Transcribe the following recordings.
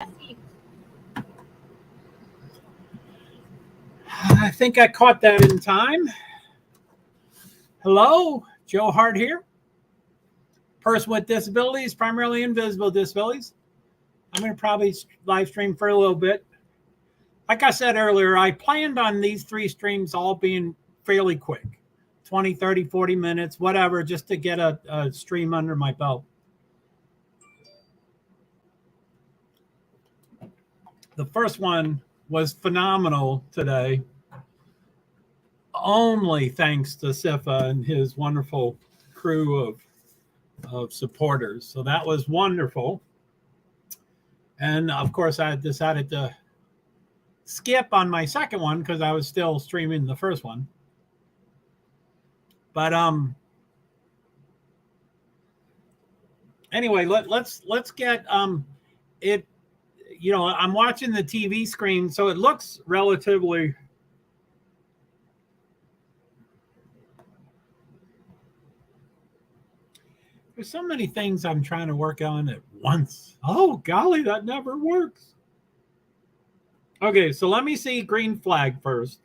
I think I caught that in time. Hello, JoeHart here. Person with disabilities, primarily invisible disabilities. I'm going to probably live stream for a little bit. Like I said earlier, I planned on these 3 streams all being fairly quick. 20, 30, 40 minutes, whatever, just to get a stream under my belt. The first one was phenomenal today. Only thanks to Sifa and his wonderful crew of supporters. So that was wonderful. And of course, I decided to skip on my second one because I was still streaming the first one. But anyway, let's get it. You know, I'm watching the TV screen, so it looks relatively. There's so many things I'm trying to work on at once. Oh, golly, that never works. Okay, so let me see green flag first.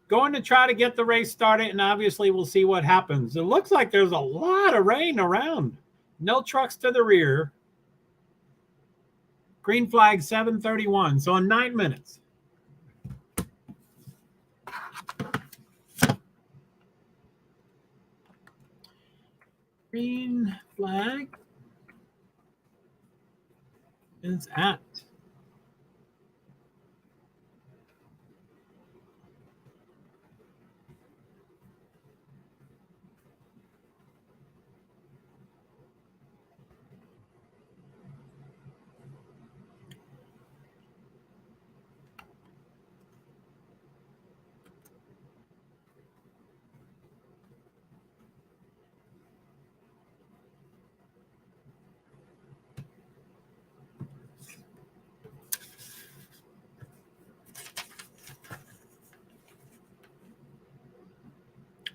Going to try to get the race started, and obviously we'll see what happens. It looks like there's a lot of rain around. No trucks to the rear. Green flag 7:31, so in 9 minutes. Green flag is at.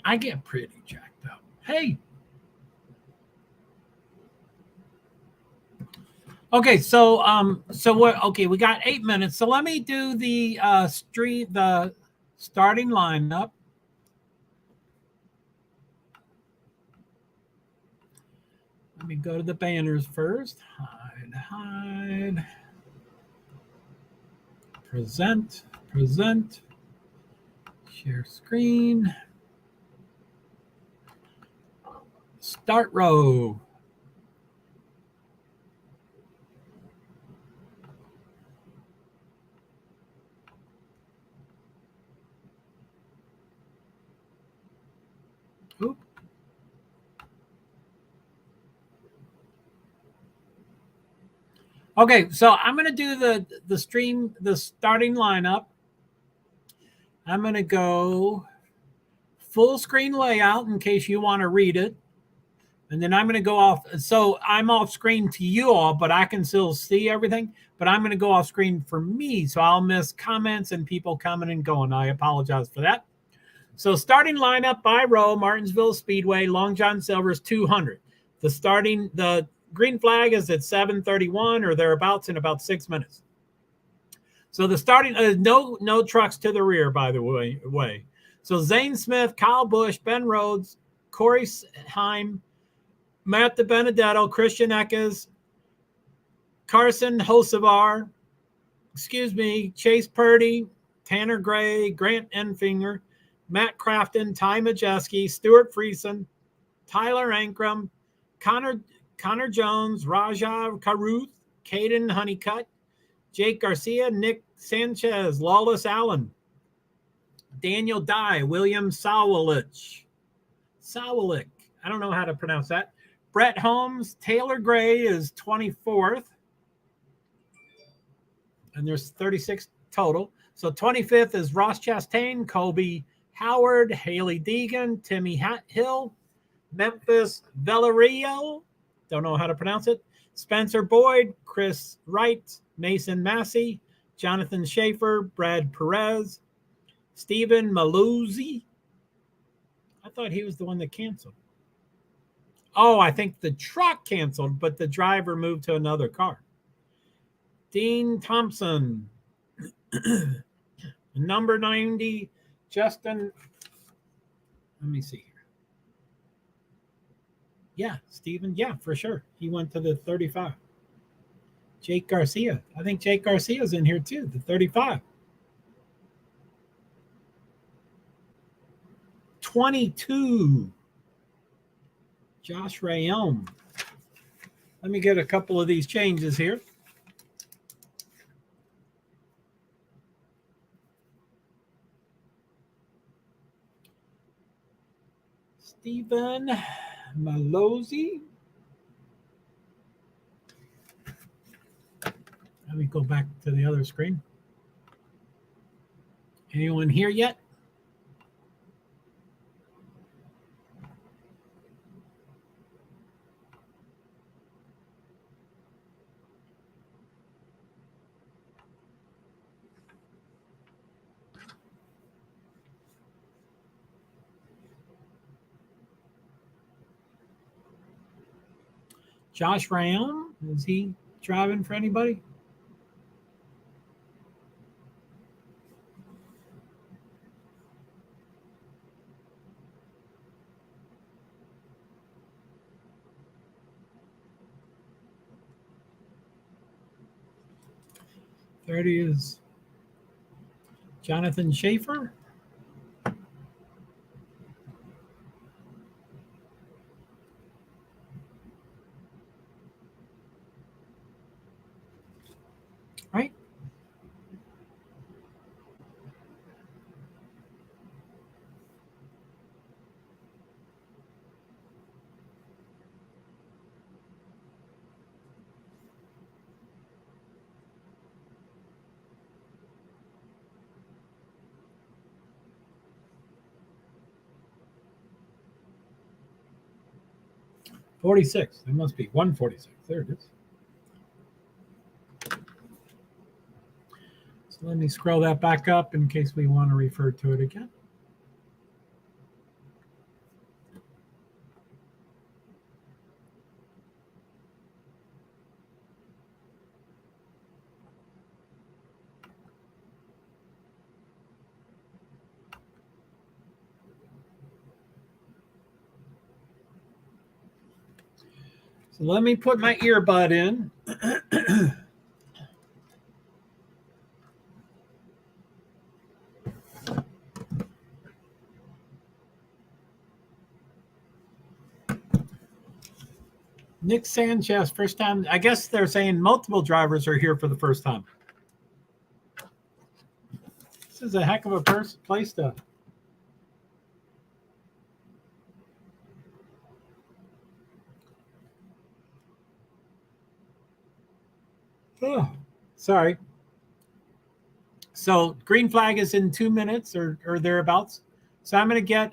I get pretty jacked up. Hey. Okay, so what? Okay, we got 8 minutes. So let me do the starting lineup. Let me go to the banners first. Hide. Present. Share screen. Start row. Oop. Okay, so I'm going to do the starting lineup. I'm going to go full screen layout in case you want to read it. And then I'm going to go off. So I'm off screen to you all, but I can still see everything. But I'm going to go off screen for me. So I'll miss comments and people coming and going. I apologize for that. So starting lineup by row, Martinsville Speedway, LongJohnSilvers200. The green flag is at 7:31 or thereabouts in about 6 minutes. So the starting, no trucks to the rear, by the way. So Zane Smith, Kyle Busch, Ben Rhodes, Corey Heim, Matt DiBenedetto, Christian Eckes, Carson Hocevar, Chase Purdy, Tanner Gray, Grant Enfinger, Matt Crafton, Ty Majeski, Stuart Friesen, Tyler Ankrum, Connor Jones, Rajah Caruth, Caden Honeycutt, Jake Garcia, Nick Sanchez, Lawless Allen, Daniel Dye, William Sawalik. I don't know how to pronounce that. Brett Holmes, Taylor Gray is 24th. And there's 36 total. So 25th is Ross Chastain, Kobe Howard, Haley Deegan, Timmy Hill, Memphis Villarreal, don't know how to pronounce it, Spencer Boyd, Chris Wright, Mason Massey, Jonathan Schaefer, Brad Perez, Stephen Maluzzi. I thought he was the one that canceled. Oh, I think the truck canceled, but the driver moved to another car. Dean Thompson, number 90, Justin. Let me see here. Yeah, Stephen. Yeah, for sure. He went to the 35. Jake Garcia. I think Jake Garcia's in here too, the 35. 22. Josh Rayom. Let me get a couple of these changes here. Stephen Malozzi. Let me go back to the other screen. Anyone here yet? Josh Rayom, is he driving for anybody? There it is. Jonathan Schaefer. Right? $46. It must be $146. There it is. So let me scroll that back up in case we want to refer to it again. So let me put my earbud in. Nick Sanchez, first time. I guess they're saying multiple drivers are here for the first time. This is a heck of a place to. Oh, sorry. So green flag is in 2 minutes or thereabouts. So I'm going to get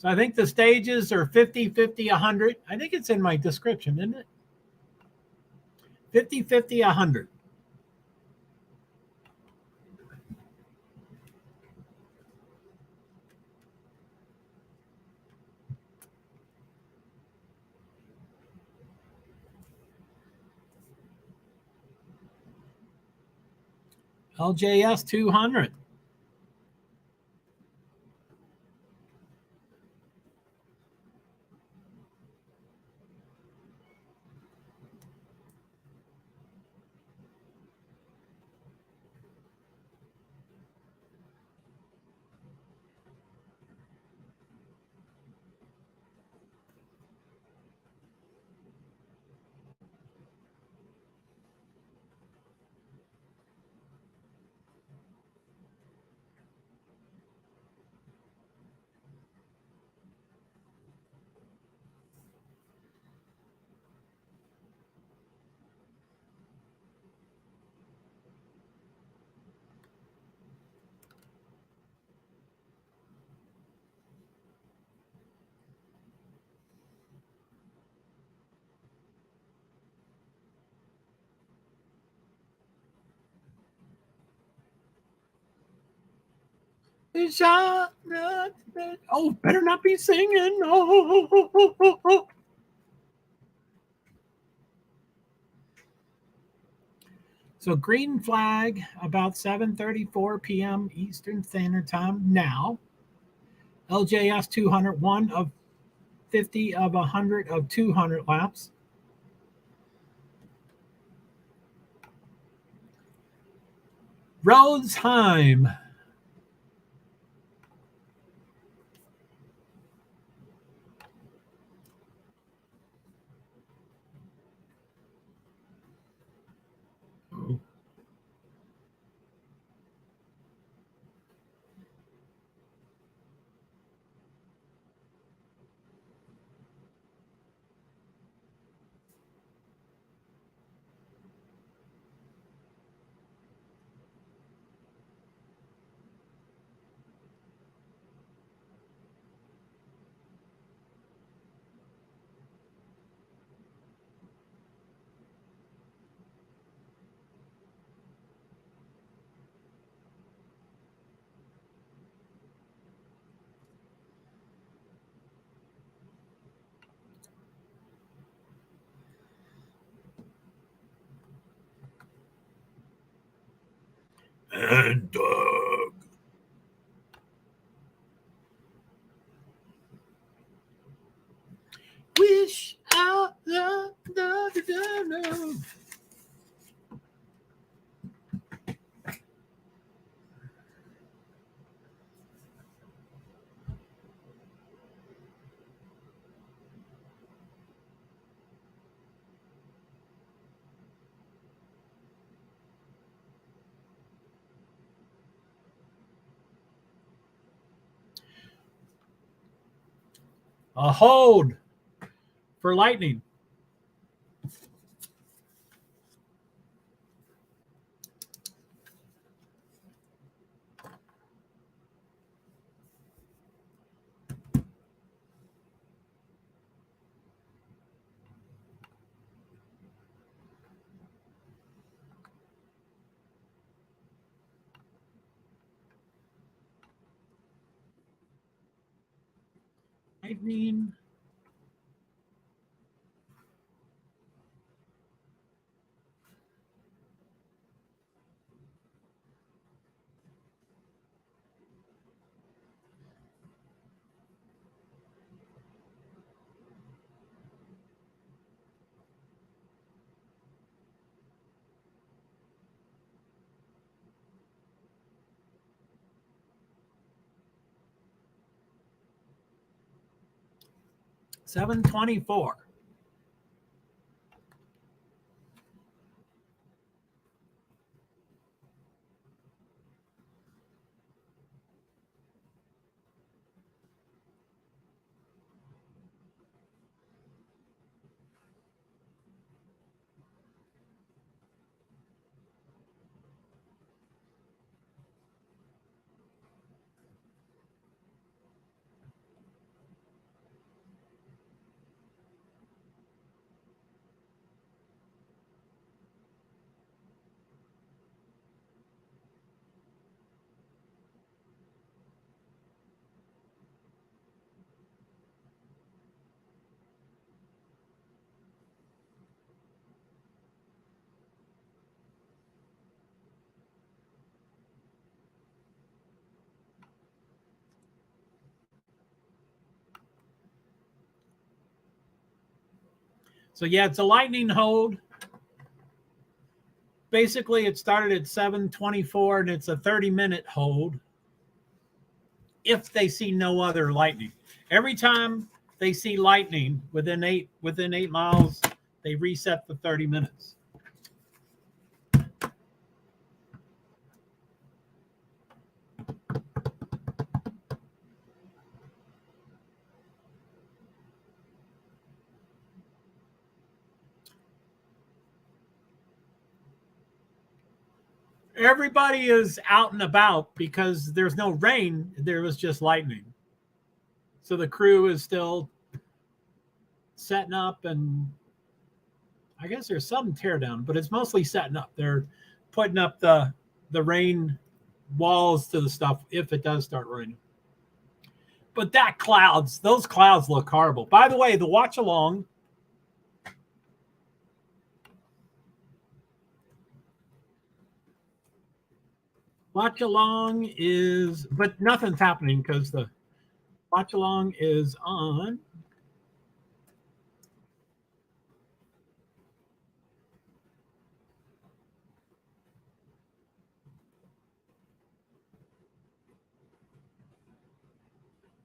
so I think the stages are 50, 50, 100. I think it's in my description, isn't it? 50, 50, 100. LJS 200. Oh, better not be singing. Oh. So green flag about 7:34 p.m. Eastern Standard Time now. LJS 200, 1 of 50 of 100 of 200 laps. Road time. And Doug. Wish out the a hold for lightning. Lightning. $7.24. So yeah, it's a lightning hold. Basically, it started at 7:24 and it's a 30-minute hold if they see no other lightning. Every time they see lightning within 8 miles, they reset for 30 minutes. Everybody is out and about because there's no rain. There was just lightning. So the crew is still setting up, and I guess there's some teardown, but it's mostly setting up. They're putting up the rain walls to the stuff if it does start raining. But those clouds look horrible. By the way, the watch along. Watch along is, but nothing's happening because the watch along is on.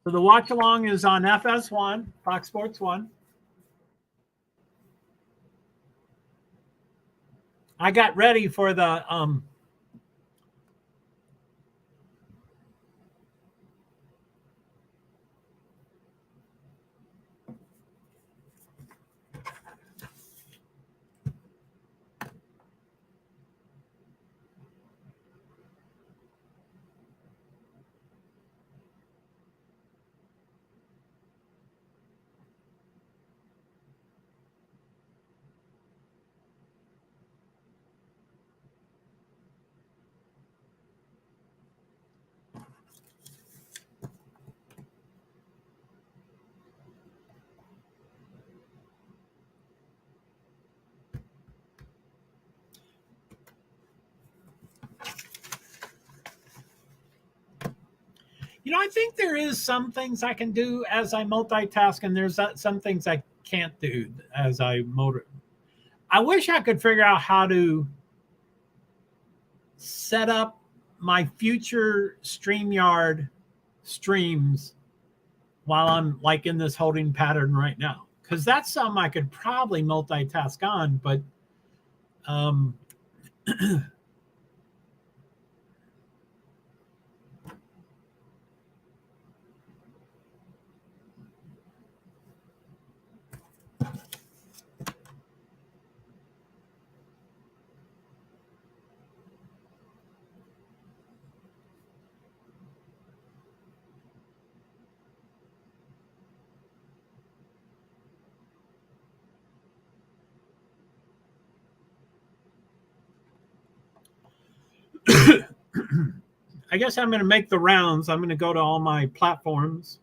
So the watch along is on FS1, Fox Sports 1. I got ready for the I think there is some things I can do as I multitask, and there's some things I can't do as I motor. I wish I could figure out how to set up my future StreamYard streams while I'm like in this holding pattern right now, because that's something I could probably multitask on, but I guess I'm going to make the rounds. I'm going to go to all my platforms.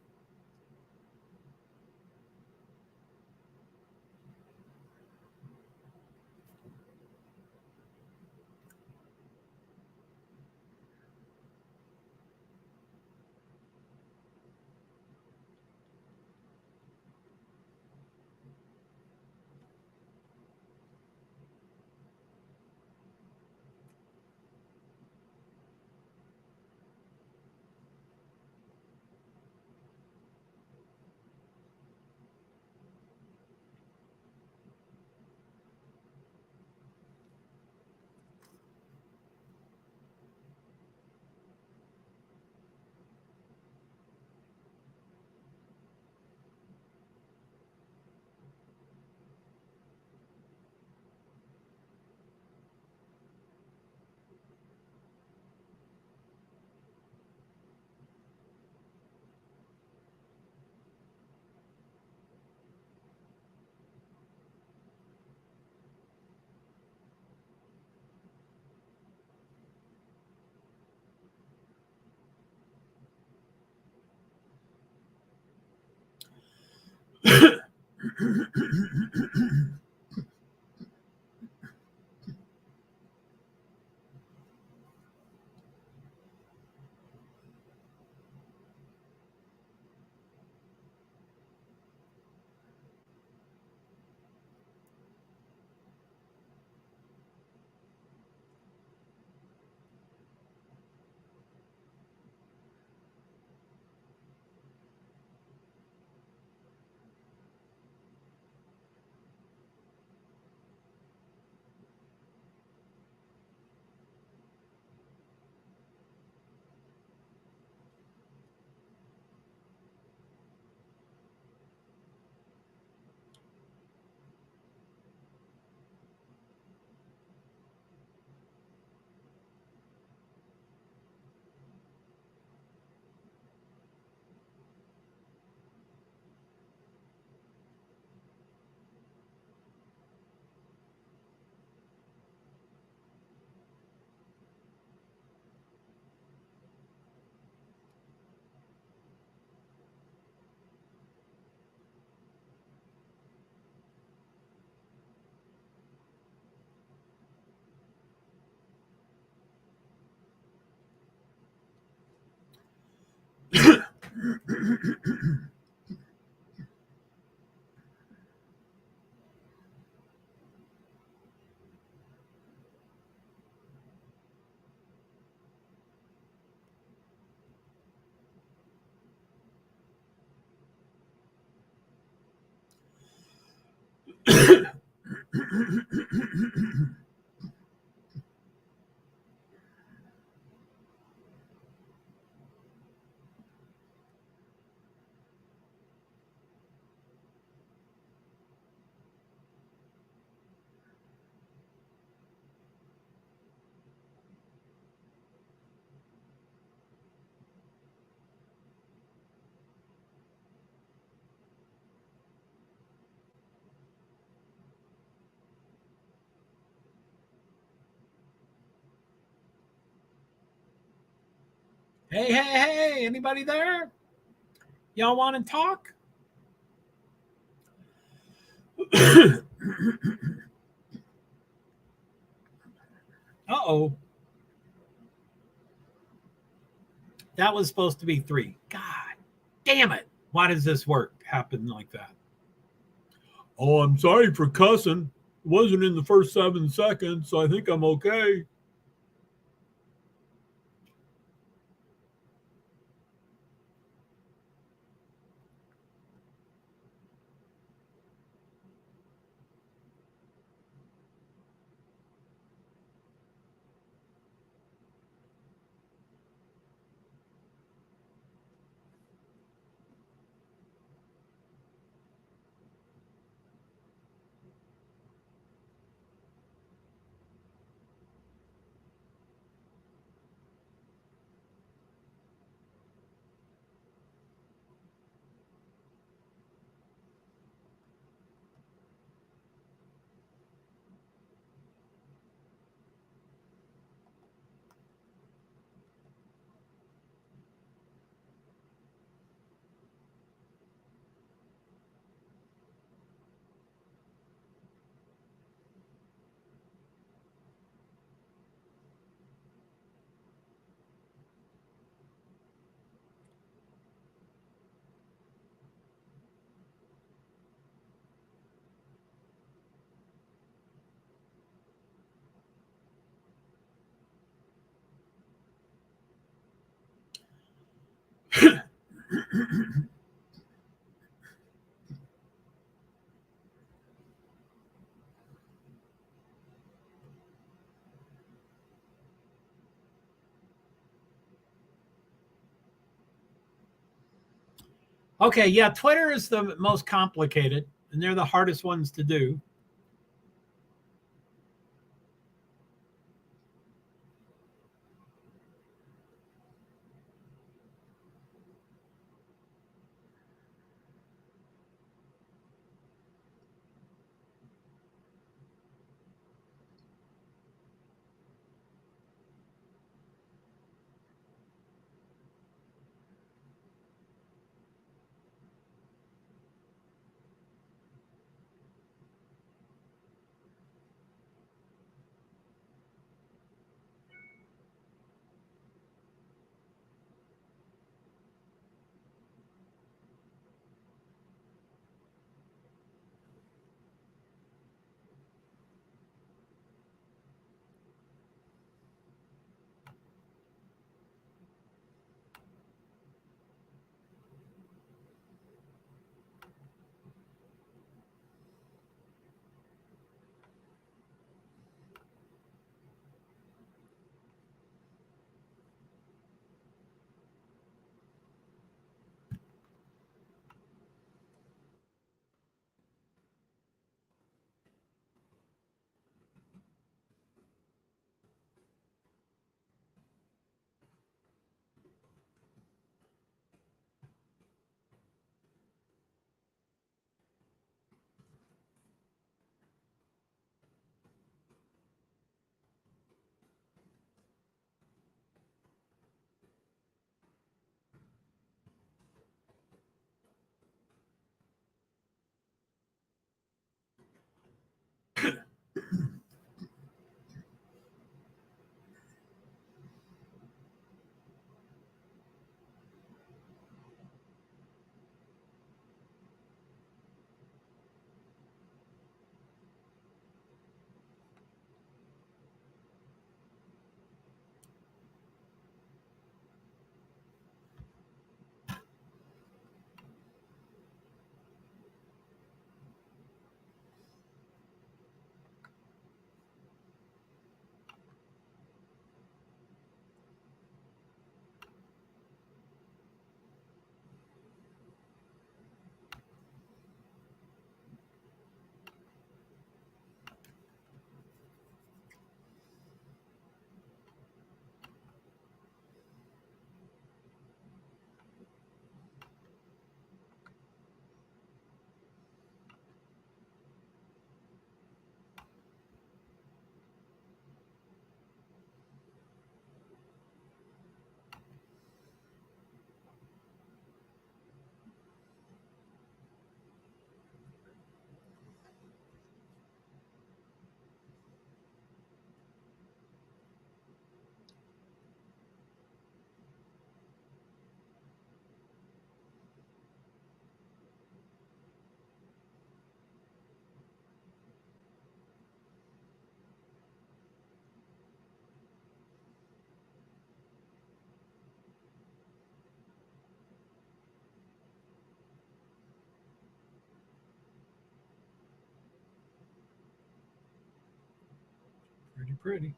Hey, hey, hey, anybody there? Y'all want to talk? Uh-oh. That was supposed to be 3. God damn it. Why does this happen like that? Oh, I'm sorry for cussing. It wasn't in the first 7 seconds, so I think I'm okay. Okay, yeah, Twitter is the most complicated, and they're the hardest ones to do. You're pretty.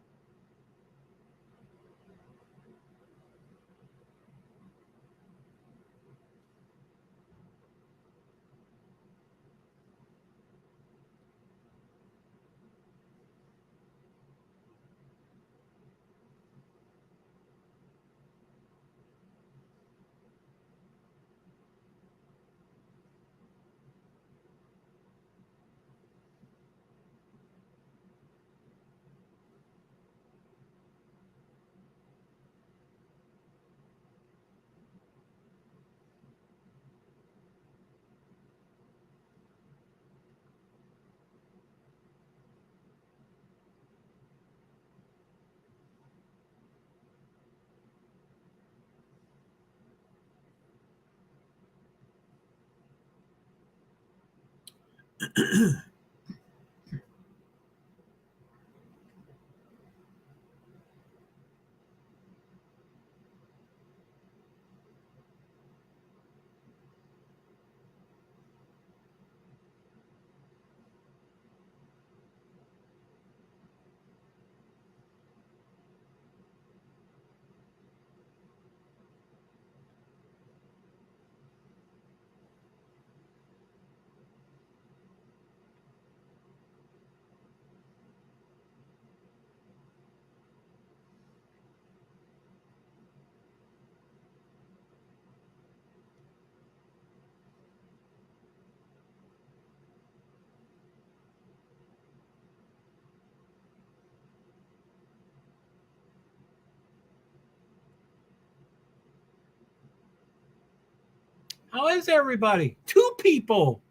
How is everybody? 2 people.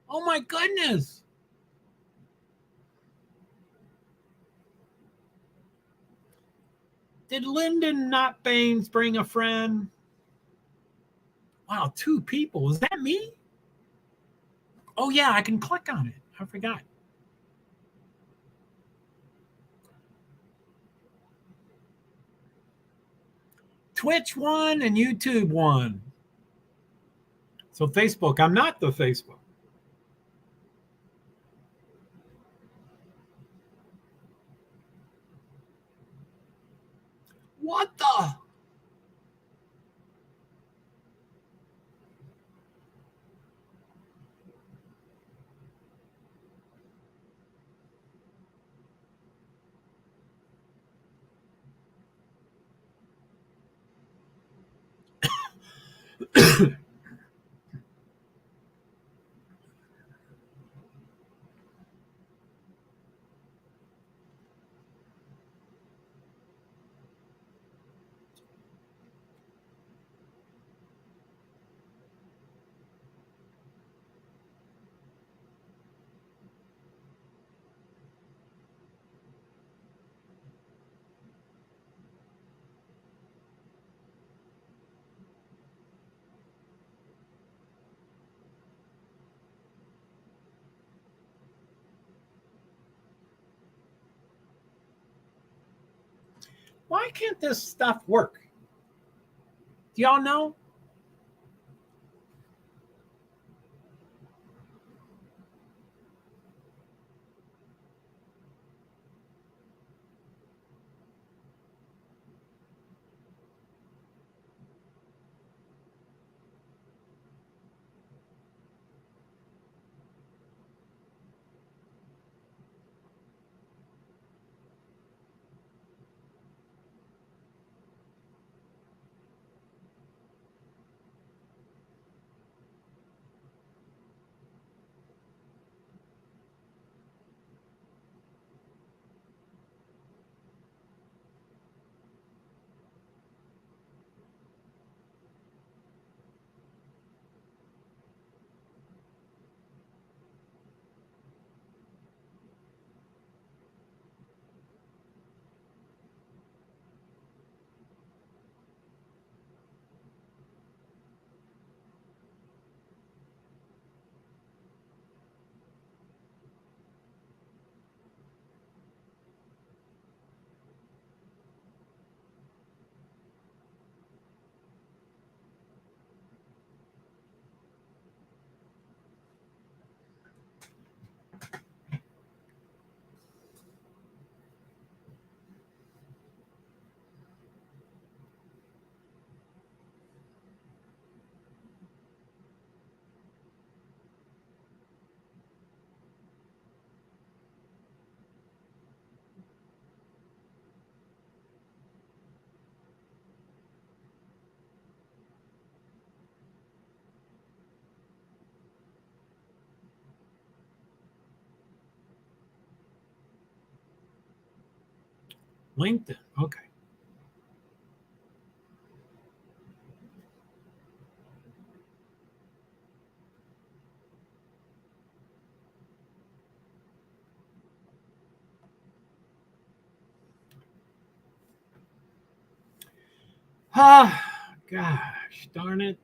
Oh my goodness. Did Lyndon not Baines bring a friend? Wow, 2 people. Is that me? Oh yeah, I can click on it. I forgot. Twitch won and YouTube won. So Facebook, I'm not the Facebook. What the? Why can't this stuff work? Do y'all know? LinkedIn. Okay. Ah, gosh, darn it.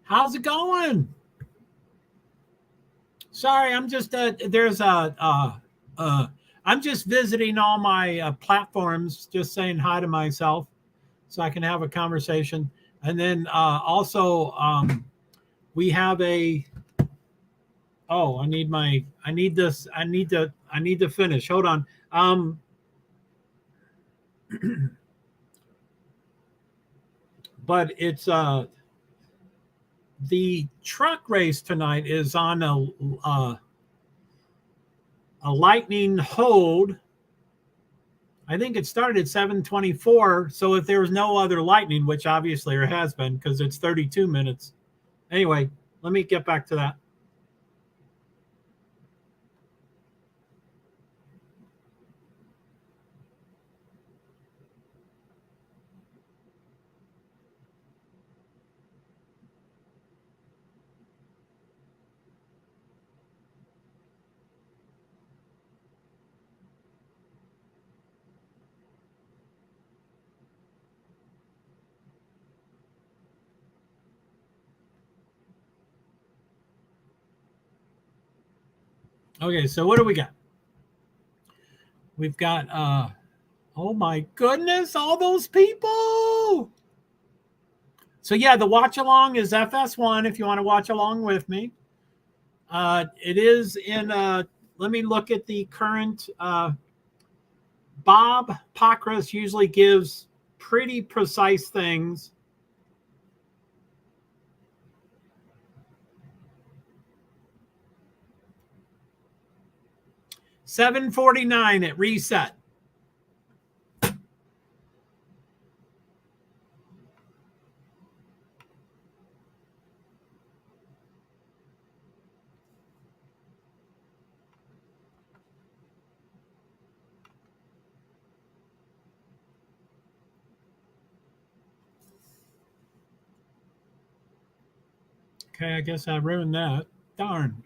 How's it going? Sorry, I'm just I'm just visiting all my platforms, just saying hi to myself, so I can have a conversation. And then also we have a. Oh, I need this. I need to finish. Hold on. But it's the truck race tonight is on a lightning hold. I think it started at 7:24. So if there was no other lightning, which obviously there has been because it's 32 minutes. Anyway, let me get back to that. Okay, so what do we got? We've got oh my goodness, all those people. So yeah, the watch along is FS1 if you want to watch along with me. It is in let me look at the current Bob Pockrass usually gives pretty precise things. $7.49 at reset. Okay, I guess I ruined that. Darn.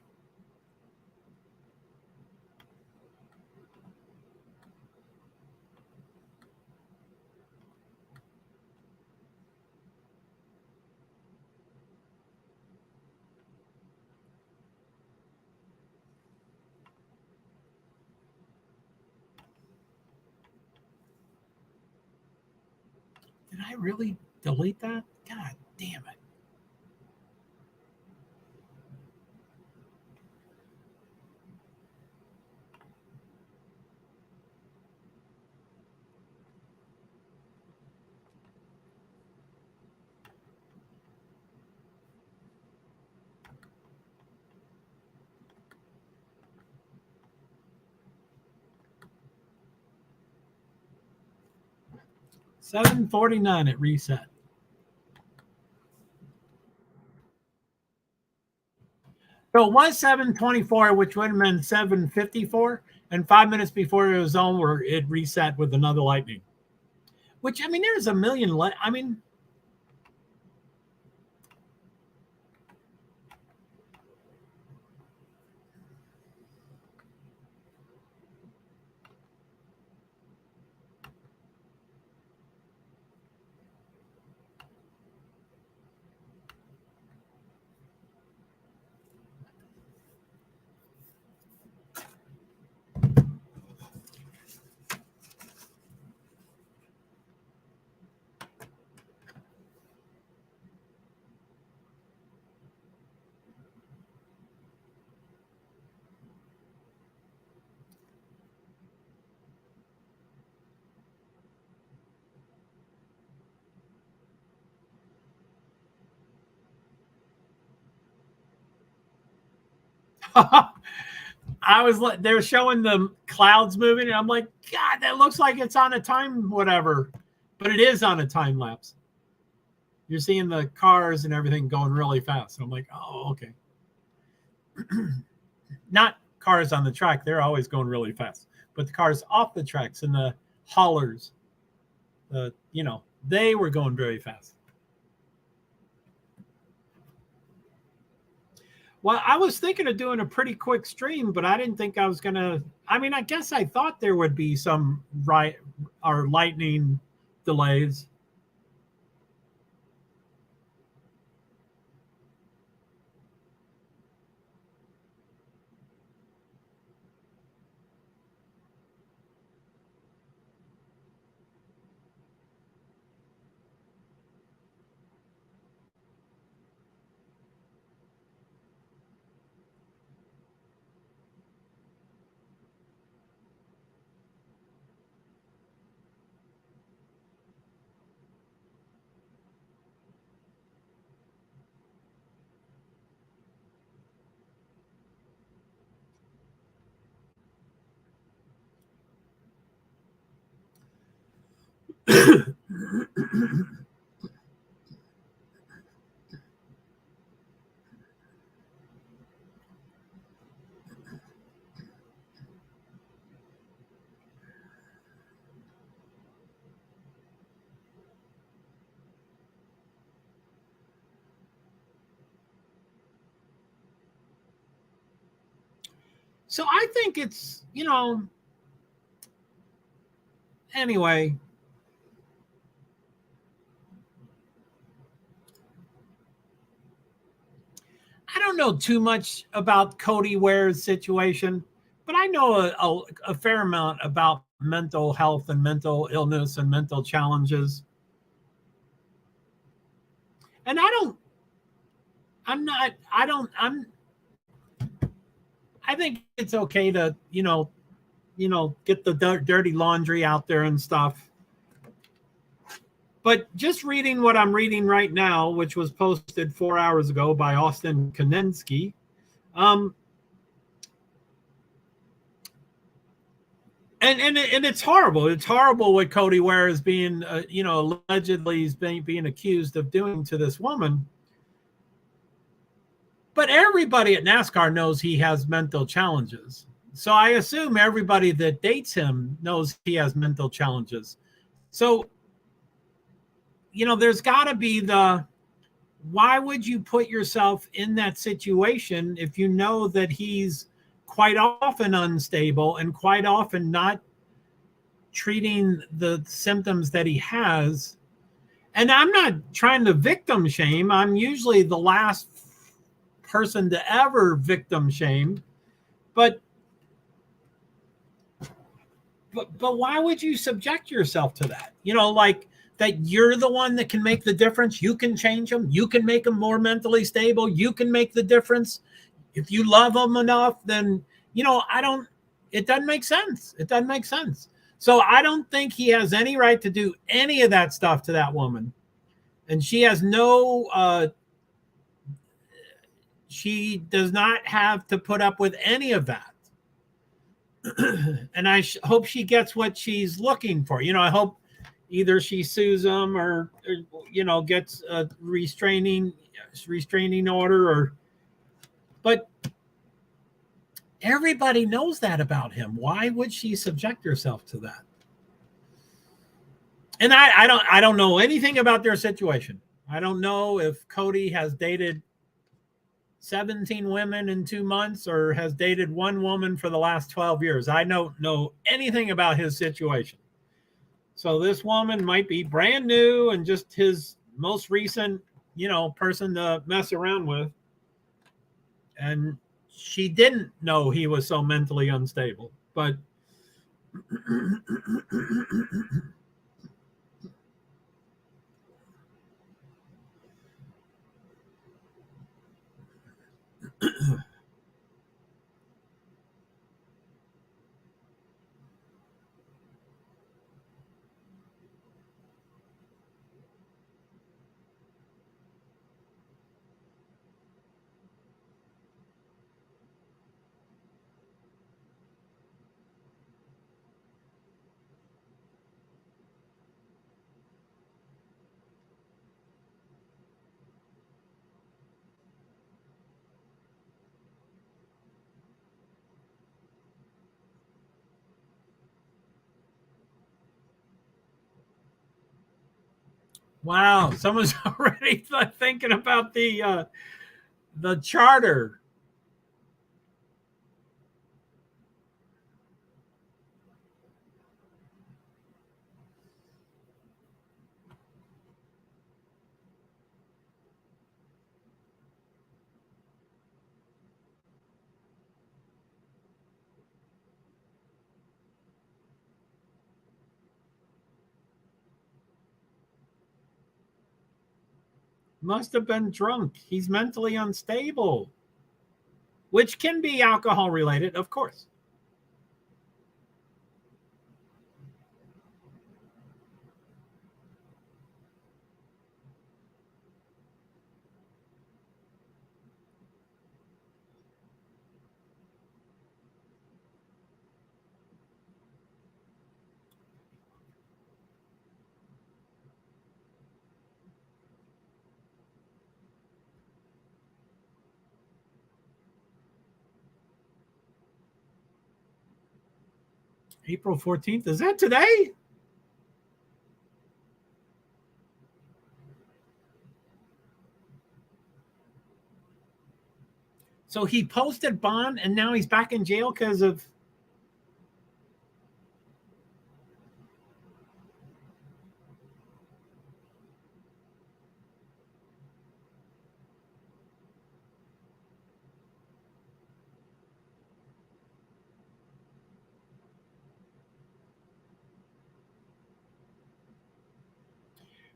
Did I really delete that? God damn it. $7.49 at reset. So it was 7:24, which would have been 7:54, and 5 minutes before it was over, it reset with another lightning. Which, I mean, there's a million. I mean, they're showing the clouds moving, and I'm like, God, that looks like it's on a time whatever, but it is on a time lapse. You're seeing the cars and everything going really fast. I'm like, oh, okay. Not cars on the track. They're always going really fast. But the cars off the tracks and the haulers, they were going very fast. Well, I was thinking of doing a pretty quick stream, but I didn't think I was going to. I mean, I guess I thought there would be some lightning delays. So I think it's, anyway. I don't know too much about Cody Ware's situation, but I know a fair amount about mental health and mental illness and mental challenges. And I think it's okay to, get the dirty laundry out there and stuff. But just reading what I'm reading right now, which was posted 4 hours ago by Austin Konensky, and it's horrible. It's horrible what Cody Ware is being, allegedly is being accused of doing to this woman. But everybody at NASCAR knows he has mental challenges. So I assume everybody that dates him knows he has mental challenges. So, there's got to be why would you put yourself in that situation if you know that he's quite often unstable and quite often not treating the symptoms that he has? And I'm not trying to victim shame. I'm usually the last person to ever victim shame. But why would you subject yourself to that? Like that you're the one that can make the difference. You can change them. You can make them more mentally stable. You can make the difference. If you love them enough, then, it doesn't make sense. It doesn't make sense. So I don't think he has any right to do any of that stuff to that woman. And she has she does not have to put up with any of that. And I hope she gets what she's looking for. I hope either she sues him or gets a restraining order but everybody knows that about him. Why would she subject herself to that? And I don't know anything about their situation. I don't know if Cody has dated 17 women in 2 months or has dated one woman for the last 12 years. I don't know anything about his situation. So this woman might be brand new and just his most recent, person to mess around with. And she didn't know he was so mentally unstable. But wow, someone's already thinking about the charter. Must have been drunk. He's mentally unstable, which can be alcohol related, of course. April 14th. Is that today? So he posted bond and now he's back in jail because of.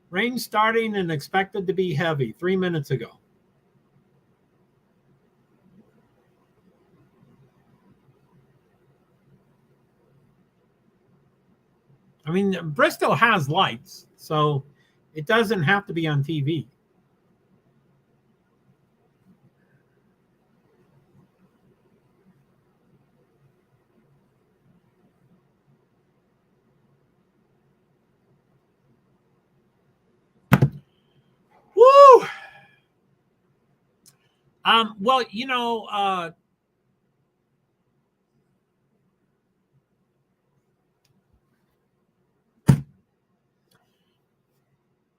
Rain starting and expected to be heavy 3 minutes ago. I mean, Bristol has lights, so it doesn't have to be on TV. Woo! Well,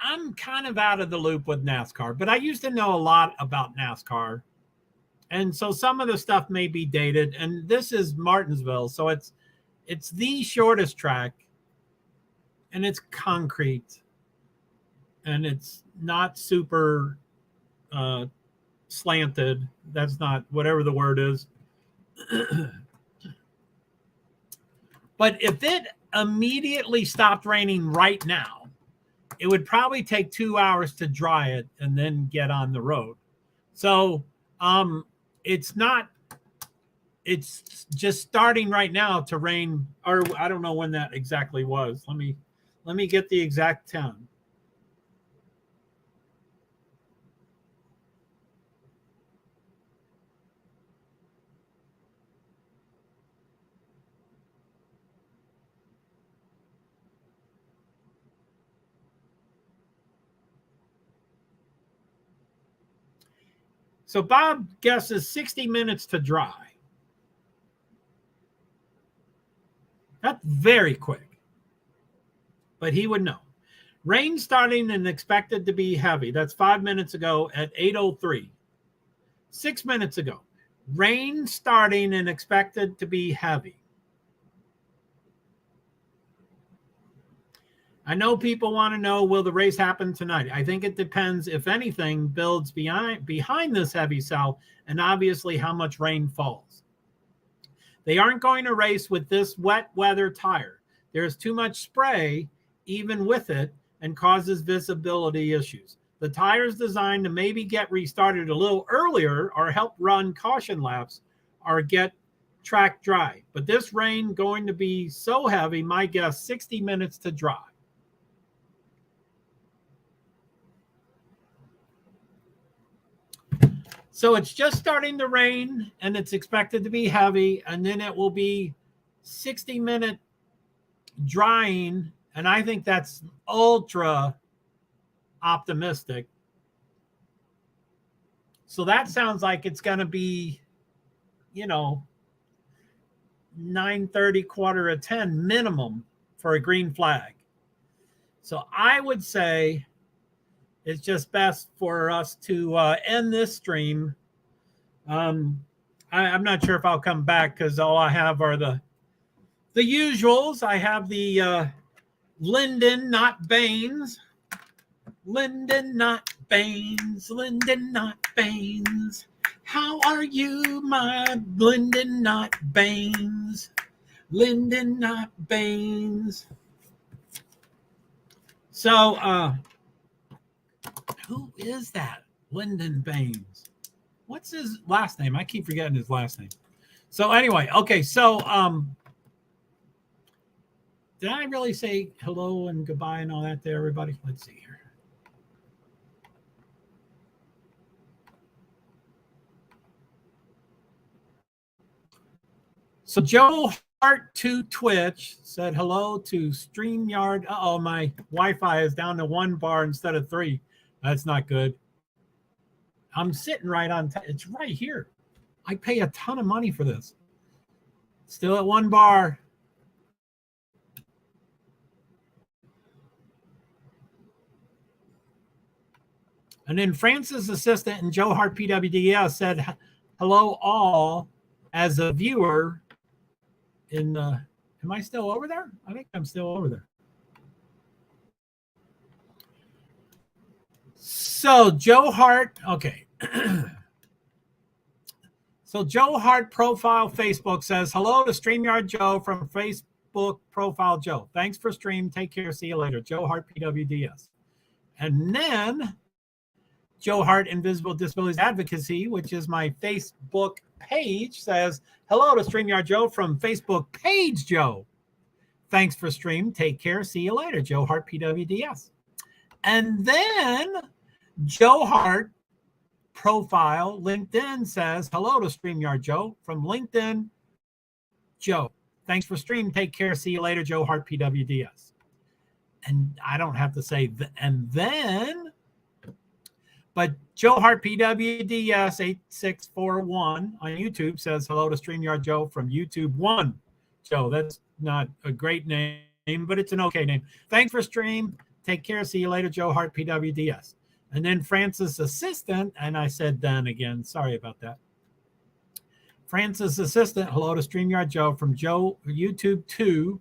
I'm kind of out of the loop with NASCAR, but I used to know a lot about NASCAR. And so some of the stuff may be dated. And this is Martinsville, so it's the shortest track, and it's concrete, and it's not super slanted. That's not whatever the word is. But if it immediately stopped raining right now, it would probably take 2 hours to dry it and then get on the road. So it's just starting right now to rain, or I don't know when that exactly was. Let me get the exact time. So Bob guesses 60 minutes to dry. That's very quick, but he would know. Rain starting and expected to be heavy. That's 5 minutes ago at 8:03. 6 minutes ago. Rain starting and expected to be heavy. I know people want to know, will the race happen tonight? I think it depends, if anything, builds behind this heavy cell, and obviously how much rain falls. They aren't going to race with this wet weather tire. There's too much spray, even with it, and causes visibility issues. The tire is designed to maybe get restarted a little earlier or help run caution laps or get track dry. But this rain going to be so heavy, my guess, 60 minutes to dry. So it's just starting to rain, and it's expected to be heavy, and then it will be 60-minute drying, and I think that's ultra optimistic. So that sounds like it's going to be, 9:30, 9:45 minimum for a green flag. So I would say it's just best for us to end this stream. I'm not sure if I'll come back because all I have are the usuals. I have the Lyndon, not Baines. Lyndon, not Baines. Lyndon, not Baines. How are you, my Lyndon, not Baines? Lyndon, not Baines. So, who is that? Lyndon Baines. What's his last name? I keep forgetting his last name. So anyway, okay. So, did I really say hello and goodbye and all that to everybody? Let's see here. So JoeHart to Twitch said hello to StreamYard. Uh-oh, my Wi-Fi is down to 1 bar instead of 3. That's not good. I'm sitting right on, it's right here. I pay a ton of money for this. Still at 1 bar. And then Francis' assistant and JoeHart PwD's said hello all as a viewer in am I still over there? I think I'm still over there. So JoeHart, okay. So JoeHart profile Facebook says, hello to StreamYard Joe from Facebook profile Joe. Thanks for stream. Take care. See you later. JoeHart PwD's. And then JoeHart Invisible Disabilities Advocacy, which is my Facebook page, says, hello to StreamYard Joe from Facebook page Joe. Thanks for stream. Take care. See you later. JoeHart PwD's. And then JoeHart profile LinkedIn says, hello to StreamYard Joe from LinkedIn Joe. Thanks for stream. Take care. See you later. JoeHart PwD's. And I don't have to say and then, but JoeHart PwD's 8641 on YouTube says, hello to StreamYard Joe from YouTube 1. Joe, that's not a great name, but it's an okay name. Thanks for stream. Take care. See you later. JoeHart PwD's. And then Francis' assistant, and I said then again, sorry about that. Francis' assistant, hello to StreamYard Joe from YouTube 2,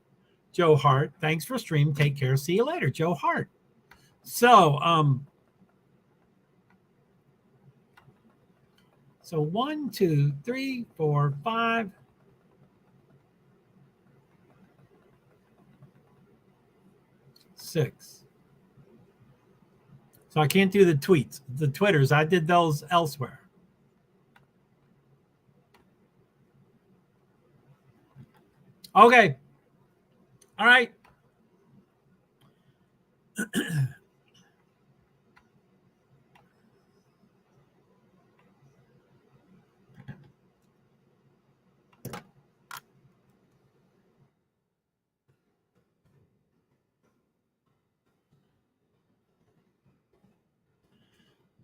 JoeHart. Thanks for stream. Take care. See you later. JoeHart. So, so 1, 2, 3, 4, 5. 6. So I can't do the tweets, the Twitters. I did those elsewhere. Okay. All right.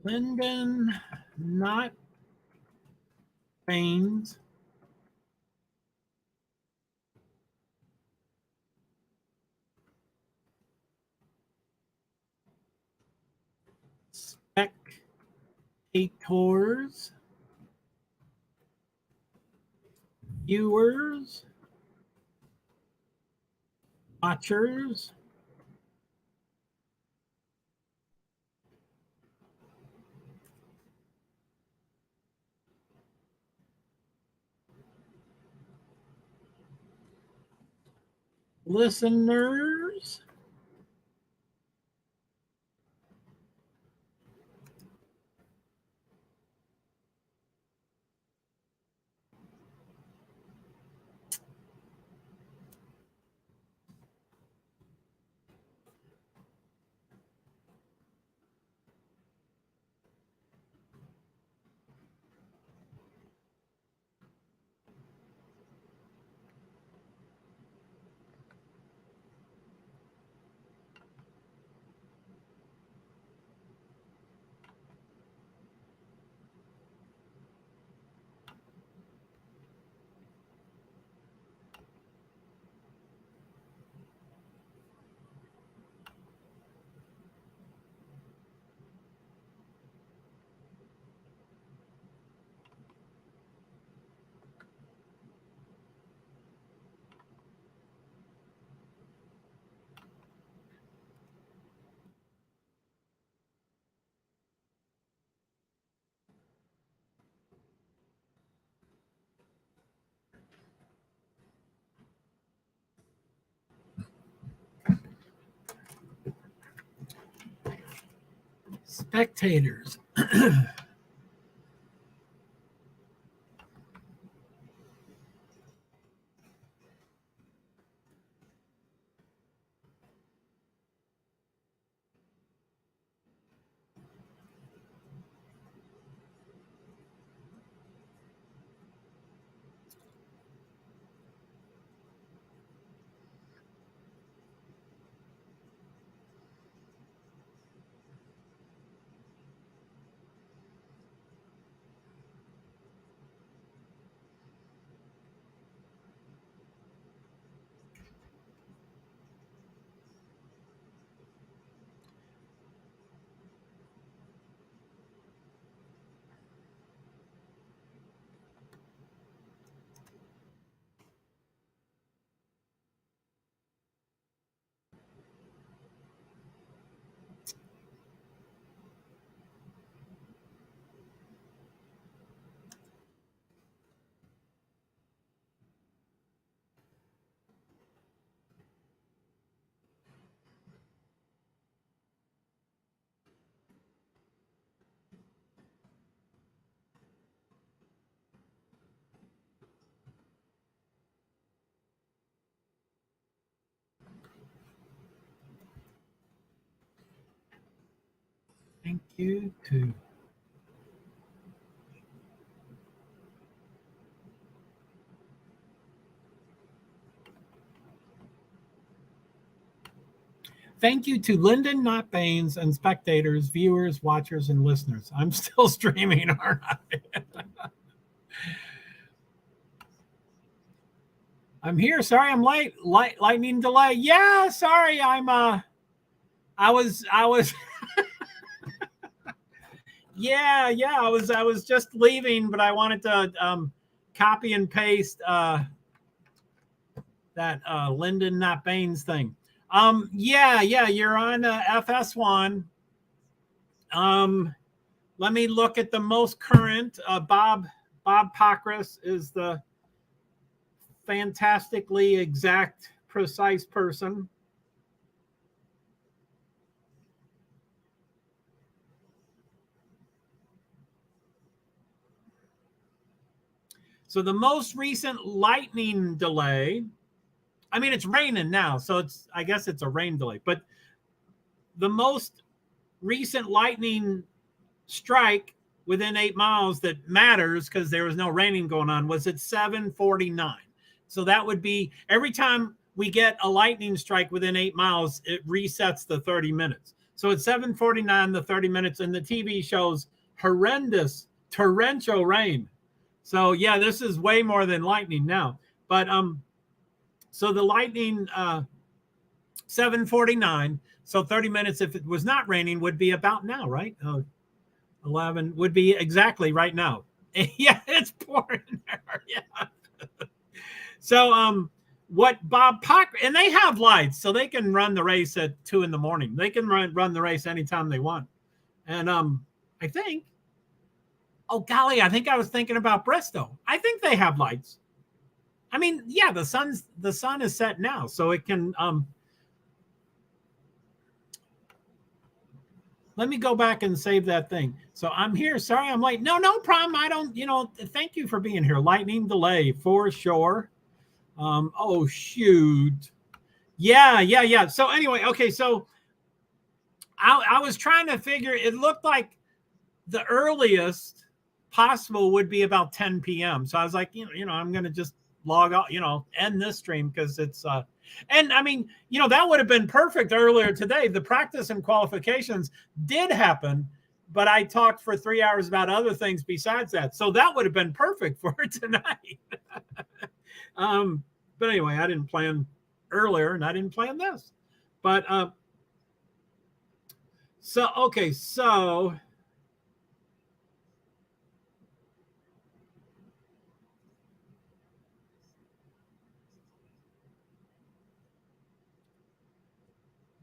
Lyndon, not Baines. Spectators, viewers, watchers, listeners, spectators. Thank you to Thank you to Lyndon, Not Baines, and spectators, viewers, watchers, and listeners. I'm still streaming, aren't I? I'm here. Sorry, I'm late. Lightning delay. Yeah, sorry. I was yeah, I was just leaving, but I wanted to copy and paste that Lyndon, Not Baines thing. Yeah, you're on FS1. Let me look at the most current. Bob Pockris is the fantastically exact, precise person. So the most recent lightning delay, I mean, it's raining now, so I guess it's a rain delay, but the most recent lightning strike within 8 miles that matters because there was no raining going on was at 7:49. So that would be every time we get a lightning strike within 8 miles, it resets the 30 minutes. So at 7:49, the 30 minutes, and the TV shows horrendous torrential rain. So yeah, this is way more than lightning now. But so the lightning 7:49. So 30 minutes if it was not raining would be about now, right? 11 would be exactly right now. Yeah, it's pouring there. Yeah. So what Bob Pock, and they have lights, so they can run the race at 2 a.m. They can run the race anytime they want. And I think, oh golly, I think I was thinking about Bristow. I think they have lights. I mean, yeah, the sun is set now, so it can let me go back and save that thing. So I'm here. Sorry, I'm late. No problem. I don't, thank you for being here. Lightning delay for sure. Oh shoot. Yeah. So anyway, okay, so I was trying to figure, it looked like the earliest possible would be about 10 p.m. So I was like, I'm going to just log out, end this stream because it's, and I mean, that would have been perfect earlier today. The practice and qualifications did happen, but I talked for 3 hours about other things besides that. So that would have been perfect for tonight. But anyway, I didn't plan earlier and I didn't plan this. But so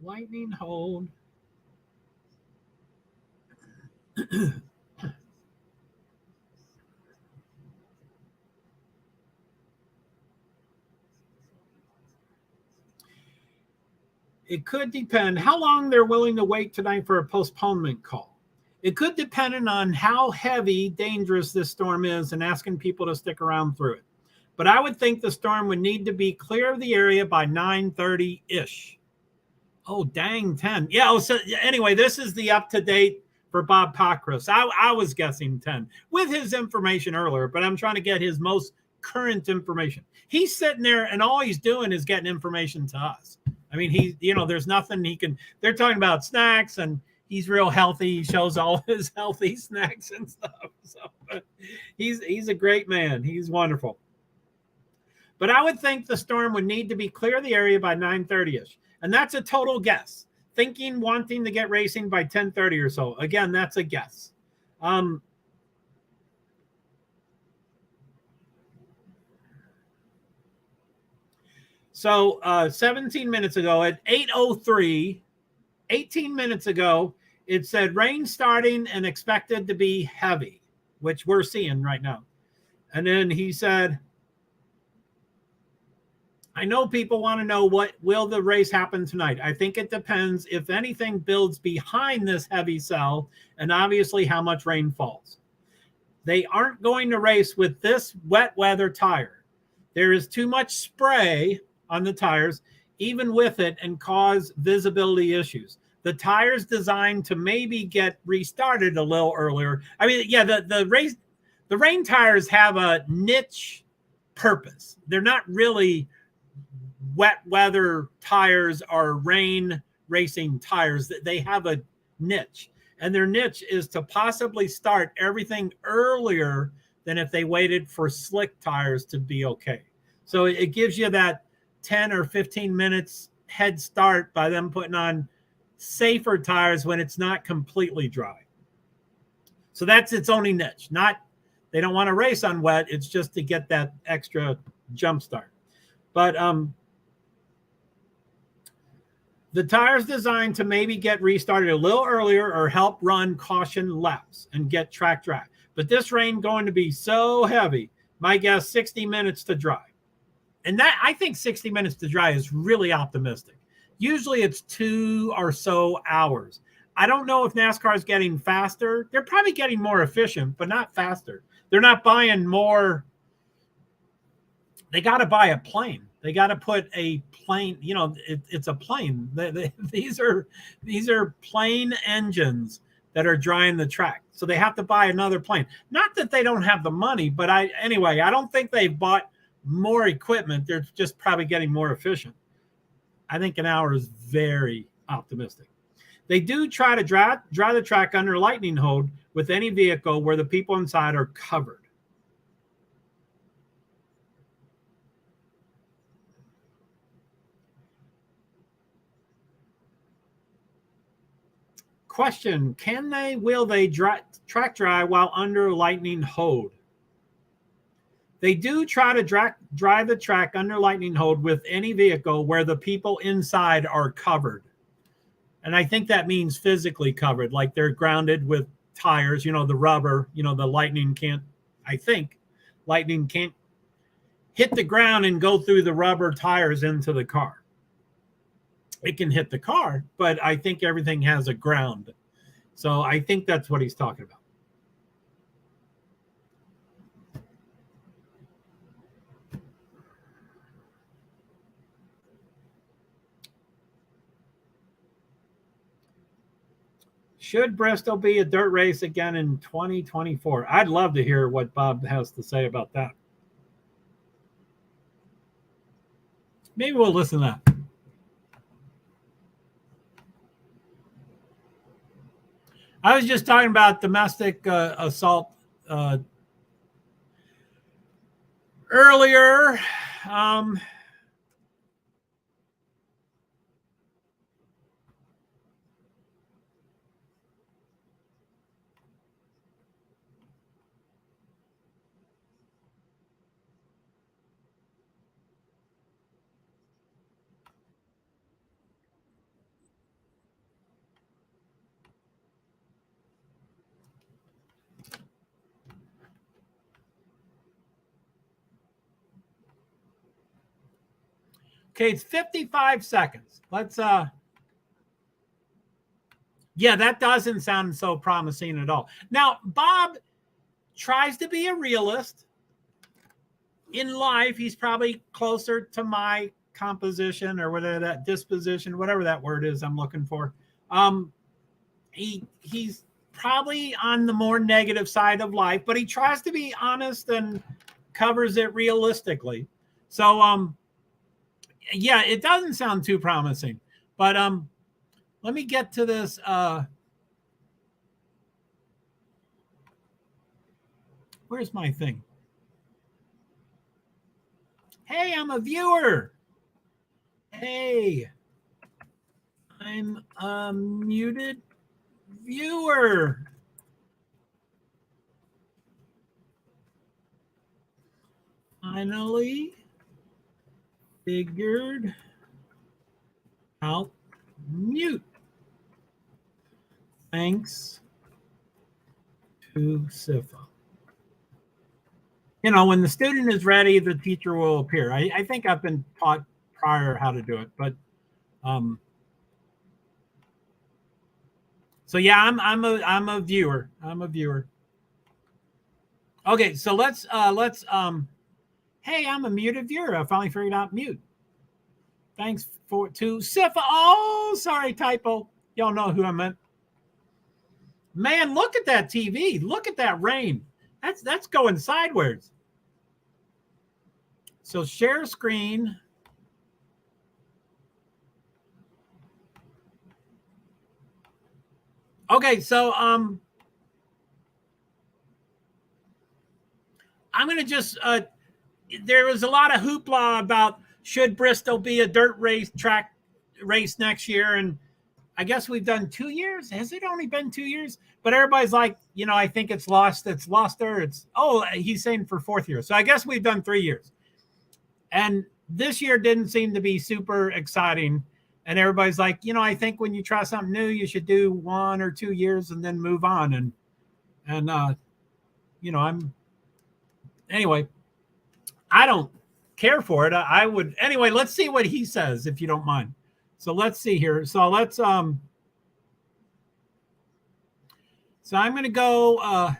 lightning hold. It could depend how long they're willing to wait tonight for a postponement call. It could depend on how heavy, dangerous this storm is and asking people to stick around through it. But I would think the storm would need to be clear of the area by 9:30-ish. Oh, dang, 10. Yeah, so anyway, this is the up-to-date for Bob Pockris. I was guessing 10 with his information earlier, but I'm trying to get his most current information. He's sitting there and all he's doing is getting information to us. I mean, there's nothing he can, they're talking about snacks and he's real healthy. He shows all his healthy snacks and stuff. So he's a great man. He's wonderful. But I would think the storm would need to be clear of the area by 9:30-ish. And that's a total guess. Wanting to get racing by 10:30 or so. Again, that's a guess. So 17 minutes ago at 8:03, 18 minutes ago, it said rain starting and expected to be heavy, which we're seeing right now. And then he said, I know people want to know will the race happen tonight. I think it depends if anything builds behind this heavy cell and obviously how much rain falls. They aren't going to race with this wet weather tire. There is too much spray on the tires, even with it, and cause visibility issues. The tire's designed to maybe get restarted a little earlier. I mean, yeah, the rain tires have a niche purpose. They're not really wet weather tires or rain racing tires. They have a niche, and their niche is to possibly start everything earlier than if they waited for slick tires to be okay. So it gives you that 10 or 15 minutes head start by them putting on safer tires when it's not completely dry. So that's its only niche. They don't want to race on wet. It's just to get that extra jump start. But the tire's designed to maybe get restarted a little earlier or help run caution laps and get track dry. But this rain going to be so heavy, my guess 60 minutes to dry. And that, I think 60 minutes to dry is really optimistic. Usually it's 2 or so hours. I don't know if NASCAR is getting faster. They're probably getting more efficient, but not faster. They're not buying more. They got to buy a plane. They got to put a plane, it's a plane. These are plane engines that are drying the track. So they have to buy another plane. Not that they don't have the money, but I don't think they've bought more equipment. They're just probably getting more efficient. I think an hour is very optimistic. They do try to dry the track under lightning hold with any vehicle where the people inside are covered. Question, will they track dry while under lightning hold? They do try to drive the track under lightning hold with any vehicle where the people inside are covered. And I think that means physically covered, like they're grounded with tires, the rubber, the lightning can't hit the ground and go through the rubber tires into the car. It can hit the car, but I think everything has a ground. So I think that's what he's talking about. Should Bristol be a dirt race again in 2024? I'd love to hear what Bob has to say about that. Maybe we'll listen to that. I was just talking about domestic assault earlier. Okay, it's 55 seconds. Let's yeah, that doesn't sound so promising at all. Now, Bob tries to be a realist. In life, he's probably closer to my composition or whatever that disposition, whatever that word is I'm looking for. He's probably on the more negative side of life, but he tries to be honest and covers it realistically. So yeah, it doesn't sound too promising, but let me get to this. Where's my thing? Hey, I'm a viewer. Hey, I'm a muted viewer. Finally figured out mute. Thanks to SIFA. When the student is ready, the teacher will appear. I think I've been taught prior how to do it, but so yeah, I'm a viewer. I'm a viewer. Okay, so let's hey, I'm a muted viewer. I finally figured out mute. Thanks to SIFA. Oh, sorry, typo. Y'all know who I meant. Man, look at that TV. Look at that rain. That's going sideways. So share screen. Okay, so I'm going to just there was a lot of hoopla about should Bristol be a dirt track race next year, and I guess we've done 2 years. Has it only been 2 years? But everybody's like, I think it's lost. It's luster. He's saying for 4th year. So I guess we've done 3 years. And this year didn't seem to be super exciting. And everybody's like, I think when you try something new, you should do 1 or 2 years and then move on. Anyway, I don't care for it. I would, anyway, let's see what he says, if you don't mind. So let's see here. So let's, so I'm going to go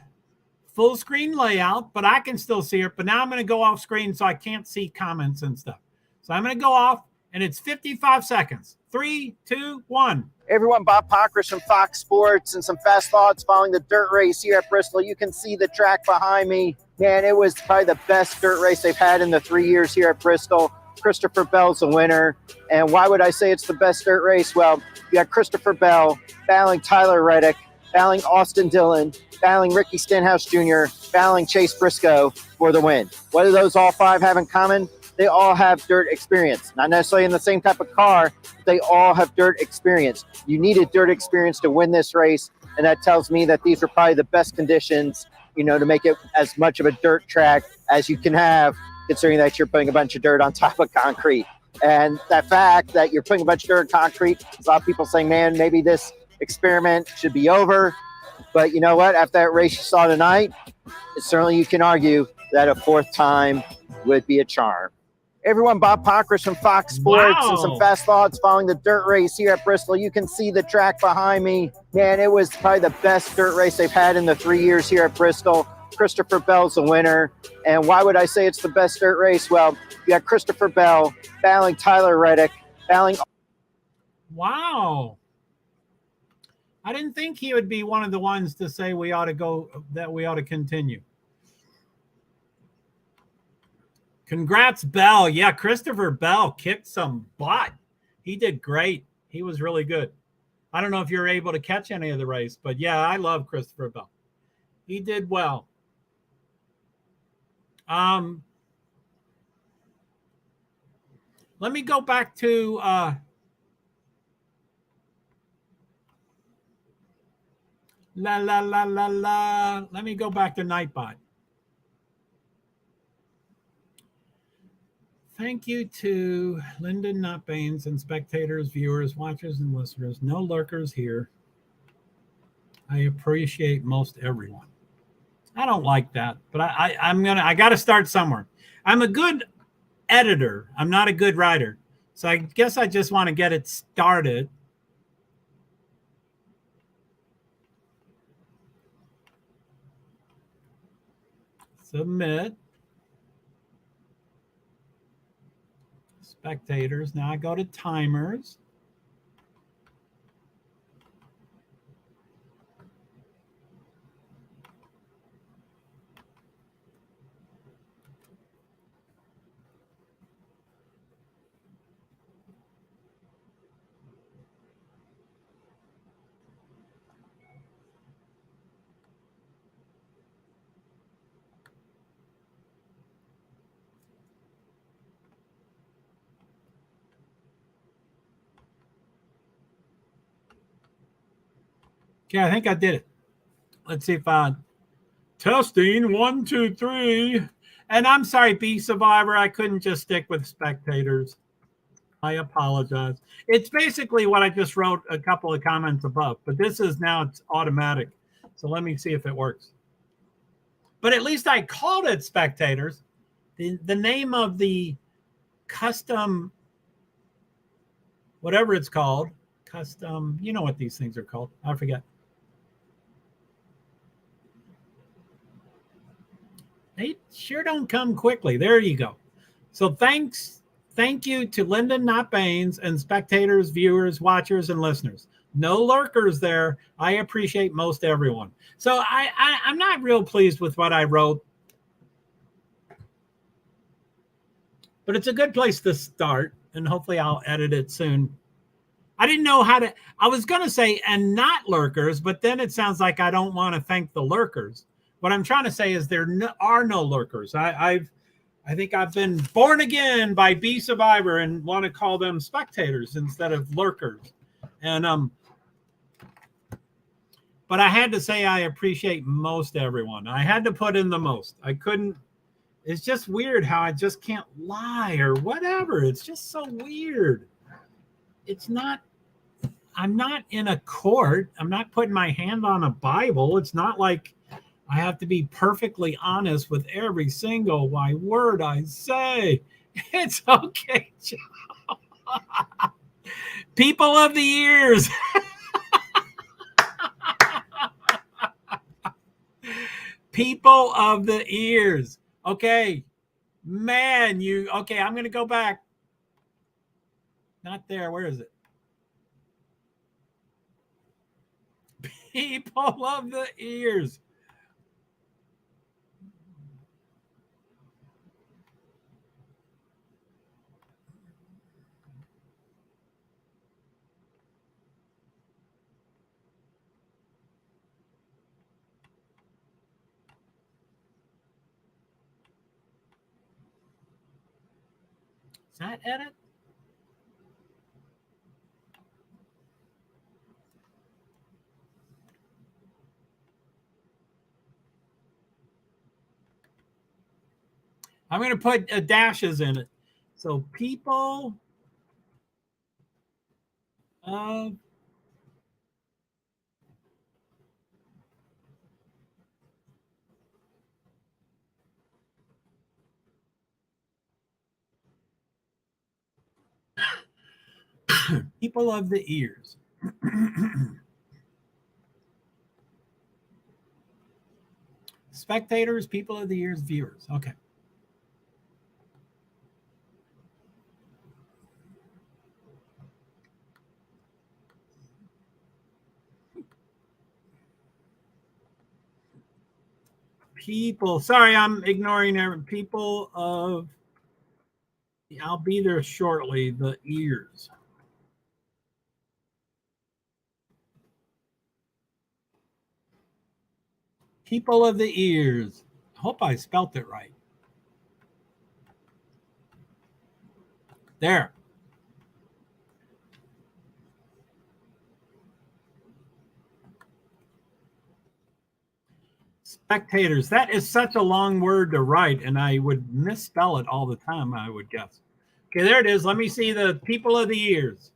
full screen layout, but I can still see it. But now I'm going to go off screen so I can't see comments and stuff. So I'm going to go off, and it's 55 seconds. 3, 2, 1. Hey everyone, Bob Pockris from Fox Sports and some fast thoughts following the dirt race here at Bristol. You can see the track behind me. Man, it was probably the best dirt race they've had in the 3 years here at Bristol. Christopher Bell's the winner. And why would I say it's the best dirt race? Well, you got Christopher Bell battling Tyler Reddick, battling Austin Dillon, battling Ricky Stenhouse Jr., battling Chase Briscoe for the win. What do those all 5 have in common? they all have dirt experience. Not necessarily in the same type of car, but they all have dirt experience. You needed dirt experience to win this race, and that tells me that these are probably the best conditions, you know, to make it as much of a dirt track as you can have, considering that you're putting a bunch of dirt on top of concrete. And that fact that you're putting a bunch of dirt on concrete, a lot of people saying, man, maybe this experiment should be over. But you know what? After that race you saw tonight, certainly you can argue that a fourth time would be a charm. Everyone, Bob Pockris from Fox Sports and some fast thoughts following the dirt race here at Bristol. You can see the track behind me. Man, it was probably the best dirt race they've had in the 3 years here at Bristol. Christopher Bell's the winner. And why would I say it's the best dirt race? Well, you got Christopher Bell battling Tyler Reddick, battling. Wow. I didn't think he would be one of the ones to say we ought to go, that we ought to continue. Congrats, Bell. Yeah, Christopher Bell kicked some butt. He did great. He was really good. I don't know if you're able to catch any of the race, but yeah, I love Christopher Bell. He did well. Let me go back to let me go back to Nightbot. Thank you to Lyndon Notbanes and spectators, viewers, watchers, and listeners. No lurkers here. I appreciate most everyone. I don't like that, but I got to start somewhere. I'm a good editor. I'm not a good writer. So I guess I just want to get it started. Submit. Spectators. Now I go to timers. Okay, I think I did it. Let's see if testing 1, 2, 3. And I'm sorry, B Survivor. I couldn't just stick with spectators. I apologize. It's basically what I just wrote a couple of comments above, but this is now it's automatic. So let me see if it works. But at least I called it spectators. The name of the custom, whatever it's called, custom, you know what these things are called. I forget. They sure don't come quickly. There you go. So thank you to Lyndon Notbanes and spectators, viewers, watchers, and listeners. No lurkers there. I appreciate most everyone. So I'm not real pleased with what I wrote, but it's a good place to start, and hopefully I'll edit it soon. I didn't know how to, I was going to say, and not lurkers, but then it sounds like I don't want to thank the lurkers. What I'm trying to say is there are no lurkers. I think I've been born again by B Survivor and want to call them spectators instead of lurkers. And but I had to say I appreciate most everyone. I had to put in the most. I couldn't. It's just weird how I just can't lie or whatever. It's just so weird. It's not. I'm not in a court. I'm not putting my hand on a Bible. It's not like I have to be perfectly honest with every single word I say. It's okay, Joe. People of the ears. People of the ears. Okay. Man, okay, I'm going to go back. Not there. Where is it? People of the ears. Is that edit? I'm going to put dashes in it. So people of people of the ears. Spectators, people of the ears, viewers. Okay. People, sorry, I'm ignoring people of, I'll be there shortly, the ears. People of the ears. I hope I spelt it right. There. Spectators. That is such a long word to write, and I would misspell it all the time, I would guess. Okay, there it is. Let me see the people of the ears.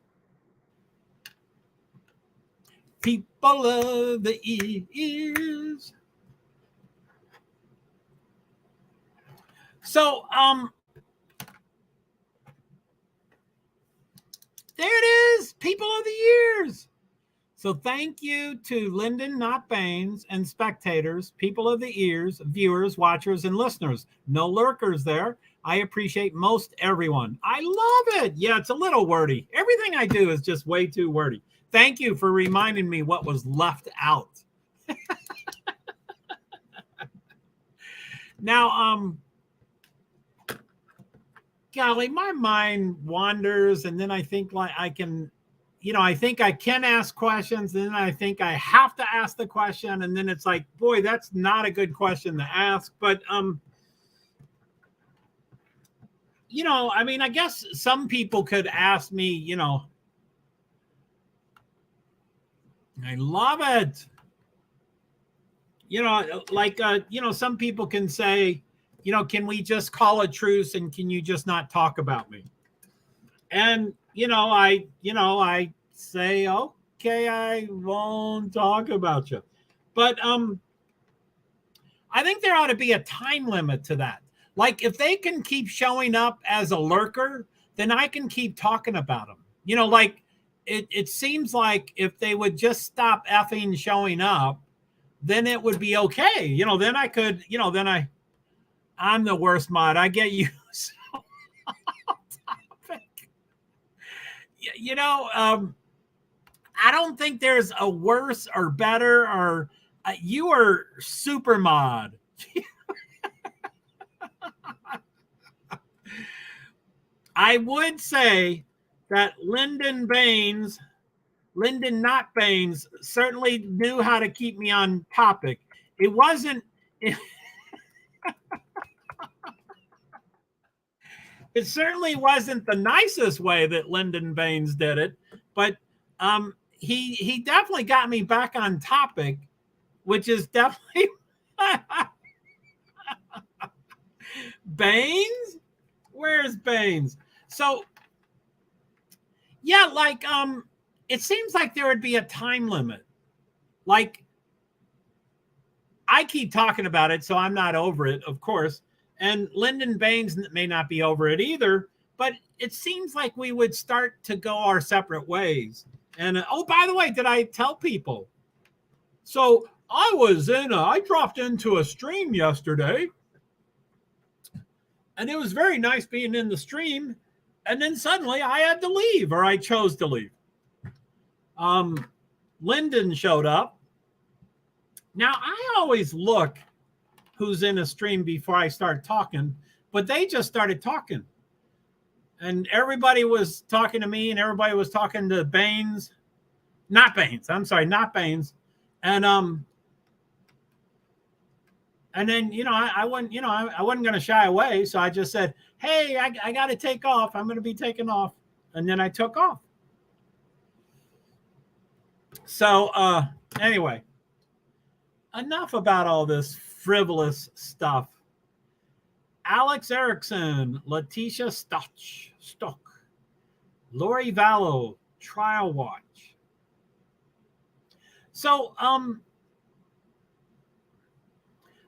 People of the ears. So, there it is. People of the ears. So thank you to Lyndon, not Baines, and spectators, people of the ears, viewers, watchers, and listeners. No lurkers there. I appreciate most everyone. I love it. Yeah, it's a little wordy. Everything I do is just way too wordy. Thank you for reminding me what was left out. Now, golly, my mind wanders, and then I think like I can, I think I can ask questions, and then I think I have to ask the question, and then it's like, boy, that's not a good question to ask. But I mean, I guess some people could ask me, I love it. Like some people can say, can we just call a truce and can you just not talk about me? And I say, okay, I won't talk about you. But I think there ought to be a time limit to that. Like if they can keep showing up as a lurker, then I can keep talking about them. Like it seems like if they would just stop effing showing up, then it would be okay. Then I could, then I'm the worst mod. I get you. I don't think there's a worse or better or you are super mod. I would say that Lyndon not Baines, certainly knew how to keep me on topic. It wasn't. It certainly wasn't the nicest way that Lyndon Baines did it, but he definitely got me back on topic, which is definitely Baines. Where's Baines? So yeah, like it seems like there would be a time limit. Like I keep talking about it, so I'm not over it, of course. And Lyndon Baines may not be over it either, but it seems like we would start to go our separate ways. And oh, by the way, did I tell people? So I dropped into a stream yesterday, and it was very nice being in the stream. And then suddenly I had to leave, or I chose to leave. Lyndon showed up. Now I always look who's in a stream before I start talking, but they just started talking. And everybody was talking to me and everybody was talking to Baines. Not Baines. I'm sorry, not Baines. And And then, I wasn't, I wasn't going to shy away. So I just said, hey, I got to take off. I'm going to be taking off. And then I took off. So anyway, enough about all this frivolous stuff. Alex Erickson, Letitia Stock, Lori Vallow, Trial Watch. So,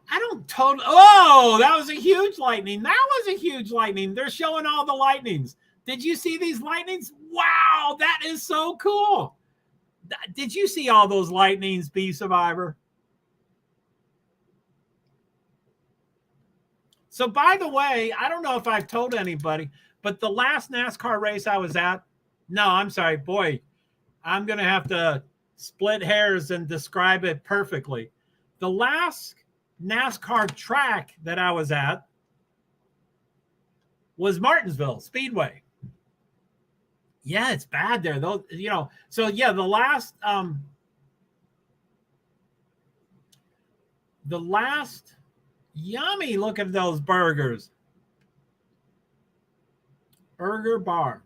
I don't totally. Oh, that was a huge lightning. That was a huge lightning. They're showing all the lightnings. Did you see these lightnings? Wow, that is so cool. Did you see all those lightnings, Bee Survivor? So, by the way, I don't know if I've told anybody, but the last NASCAR race I was at, no, I'm sorry, boy, I'm going to have to split hairs and describe it perfectly. The last NASCAR track that I was at was Martinsville Speedway. Yeah, it's bad there though, so yeah, the last yummy, look at those burgers. Burger bar.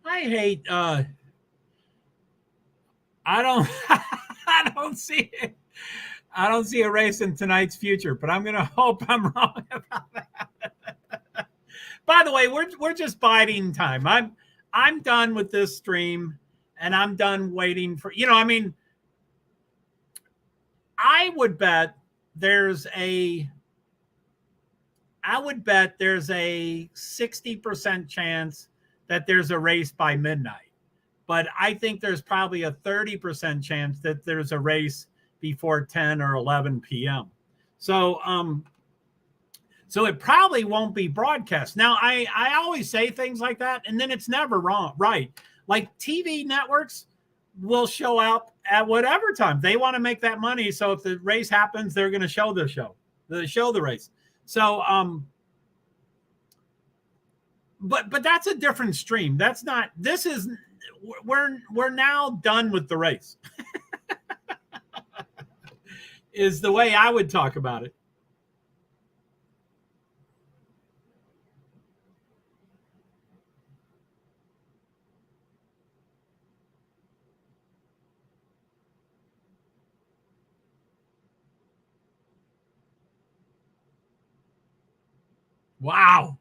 I hate I don't I don't see it. I don't see a race in tonight's future, but I'm gonna hope I'm wrong about that. By the way, we're just biding time. I'm done with this stream, and I'm done waiting for I would bet there's a 60% chance that there's a race by midnight. But I think there's probably a 30% chance that there's a race before 10 or 11 p.m. So so it probably won't be broadcast. Now, I always say things like that, and then it's never wrong, right? Like TV networks will show up at whatever time. They want to make that money. So if the race happens, they're going to show the race. So but that's a different stream. That's not, this is, we're now done with the race. Is the way I would talk about it. Wow.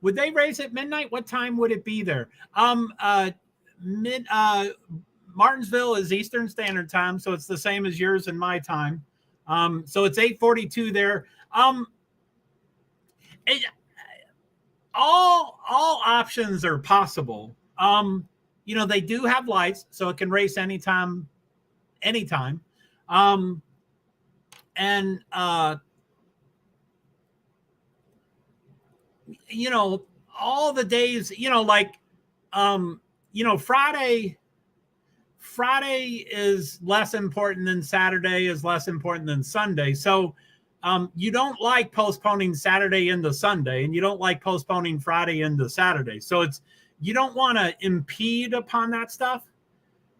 Would they race at midnight? What time would it be there? Martinsville is Eastern Standard Time, so it's the same as yours and my time. So it's 8:42 there. All options are possible. They do have lights, so it can race anytime. And all the days, Friday is less important than Saturday, is less important than Sunday. So you don't like postponing Saturday into Sunday, and you don't like postponing Friday into Saturday. So you don't want to impede upon that stuff,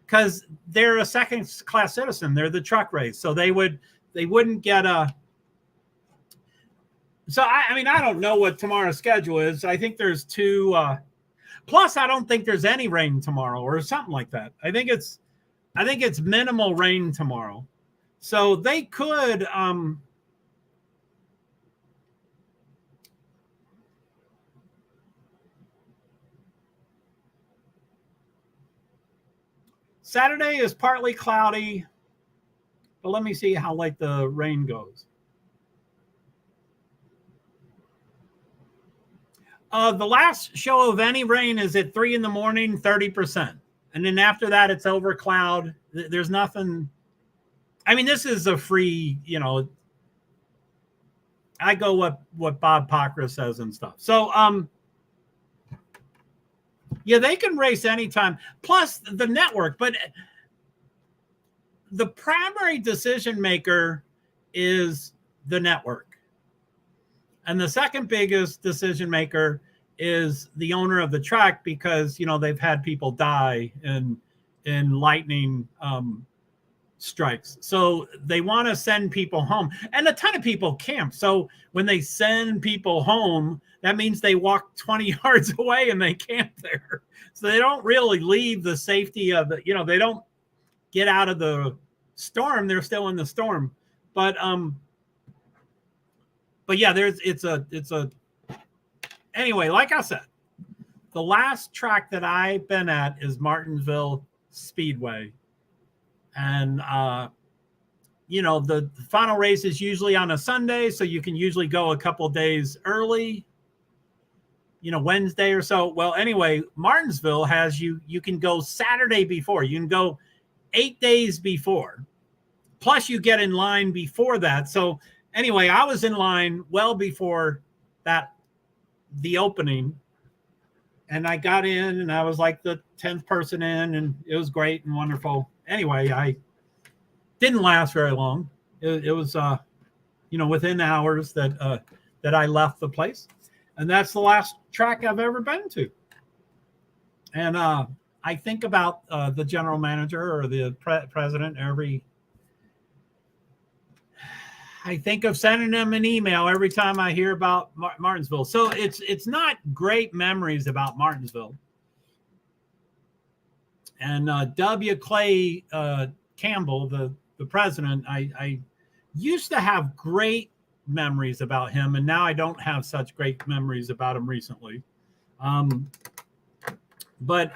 because they're a second class citizen. They're the truck race. So they wouldn't get a. So I don't know what tomorrow's schedule is. I think there's two. Plus, I don't think there's any rain tomorrow or something like that. I think it's minimal rain tomorrow. So they could. Saturday is partly cloudy, but let me see how late the rain goes. The last show of any rain is at 3 a.m, 30%. And then after that, it's over cloud. There's nothing. I mean, this is a free, I go what Bob Pockra says and stuff. So, yeah, they can race anytime. Plus the network, but the primary decision maker is the network. And the second biggest decision maker is the owner of the track, because, they've had people die in lightning strikes. So they want to send people home, and a ton of people camp. So when they send people home, that means they walk 20 yards away and they camp there. So they don't really leave the safety of the, they don't get out of the storm. They're still in the storm. But yeah, anyway, like I said, the last track that I've been at is Martinsville Speedway. And, the final race is usually on a Sunday, so you can usually go a couple days early, Wednesday or so. Well, anyway, Martinsville has you can go Saturday before. You can go 8 days before. Plus you get in line before that. So anyway, I was in line well before the opening, and I got in, and I was like the 10th person in, and it was great and wonderful. Anyway, I didn't last very long. It was, within hours that I left the place, and that's the last track I've ever been to. And I think about the general manager or the president I think of sending them an email every time I hear about Martinsville. So it's not great memories about Martinsville. And W. Clay Campbell, the president, I used to have great memories about him, and now I don't have such great memories about him recently. But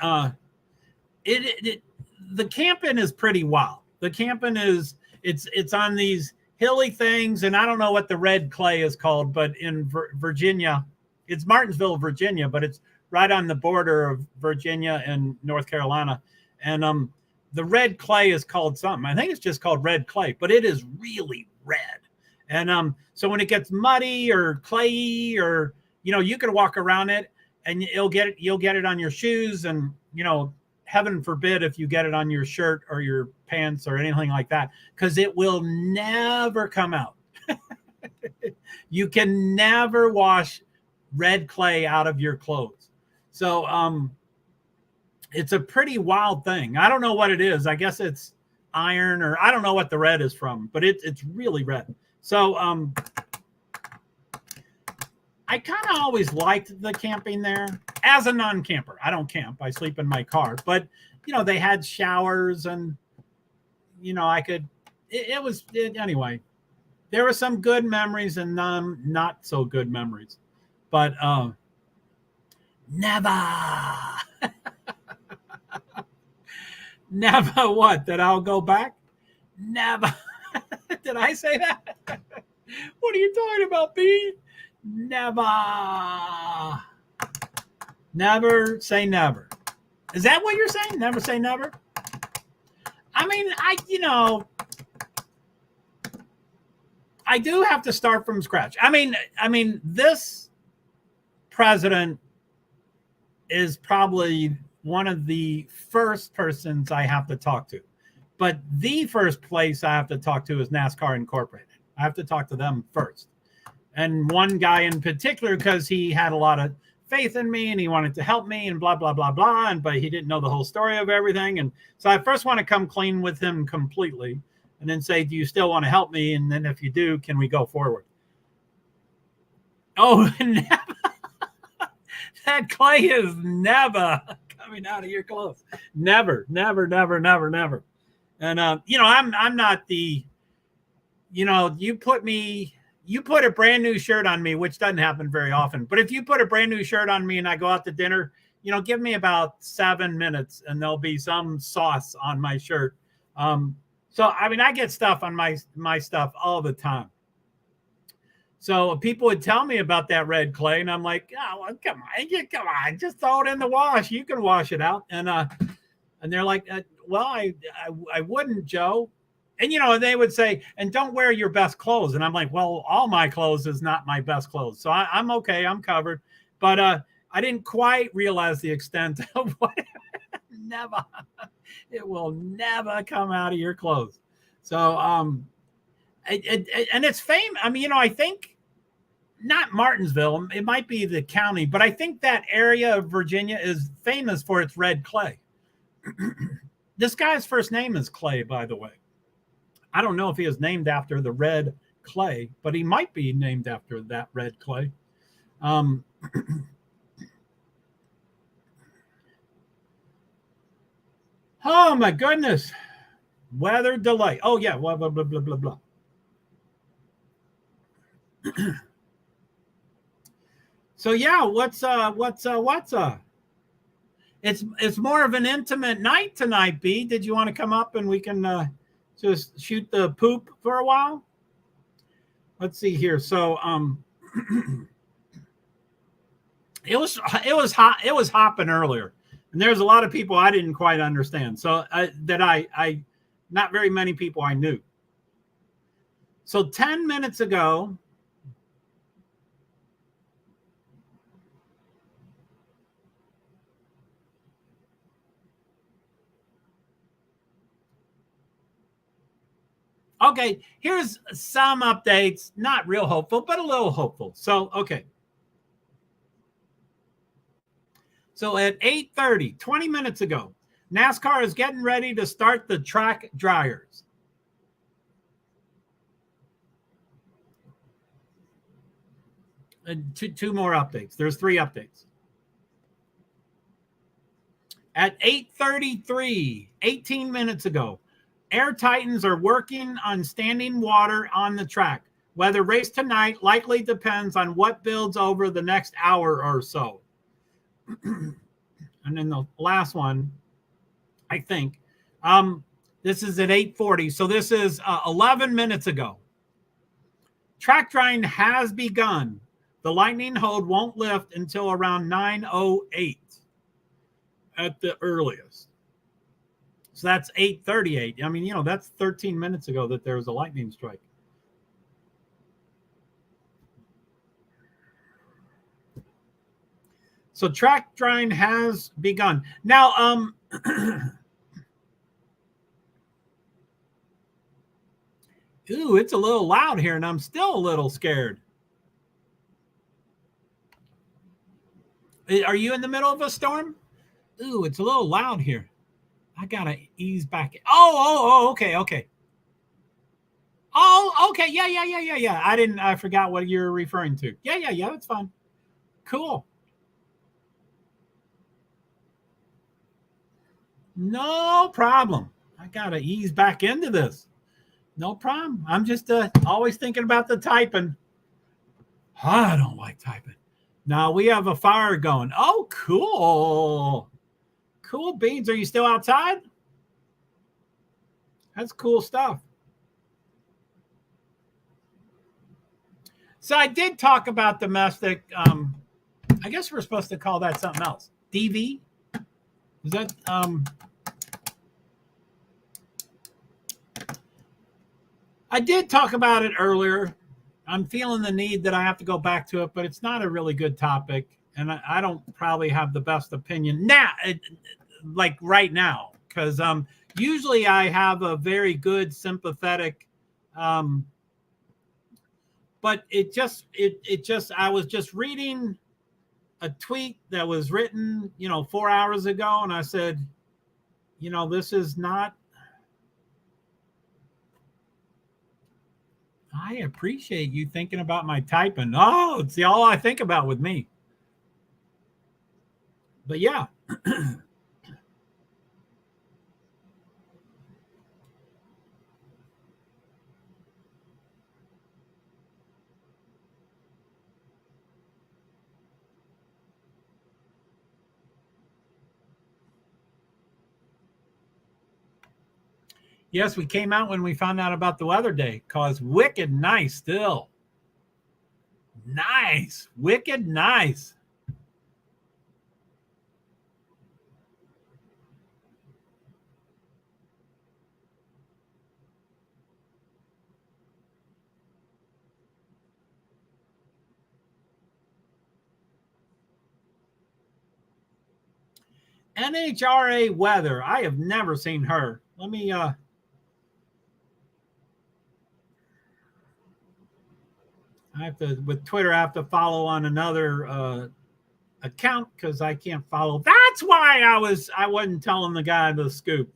the camping is pretty wild. The camping is it's on these hilly things, and I don't know what the red clay is called, but in Virginia, it's Martinsville, Virginia, but it's right on the border of Virginia and North Carolina. And the red clay is called something. I think it's just called red clay, but it is really red. And so when it gets muddy or clayey, or you can walk around it and you'll get it on your shoes, and heaven forbid if you get it on your shirt or your pants or anything like that, because it will never come out. You can never wash red clay out of your clothes. So it's a pretty wild thing. I don't know what it is. I guess it's iron, or I don't know what the red is from, but it's really red. So I kind of always liked the camping there as a non-camper. I don't camp. I sleep in my car. But, they had showers, and, I could, anyway, there were some good memories and not so good memories. But never, never what? That I'll go back? Never. Did I say that? What are you talking about, B? Never. Never say never. Is that what you're saying? Never say never? I mean, I do have to start from scratch. I mean, this president is probably one of the first persons I have to talk to. But the first place I have to talk to is NASCAR Incorporated. I have to talk to them first. And one guy in particular, because he had a lot of faith in me and he wanted to help me and blah, blah, blah, blah. But he didn't know the whole story of everything. And so I first want to come clean with him completely and then say, do you still want to help me? And then if you do, can we go forward? Oh, never. That clay is never coming out of your clothes. Never, never, never, never, never. And, I'm not the, you put a brand new shirt on me, which doesn't happen very often. But if you put a brand new shirt on me and I go out to dinner, give me about 7 minutes and there'll be some sauce on my shirt. So, I mean, I get stuff on my stuff all the time. So people would tell me about that red clay, and I'm like, oh, well, come on, just throw it in the wash. You can wash it out. And they're like, well, I wouldn't, Joe. And, they would say, and don't wear your best clothes. And I'm like, well, all my clothes is not my best clothes. So I'm okay. I'm covered. But I didn't quite realize the extent of what it will never come out of your clothes. So, and it's famous. I mean, I think not Martinsville, it might be the county, but I think that area of Virginia is famous for its red clay. This guy's first name is Clay, by the way. I don't know if he is named after the red clay, but he might be named after that red clay. Oh my goodness. Weather delay. Oh yeah, blah blah blah blah blah blah. So yeah, what's it's more of an intimate night tonight, B. Did you want to come up and we can just shoot the poop for a while? Let's see here. So it was hot. It was hopping earlier, and there's a lot of people I didn't quite understand. So I not very many people I knew. So 10 minutes ago, okay, here's some updates, not real hopeful, but a little hopeful. So, okay. So at 8:30, 20 minutes ago, NASCAR is getting ready to start the track dryers. And two more updates. There's 3 updates. At 8:33, 18 minutes ago, Air Titans are working on standing water on the track. Whether race tonight likely depends on what builds over the next hour or so. And then the last one, I think, this is at 8:40. So this is 11 minutes ago. Track drying has begun. The lightning hold won't lift until around 9:08 at the earliest. So that's 8:38. I mean, that's 13 minutes ago that there was a lightning strike. So track drying has begun. Now, ooh, it's a little loud here, and I'm still a little scared. Are you in the middle of a storm? Ooh, it's a little loud here. I gotta ease back. Oh, okay. Oh, okay. Yeah. I forgot what you're referring to. Yeah. That's fine. Cool. No problem. I gotta ease back into this. No problem. I'm just always thinking about the typing. I don't like typing. Now we have a fire going. Oh, cool. Cool beans. Are you still outside? That's cool stuff. So I did talk about domestic. I guess we're supposed to call that something else. DV? Is that I did talk about it earlier. I'm feeling the need that I have to go back to it, but it's not a really good topic, and I don't probably have the best opinion now, like right now, because usually I have a very good sympathetic, but it just I was just reading a tweet that was written 4 hours ago, and I said, this is not. I appreciate you thinking about my typing. Oh, it's all I think about with me. But yeah. Yes, we came out when we found out about the weather day. Caused wicked nice still. Nice. Wicked nice. NHRA weather. I have never seen her. Let me I have to, with Twitter, I have to follow on another account because I can't follow. That's why I wasn't telling the guy the scoop.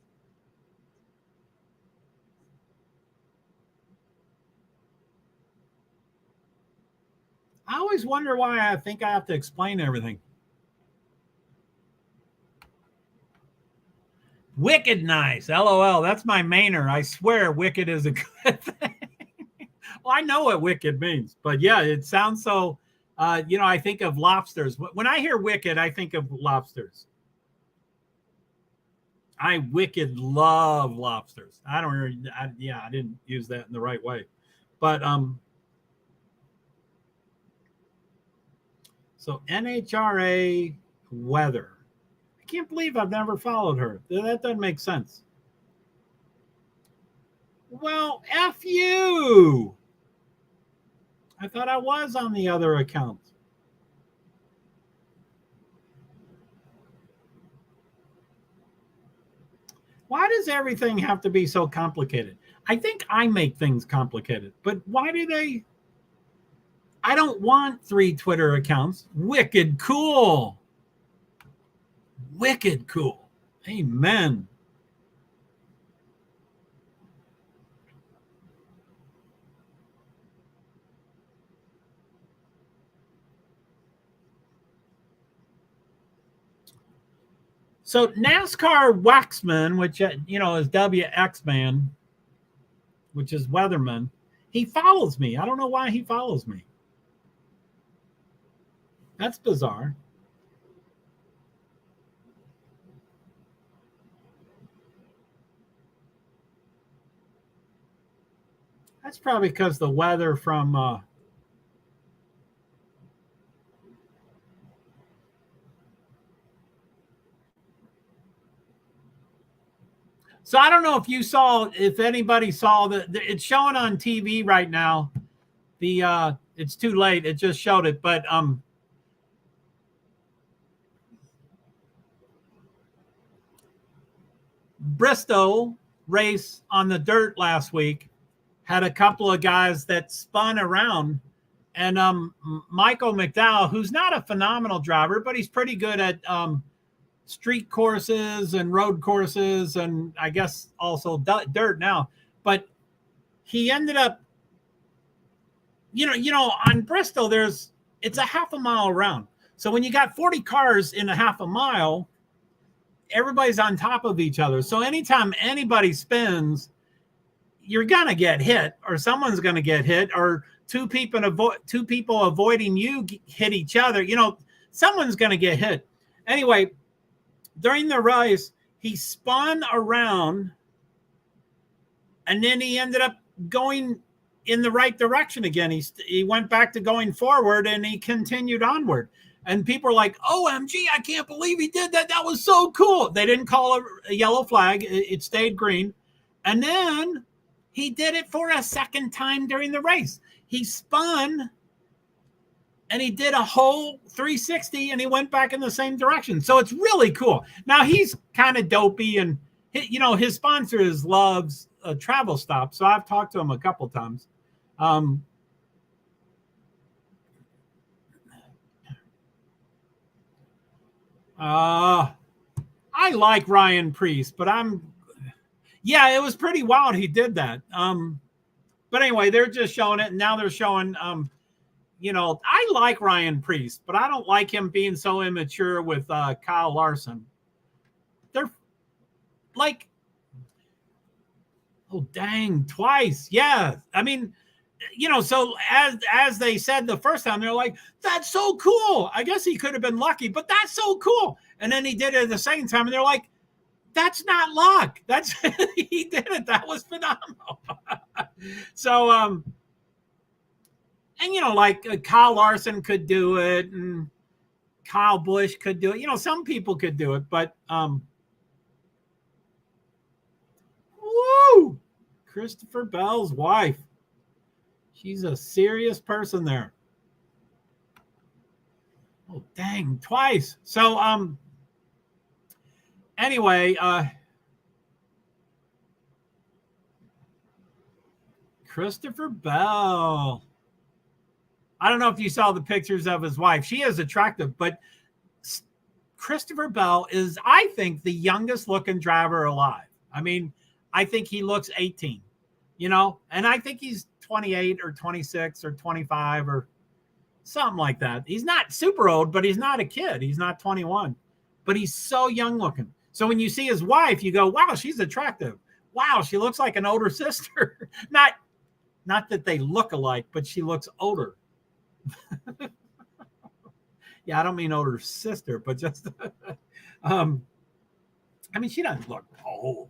I always wonder why I think I have to explain everything. Wicked nice. LOL. That's my mainer. I swear wicked is a good thing. Well, I know what wicked means, but yeah, it sounds so, I think of lobsters. When I hear wicked, I think of lobsters. I wicked love lobsters. I didn't use that in the right way, but, so NHRA weather. I can't believe I've never followed her. That doesn't make sense. Well, F you. I thought I was on the other account. Why does everything have to be so complicated? I think I make things complicated, but why do they? I don't want 3 Twitter accounts. Wicked cool. Wicked cool. Amen. So NASCAR Waxman, which, is WX man, which is Weatherman, he follows me. I don't know why he follows me. That's bizarre. That's probably because the weather from So I don't know if anybody saw it's showing on TV right now. It's too late. It just showed it, but Bristol race on the dirt last week had a couple of guys that spun around, and Michael McDowell, who's not a phenomenal driver, but he's pretty good at street courses and road courses, and I guess also dirt now. But he ended up, on Bristol, it's a half a mile around. So when you got 40 cars in a half a mile, everybody's on top of each other. So anytime anybody spins, you're gonna get hit, or someone's gonna get hit, or two people avoiding you hit each other. Someone's gonna get hit. Anyway, during the race, he spun around, and then he ended up going in the right direction again. He went back to going forward, and he continued onward. And people are like, OMG, I can't believe he did that. That was so cool. They didn't call a yellow flag. It stayed green. And then he did it for a second time during the race. He spun, and he did a whole 360, and he went back in the same direction. So it's really cool. Now, he's kind of dopey, and his sponsor loves a Travel Stop. So I've talked to him a couple times. I like Ryan Priest, but it was pretty wild he did that. But anyway, they're just showing it, and now they're showing, I like Ryan Priest, but I don't like him being so immature with Kyle Larson. They're like, oh, dang, twice. Yeah. I mean, so as they said the first time, they're like, that's so cool. I guess he could have been lucky, but that's so cool. And then he did it the second time, and they're like, that's not luck. That's he did it. That was phenomenal. So And, like Kyle Larson could do it, and Kyle Busch could do it. Some people could do it, but woo! Christopher Bell's wife. She's a serious person there. Oh, dang, twice. So, anyway, Christopher Bell. I don't know if you saw the pictures of his wife. She is attractive, but Christopher Bell is, I think, the youngest looking driver alive. I mean, I think he looks 18, and I think he's 28 or 26 or 25 or something like that. He's not super old, but he's not a kid. He's not 21, but he's so young looking. So when you see his wife, you go, wow, she's attractive. Wow, she looks like an older sister. Not that they look alike, but she looks older. Yeah, I don't mean older sister, but just I mean, she doesn't look old.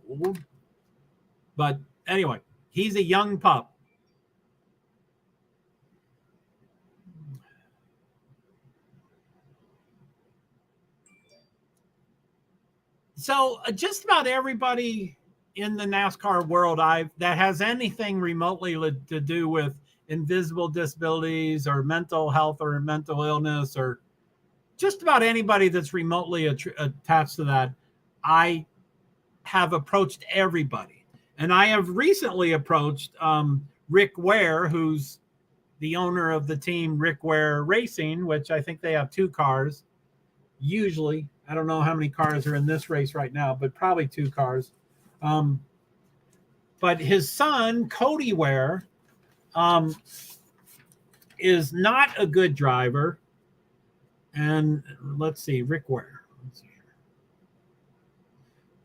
But anyway, he's a young pup. So just about everybody in the NASCAR world that has anything remotely to do with invisible disabilities or mental health or mental illness, or just about anybody that's remotely attached to that, I have approached everybody. And I have recently approached Rick Ware, who's the owner of the team Rick Ware Racing, which I think they have 2 cars. Usually, I don't know how many cars are in this race right now, but probably 2 cars. But his son, Cody Ware, is not a good driver. And let's see, Rick Ware. Let's see here.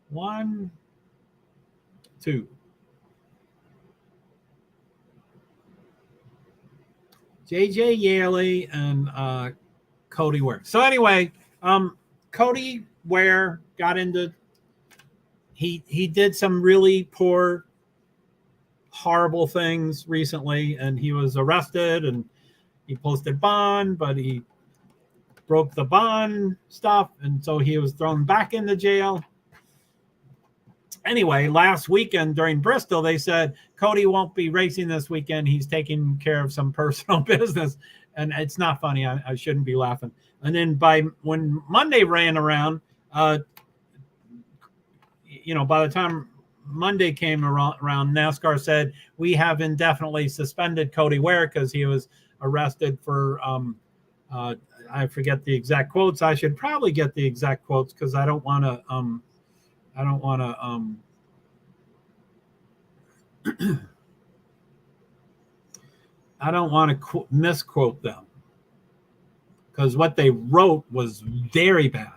1, 2. JJ Yaley and Cody Ware. So anyway, Cody Ware got into, he did some really poor, horrible things recently, and he was arrested and he posted bond, but he broke the bond stuff, and so he was thrown back into jail. Anyway, last weekend during Bristol, they said Cody won't be racing this weekend. He's taking care of some personal business. And it's not funny. I shouldn't be laughing. And then when Monday ran around, by the time Monday came around, NASCAR said, we have indefinitely suspended Cody Ware because he was arrested for, I forget the exact quotes. I should probably get the exact quotes because I don't want to, misquote them, because what they wrote was very bad.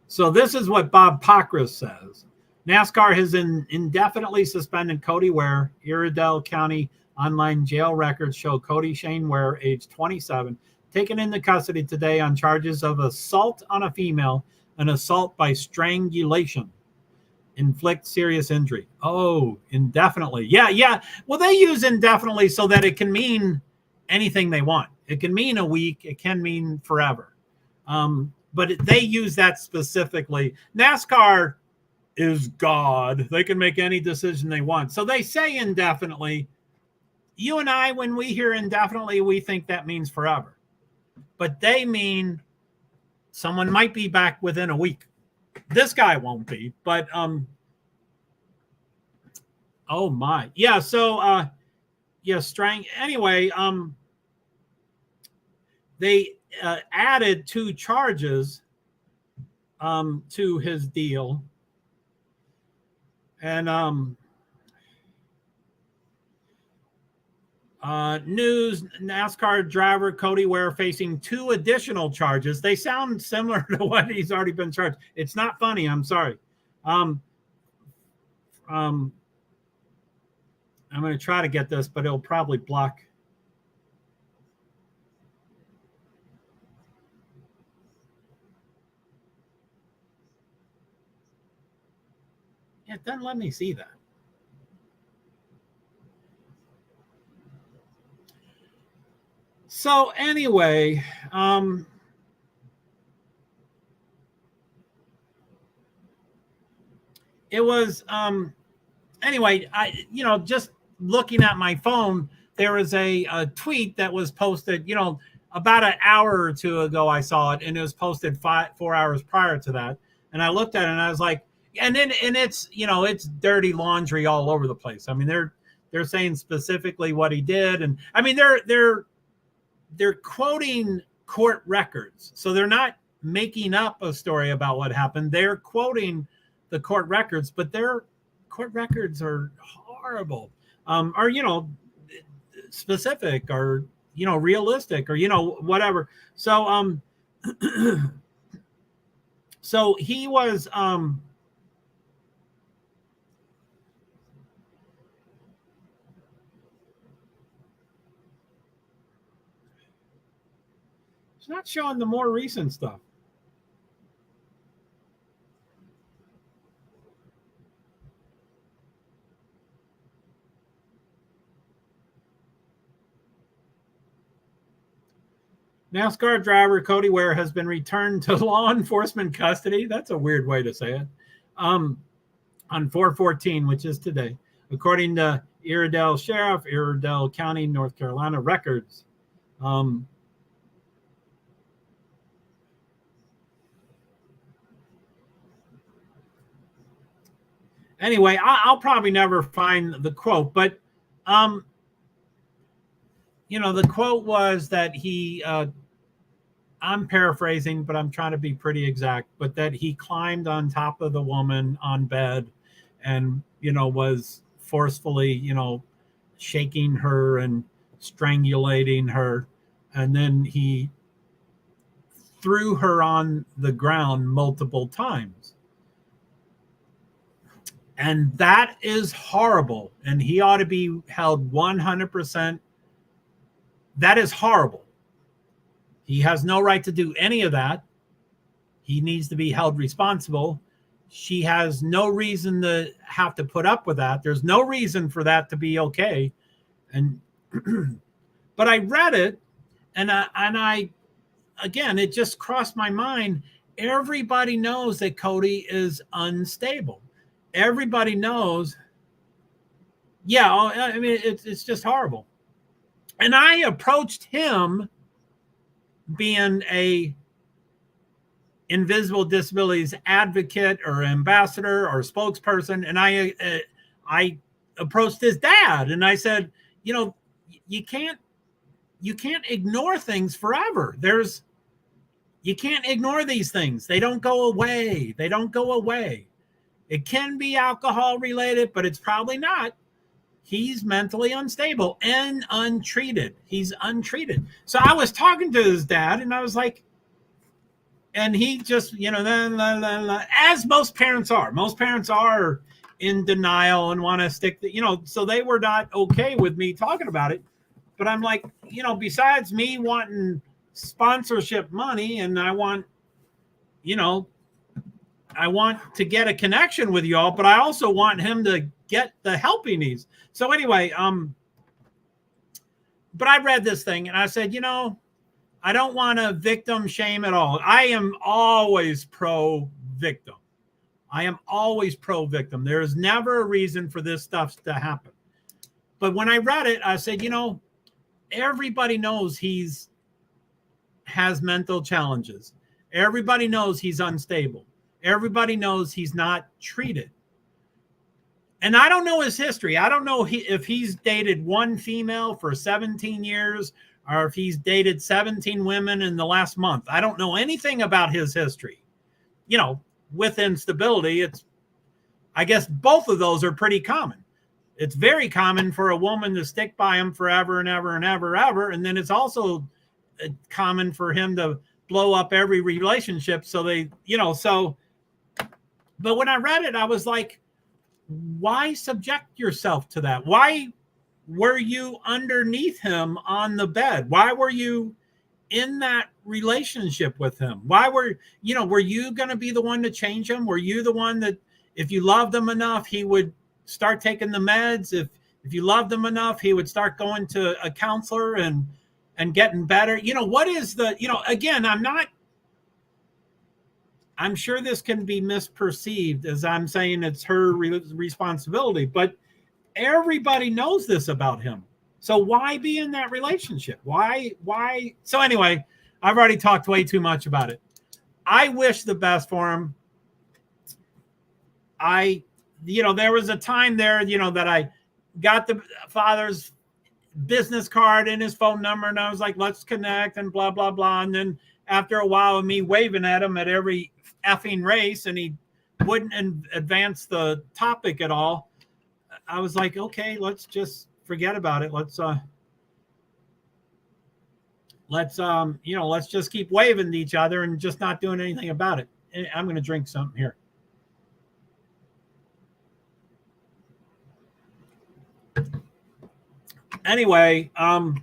So this is what Bob Pockris says. NASCAR has indefinitely suspended Cody Ware. Iredell County online jail records show Cody Shane Ware, age 27, taken into custody today on charges of assault on a female and assault by strangulation. Inflict serious injury. Oh, indefinitely. Yeah. Well, they use indefinitely so that it can mean anything they want. It can mean a week. It can mean forever. But they use that specifically. NASCAR is God. They can make any decision they want. So they say indefinitely. You and I, when we hear indefinitely, we think that means forever. But they mean someone might be back within a week. This guy won't be, but oh my. Yeah, so anyway, they added 2 charges to his deal. And news, NASCAR driver Cody Ware facing 2 additional charges. They sound similar to what he's already been charged. It's not funny. I'm sorry. I'm going to try to get this, but it'll probably block. It doesn't let me see that. So anyway, it was, anyway, just looking at my phone, there was a tweet that was posted, about an hour or two ago. I saw it, and it was posted 4 hours prior to that. And I looked at it and I was like, and it's, it's dirty laundry all over the place. I mean, they're saying specifically what he did. And I mean, they're quoting court records. So they're not making up a story about what happened. They're quoting the court records, but their court records are horrible, or, specific, or, realistic, or, whatever. So, so he was, it's not showing the more recent stuff. NASCAR driver Cody Ware has been returned to law enforcement custody. That's a weird way to say it. On 4/14, which is today, according to Iredell Sheriff, Iredell County, North Carolina records. Anyway, I'll probably never find the quote, but the quote was that he, I'm paraphrasing, but I'm trying to be pretty exact, but that he climbed on top of the woman on bed and, was forcefully, shaking her and strangulating her. And then he threw her on the ground multiple times. And that is horrible. And he ought to be held 100%. That is horrible. He has no right to do any of that. He needs to be held responsible. She has no reason to have to put up with that. There's no reason for that to be okay. And but I read it, and I again, it just crossed my mind. Everybody knows that Cody is unstable. Everybody knows. Yeah, I mean, it's just horrible. And I approached him being a invisible disabilities advocate or ambassador or spokesperson. And I approached his dad and I said, you can't ignore things forever. You can't ignore these things. They don't go away. They don't go away. It can be alcohol related, but it's probably not. He's mentally unstable and untreated. He's untreated. So I was talking to his dad and I was like, and he just, as most parents are. Most parents are in denial and want to stick to, so they were not okay with me talking about it. But I'm like, besides me wanting sponsorship money, and I want to get a connection with y'all, but I also want him to get the help he needs. So anyway, but I read this thing and I said, I don't want to victim shame at all. I am always pro-victim. I am always pro-victim. There is never a reason for this stuff to happen. But when I read it, I said, everybody knows has mental challenges. Everybody knows he's unstable. Everybody knows he's not treated. And I don't know his history. I don't know if he's dated one female for 17 years or if he's dated 17 women in the last month. I don't know anything about his history. With instability, I guess both of those are pretty common. It's very common for a woman to stick by him forever and ever and ever, ever. And then it's also common for him to blow up every relationship. So but when I read it, I was like, why subject yourself to that? Why were you underneath him on the bed? Why were you in that relationship with him? Why were you going to be the one to change him? Were you the one that if you loved him enough, he would start taking the meds. If you loved him enough, he would start going to a counselor and getting better. What is again, I'm sure this can be misperceived as I'm saying it's her responsibility, but everybody knows this about him. So why be in that relationship? Why? So anyway, I've already talked way too much about it. I wish the best for him. There was a time there, that I got the father's business card and his phone number, and I was like, let's connect and blah, blah, blah. And then after a while of me waving at him at every effing race, and he wouldn't advance the topic at all, I was like, okay, let's just forget about it. Let's just keep waving to each other and just not doing anything about it. I'm going to drink something here. Anyway, I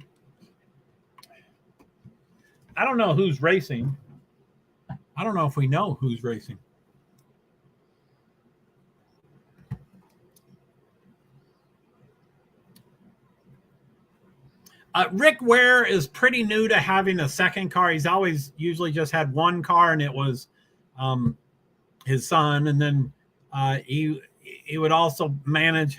don't know who's racing. I don't know if we know who's racing. Rick Ware is pretty new to having a second car. He's always usually just had one car, and it was his son. And then he would also manage.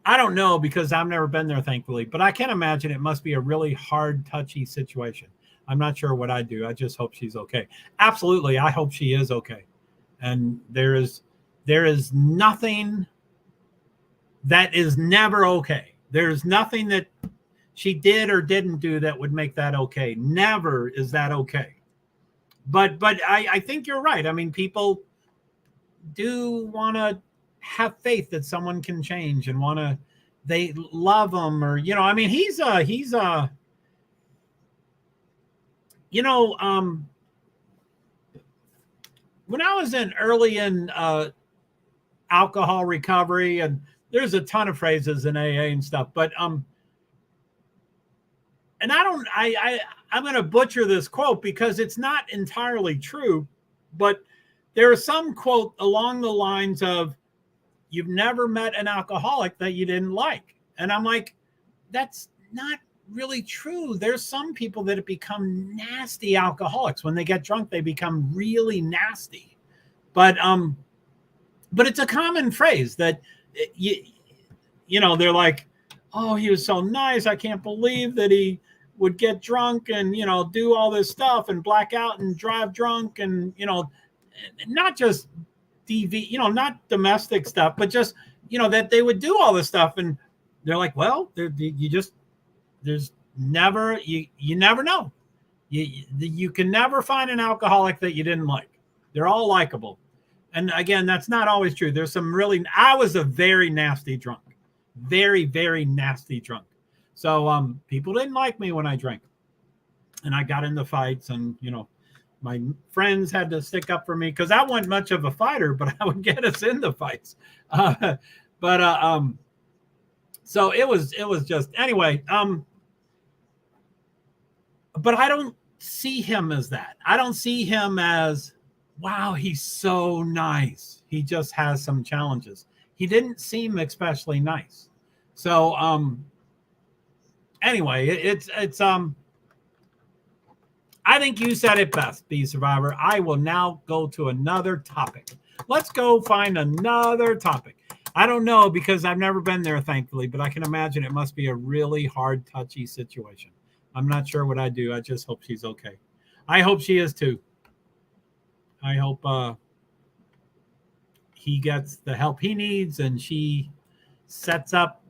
I don't know, because I've never been there, thankfully, but I can imagine it must be a really hard, touchy situation. I'm not sure what I'd do. I just hope she's okay. Absolutely. I hope she is okay. And there is nothing that is never okay. There's nothing that she did or didn't do that would make that okay. Never is that okay. But I think you're right. I mean, people do want to have faith that someone can change and they love him, or, I mean, he's when I was early in alcohol recovery, and there's a ton of phrases in AA and stuff, but and I'm going to butcher this quote because it's not entirely true, but there are some quote along the lines of, you've never met an alcoholic that you didn't like. And I'm like, that's not really true. There's some people that have become nasty alcoholics. When they get drunk, they become really nasty. But it's a common phrase that they're like, oh, he was so nice. I can't believe that he would get drunk and, do all this stuff and black out and drive drunk and, not just DV, not domestic stuff, but just, that they would do all this stuff. And they're like, well, you never know. You can never find an alcoholic that you didn't like. They're all likable. And again, that's not always true. There's some I was a very nasty drunk, very, very nasty drunk. So people didn't like me when I drank, and I got into fights, and, my friends had to stick up for me because I wasn't much of a fighter, but I would get us into fights. So it was just, anyway, but I don't see him as that. I don't see him as, wow, he's so nice. He just has some challenges. He didn't seem especially nice. So, anyway, it's I think you said it best, Bee Survivor. I will now go to another topic. Let's go find another topic. I don't know, because I've never been there, thankfully, but I can imagine it must be a really hard, touchy situation. I'm not sure what I'd do. I just hope she's okay. I hope she is too. I hope he gets the help he needs and she sets up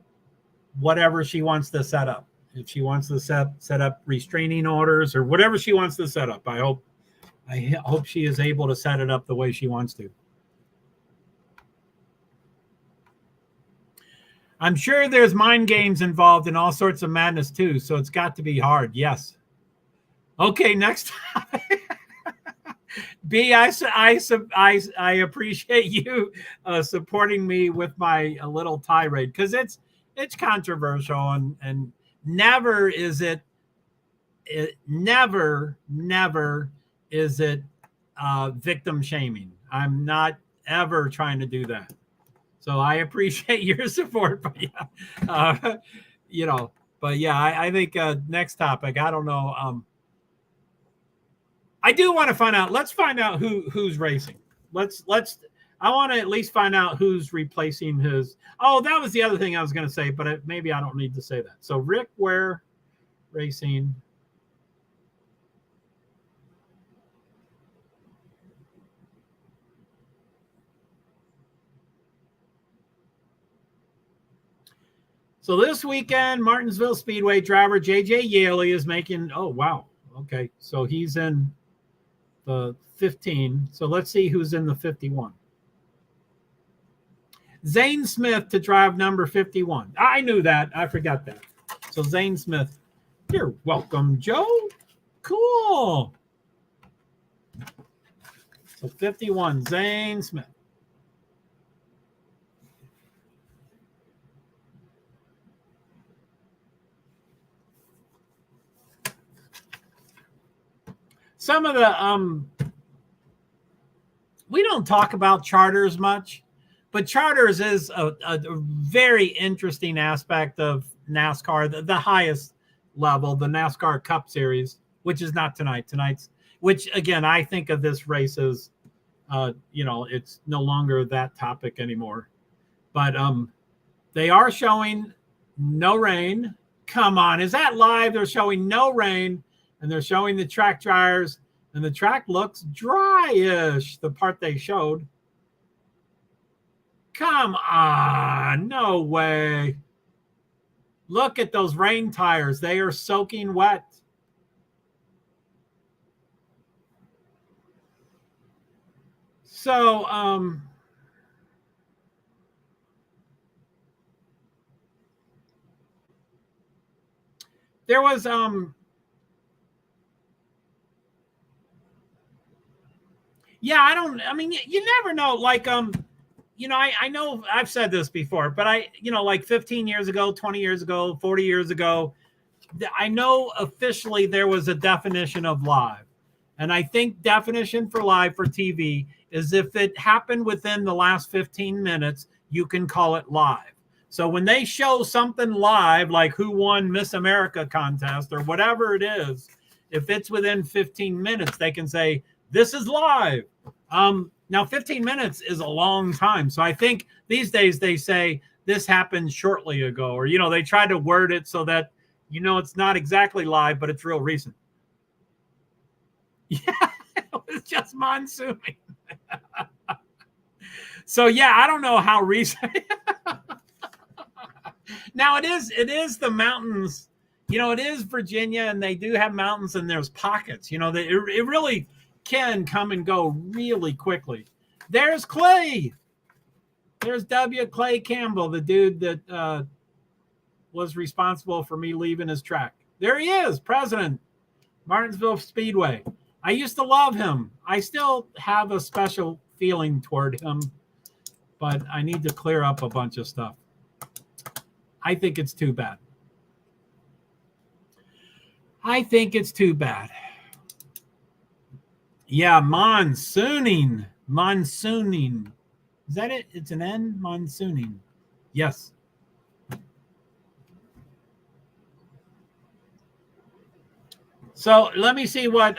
whatever she wants to set up. If she wants to set up restraining orders or whatever she wants to set up, I hope she is able to set it up the way she wants to. I'm sure there's mind games involved in all sorts of madness too, so it's got to be hard. Yes. Okay, next topic. B, I appreciate you supporting me with my little tirade, because it's controversial, and never is it victim shaming. I'm not ever trying to do that. So I appreciate your support, but yeah, but yeah, I think next topic, I don't know. I do want to find out. Let's find out who's racing. I want to at least find out who's replacing his. Oh, that was the other thing I was going to say, but maybe I don't need to say that. So Rick Ware Racing. So this weekend, Martinsville Speedway driver JJ Yaley is making. Oh wow, okay. So he's in the 15. So let's see who's in the 51. Zane Smith to drive number 51. I knew that. I forgot that. So Zane Smith, you're welcome, Joe. Cool. So 51, Zane Smith. Some of the we don't talk about charters much, but charters is a very interesting aspect of NASCAR, the highest level, the NASCAR Cup Series, which is not tonight. Tonight's, which again, I think of this race as, it's no longer that topic anymore. But they are showing no rain. Come on, is that live? They're showing no rain, and they're showing the track dryers, and the track looks dry-ish, the part they showed. Come on, no way. Look at those rain tires. They are soaking wet. So, there was, you never know. Like, I know I've said this before, but like 15 years ago, 20 years ago, 40 years ago, I know officially there was a definition of live. And I think definition for live for TV is if it happened within the last 15 minutes, you can call it live. So when they show something live, like who won Miss America contest or whatever it is, if it's within 15 minutes, they can say, this is live. Now, 15 minutes is a long time. So I think these days they say this happened shortly ago, or, they try to word it so that, it's not exactly live, but it's real recent. Yeah, it was just monsooning. So, yeah, I don't know how recent. Now, it is the mountains. It is Virginia, and they do have mountains, and there's pockets. It really can come and go really quickly. There's Clay. There's W. Clay Campbell, the dude that was responsible for me leaving his track. There he is, president, Martinsville Speedway. I used to love him. I still have a special feeling toward him, but I need to clear up a bunch of stuff. I think it's too bad. I think it's too bad. Yeah, monsooning. Monsooning. Is that it? It's an N? Monsooning. Yes. So let me see what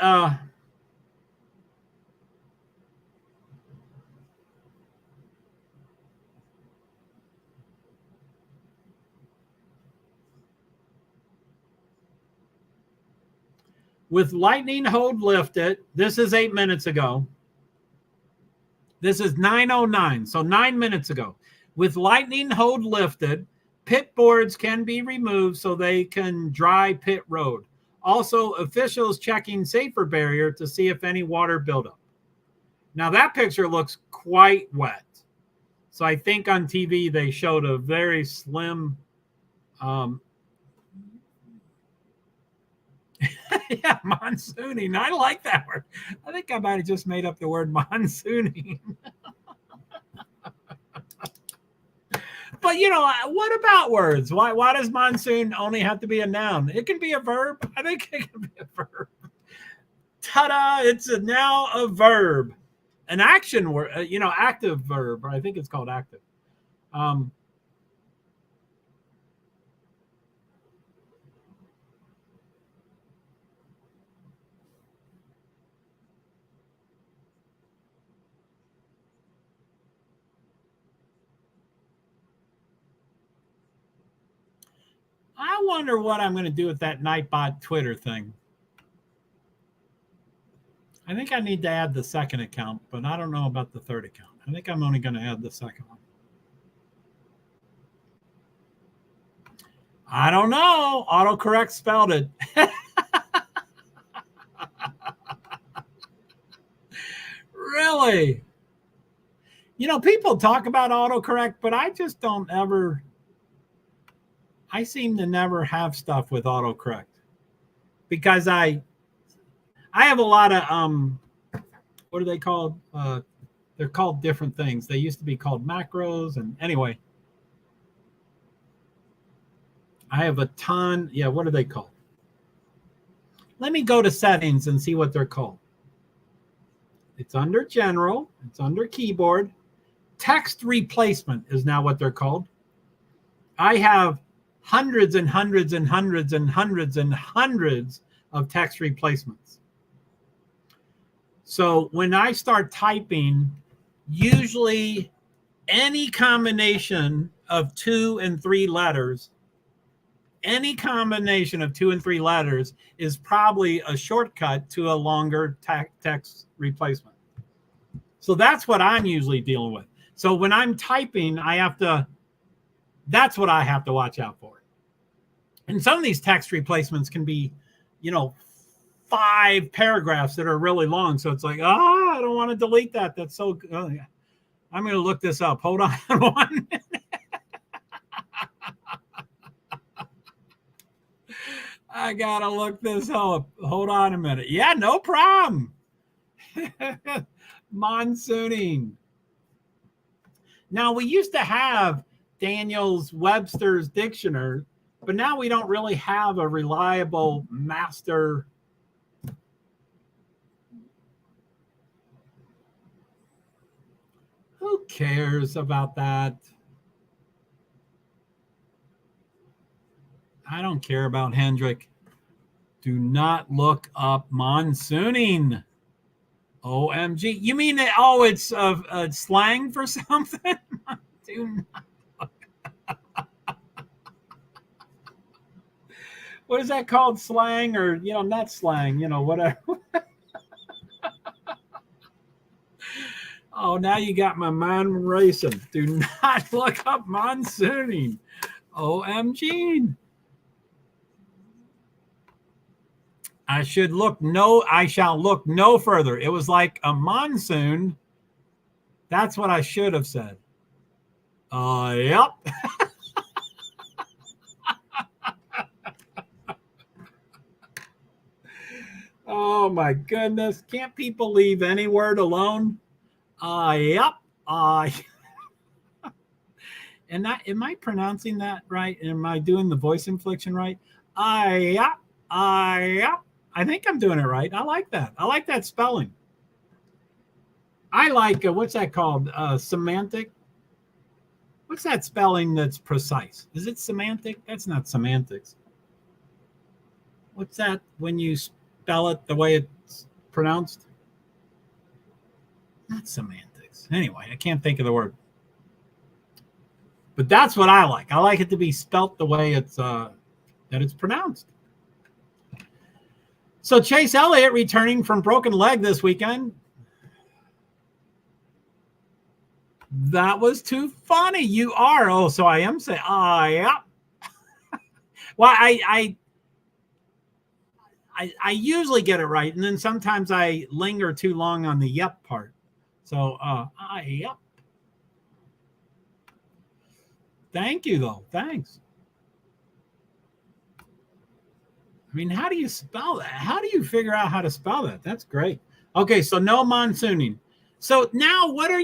with lightning hold lifted. This is 8 minutes ago. This is 9:09, so 9 minutes ago. With lightning hold lifted, pit boards can be removed so they can dry pit road. Also, officials checking safer barrier to see if any water buildup. Now, that picture looks quite wet. So I think on TV they showed a very slim yeah, monsooning. I like that word. I think I might have just made up the word monsooning. But, what about words? Why does monsoon only have to be a noun? It can be a verb. I think it can be a verb. Ta-da! It's now a verb, an action word, active verb. I think it's called active. I wonder what I'm going to do with that Nightbot Twitter thing. I think I need to add the second account, but I don't know about the third account. I think I'm only going to add the second one. I don't know. Autocorrect spelled it. Really? People talk about autocorrect, but I just don't ever. I seem to never have stuff with autocorrect because I have a lot of what are they called? They're called different things. They used to be called macros, and anyway, I have a ton. Yeah, what are they called? Let me go to settings and see what they're called. It's under general. It's under keyboard. Text replacement is now what they're called. I have hundreds and hundreds and hundreds and hundreds and hundreds of text replacements. So when I start typing, usually any combination of 2 and 3 letters, is probably a shortcut to a longer text replacement. So that's what I'm usually dealing with. So when I'm typing, that's what I have to watch out for. And some of these text replacements can be, 5 paragraphs that are really long. So it's like, I don't want to delete that. That's so good. Oh, yeah. I'm going to look this up. Hold on 1 minute. I got to look this up. Hold on a minute. Yeah, no problem. Monsooning. Now, we used to have Daniel's Webster's Dictionary, but now we don't really have a reliable master. Who cares about that? I don't care about Hendrick. Do not look up monsooning. OMG. You mean that, it's a slang for something? Do not. What is that called? Slang or, not slang, whatever. Oh, now you got my mind racing. Do not look up monsooning. OMG. I shall look no further. It was like a monsoon. That's what I should have said. Yep. Oh my goodness. Can't people leave any word alone? Yep. And that, am I pronouncing that right? Am I doing the voice inflection right? Yep. Yep. I think I'm doing it right. I like that. I like that spelling. I like, what's that called? Semantic. What's that spelling that's precise? Is it semantic? That's not semantics. What's that when you spell it the way it's pronounced? Not semantics. Anyway, I can't think of the word. But that's what I like. I like it to be spelt the way it's that it's pronounced. So Chase Elliott returning from broken leg this weekend. That was too funny. You are. Oh, so I am saying, yeah. Well, I usually get it right, and then sometimes I linger too long on the yep part. So, yep. Thank you, though. Thanks. I mean, how do you spell that? How do you figure out how to spell that? That's great. Okay, so no monsooning. So now what are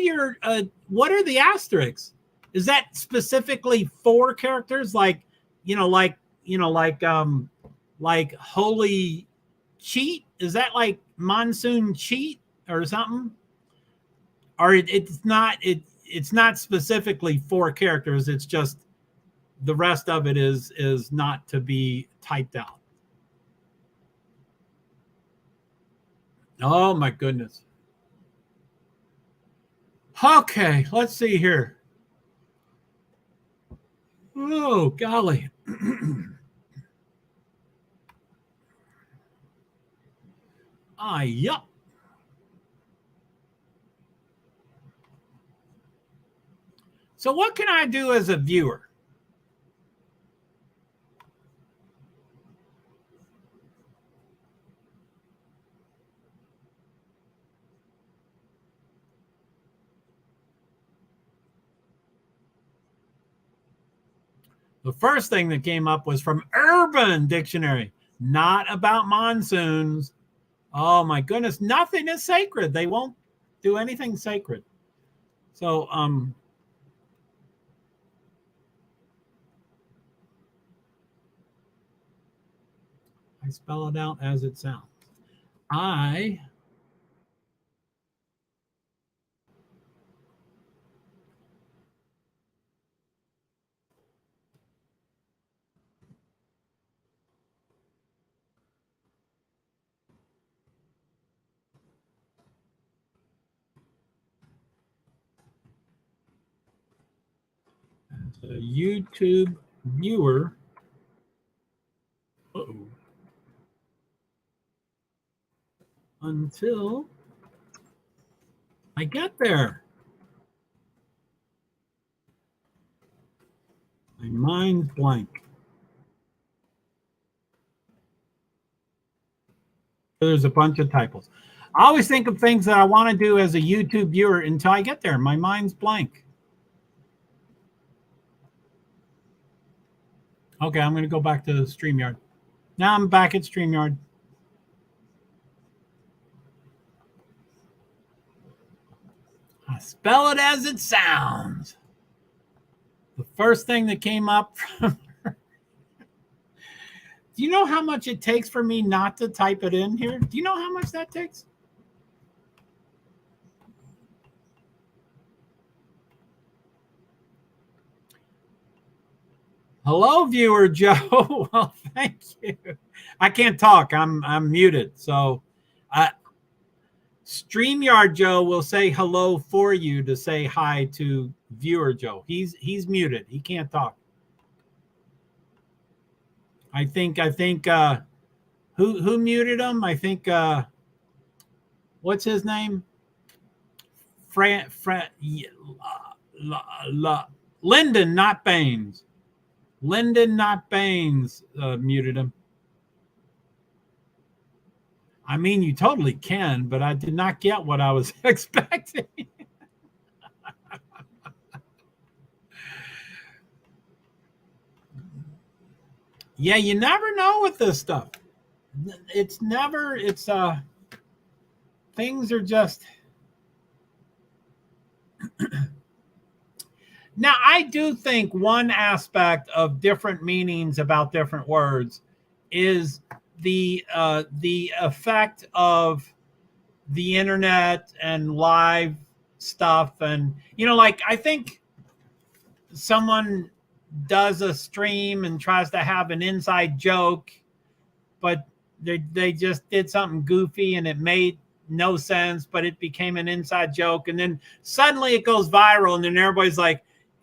the asterisks? Is that specifically 4 characters like holy cheat like monsoon cheat or something? Or it's not specifically 4 characters. It's just the rest of it is not to be typed out. Oh my goodness. Okay, let's see here. Oh golly. Yup. So what can I do as a viewer? The first thing that came up was from Urban Dictionary, not about monsoons. Oh my goodness, nothing is sacred. They won't do anything sacred. So I spell it out as it sounds. As a YouTube viewer. Uh-oh. Until I get there. My mind's blank. There's a bunch of typos. I always think of things that I want to do as a YouTube viewer until I get there. My mind's blank. Okay, I'm going to go back to StreamYard. Now I'm back at StreamYard. I spell it as it sounds. The first thing that came up from her. Do you know how much it takes for me not to type it in here? Do you know how much that takes? Hello, viewer Joe. Well, thank you. I can't talk. I'm muted. So StreamYard Joe will say hello for you to say hi to viewer Joe. He's muted. He can't talk. I think who muted him? I think what's his name? Lyndon, not Baines. Lyndon, not Baines, muted him. I mean, you totally can, but I did not get what I was expecting. Yeah, you never know with this stuff. Things are just. Now, I do think one aspect of different meanings about different words is the effect of the internet and live stuff. And, like I think someone does a stream and tries to have an inside joke, but they just did something goofy and it made no sense, but it became an inside joke. And then suddenly it goes viral and then everybody's like,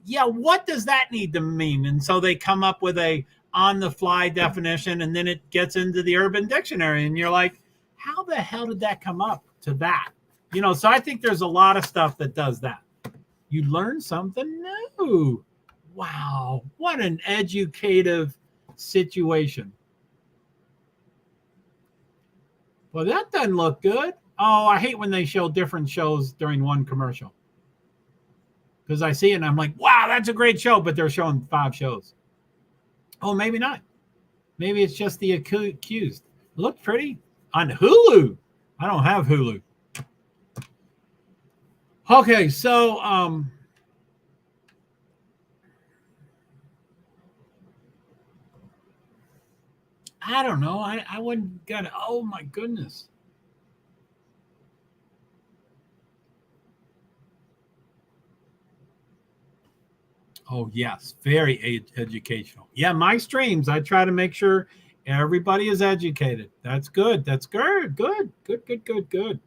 yeah, what does that need to mean? And so they come up with a on-the-fly definition, and then it gets into the Urban Dictionary, and you're like, how the hell did that come up to that? So I think there's a lot of stuff that does that. You learn something new. Wow, what an educative situation. Well, that doesn't look good. Oh, I hate when they show different shows during one commercial. Because I see it and I'm like, wow, that's a great show, but they're showing 5 shows. Oh, maybe not. Maybe it's just the accused. Look pretty on Hulu. I don't have Hulu. Okay, so I don't know. I wouldn't get it. Oh my goodness. Oh yes, very educational. Yeah, my streams, I try to make sure everybody is educated. That's good. That's good. Good. Good. Good. Good. Good.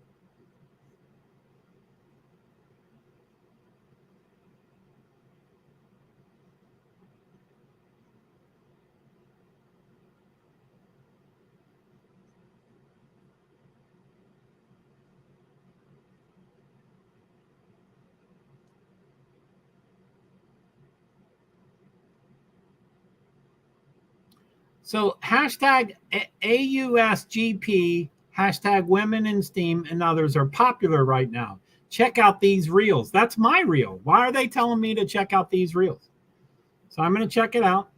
So hashtag AUSGP, hashtag women in STEAM, and others are popular right now. Check out these reels. That's my reel. Why are they telling me to check out these reels? So I'm going to check it out.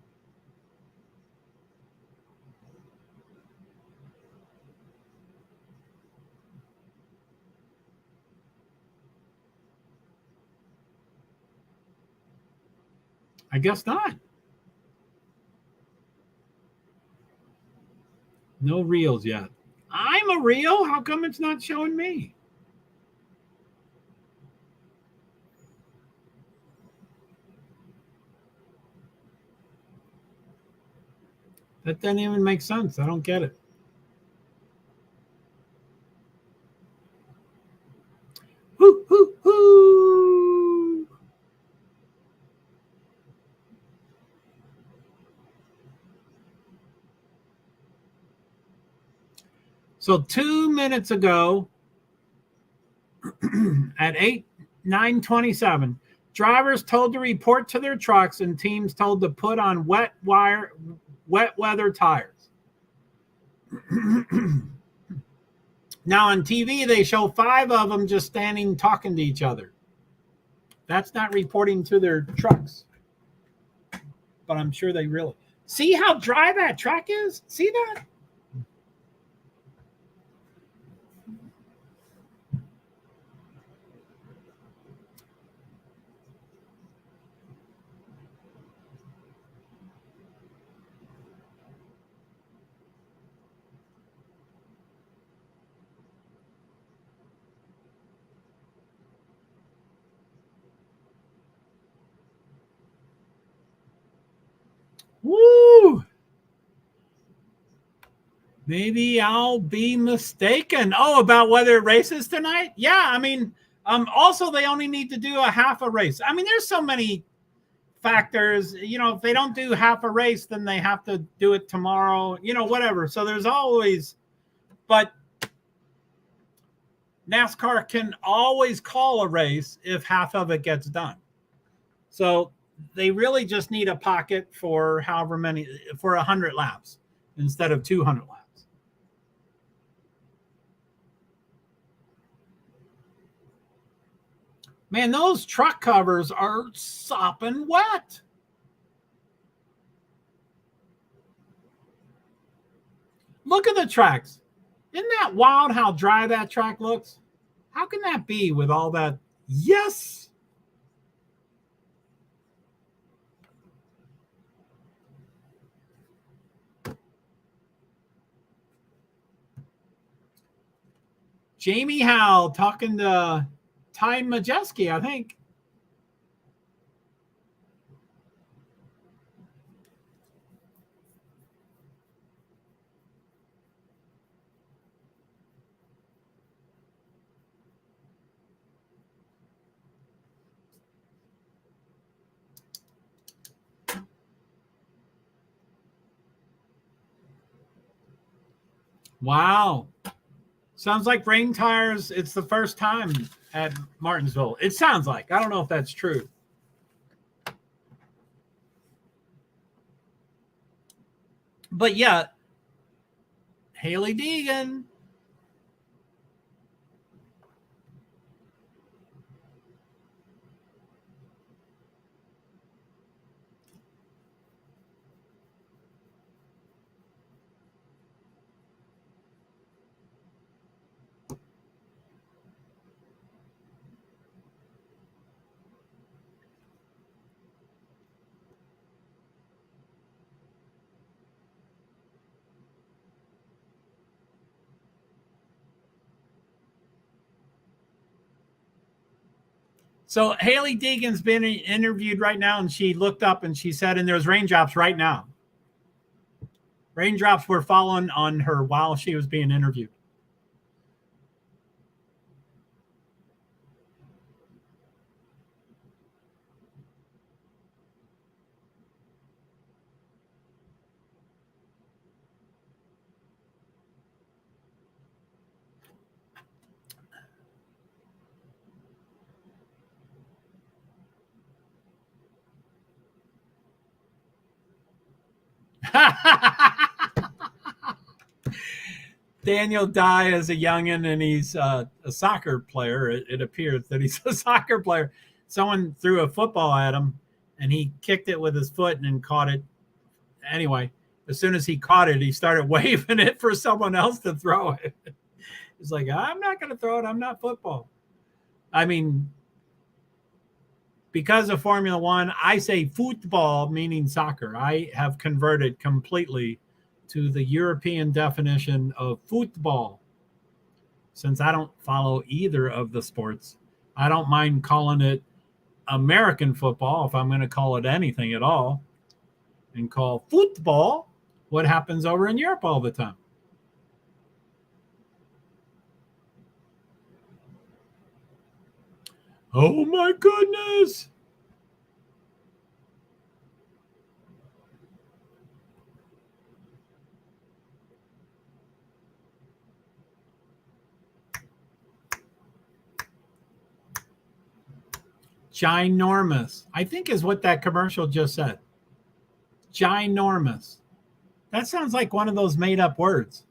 I guess not. No reels yet. I'm a reel. How come it's not showing me? That doesn't even make sense. I don't get it. Whoo, whoo, whoo. So 2 minutes ago at 9:27, drivers told to report to their trucks and teams told to put on wet weather tires. Now on TV, they show 5 of them just standing talking to each other. That's not reporting to their trucks. But I'm sure they really see how dry that track is. See that? Woo! Maybe I'll be mistaken. Oh, about whether it races tonight? Yeah, I mean, also they only need to do a half a race. I mean, there's so many factors. You know, if they don't do half a race, then they have to do it tomorrow, you know, whatever. So there's always, but NASCAR can always call a race if half of it gets done. So they really just need a pocket for however many, for 100 laps instead of 200 laps. Man, those truck covers are sopping wet. Look at the tracks. Isn't that wild how dry that track looks? How can that be with all that? Yes. Jamie Howell talking to Ty Majeski, I think. Wow. Sounds like rain tires. It's the first time at Martinsville. It sounds like. I don't know if that's true. But yeah, Haley Deegan. So Haley Deegan's been interviewed right now, and she looked up and she said, and there's raindrops right now. Raindrops were falling on her while she was being interviewed. Daniel Dye is a youngin, and he's a soccer player. It appears that he's a soccer player. Someone threw a football at him, and he kicked it with his foot and then caught it. Anyway, as soon as he caught it, he started waving it for someone else to throw it. He's like, I'm not going to throw it. I'm not football. I mean, because of Formula One, I say football, meaning soccer. I have converted completely to the European definition of football. Since I don't follow either of the sports, I don't mind calling it American football if I'm going to call it anything at all, and call football what happens over in Europe all the time. Oh my goodness. Ginormous, I think, is what that commercial just said. Ginormous. That sounds like one of those made-up words.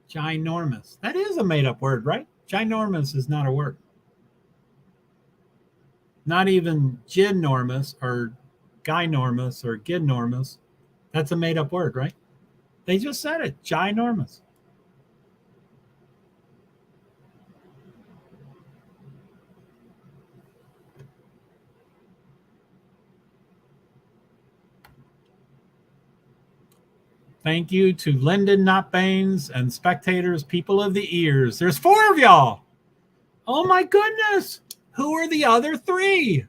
Ginormous. That is a made-up word, right? Ginormous is not a word. Not even ginormous or ginormous or ginormous. That's a made-up word, right? They just said it. Ginormous. Thank you to Lyndon Not Baines and spectators, people of the ears. There's 4 of y'all. Oh my goodness. Who are the other 3?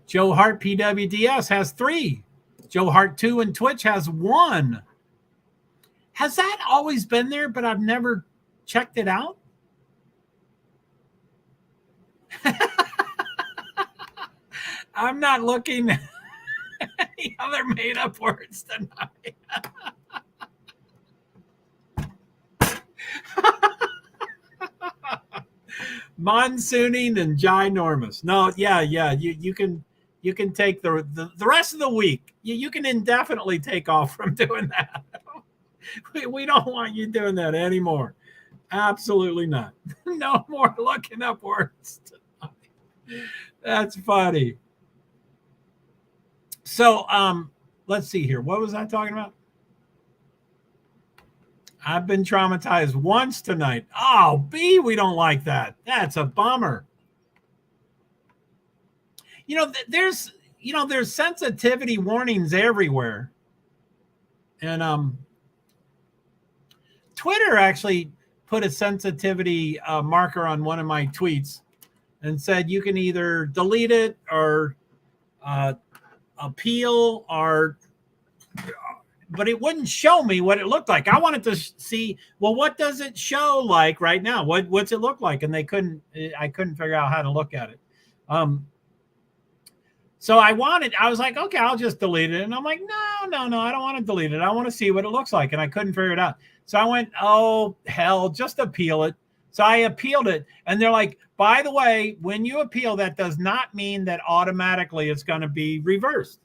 JoeHart PwD's has 3. JoeHart 2 and Twitch has 1. Has that always been there, but I've never checked it out? I'm not looking at any other made-up words tonight. Monsooning and ginormous. No, yeah. You can take the rest of the week. You can indefinitely take off from doing that. We don't want you doing that anymore. Absolutely not. No more looking up words tonight. That's funny. So, let's see here. What was I talking about? I've been traumatized once tonight. Oh, B, we don't like that. That's a bummer. There's sensitivity warnings everywhere. And Twitter actually put a sensitivity marker on one of my tweets and said you can either delete it or appeal, but it wouldn't show me what it looked like. I wanted to see, well, what does it show like right now? What's it look like? And I couldn't figure out how to look at it. So I was like, okay, I'll just delete it. And I'm like, no, I don't want to delete it. I want to see what it looks like. And I couldn't figure it out. So I went, oh, hell, just appeal it. So I appealed it. And they're like, by the way, when you appeal, that does not mean that automatically it's going to be reversed.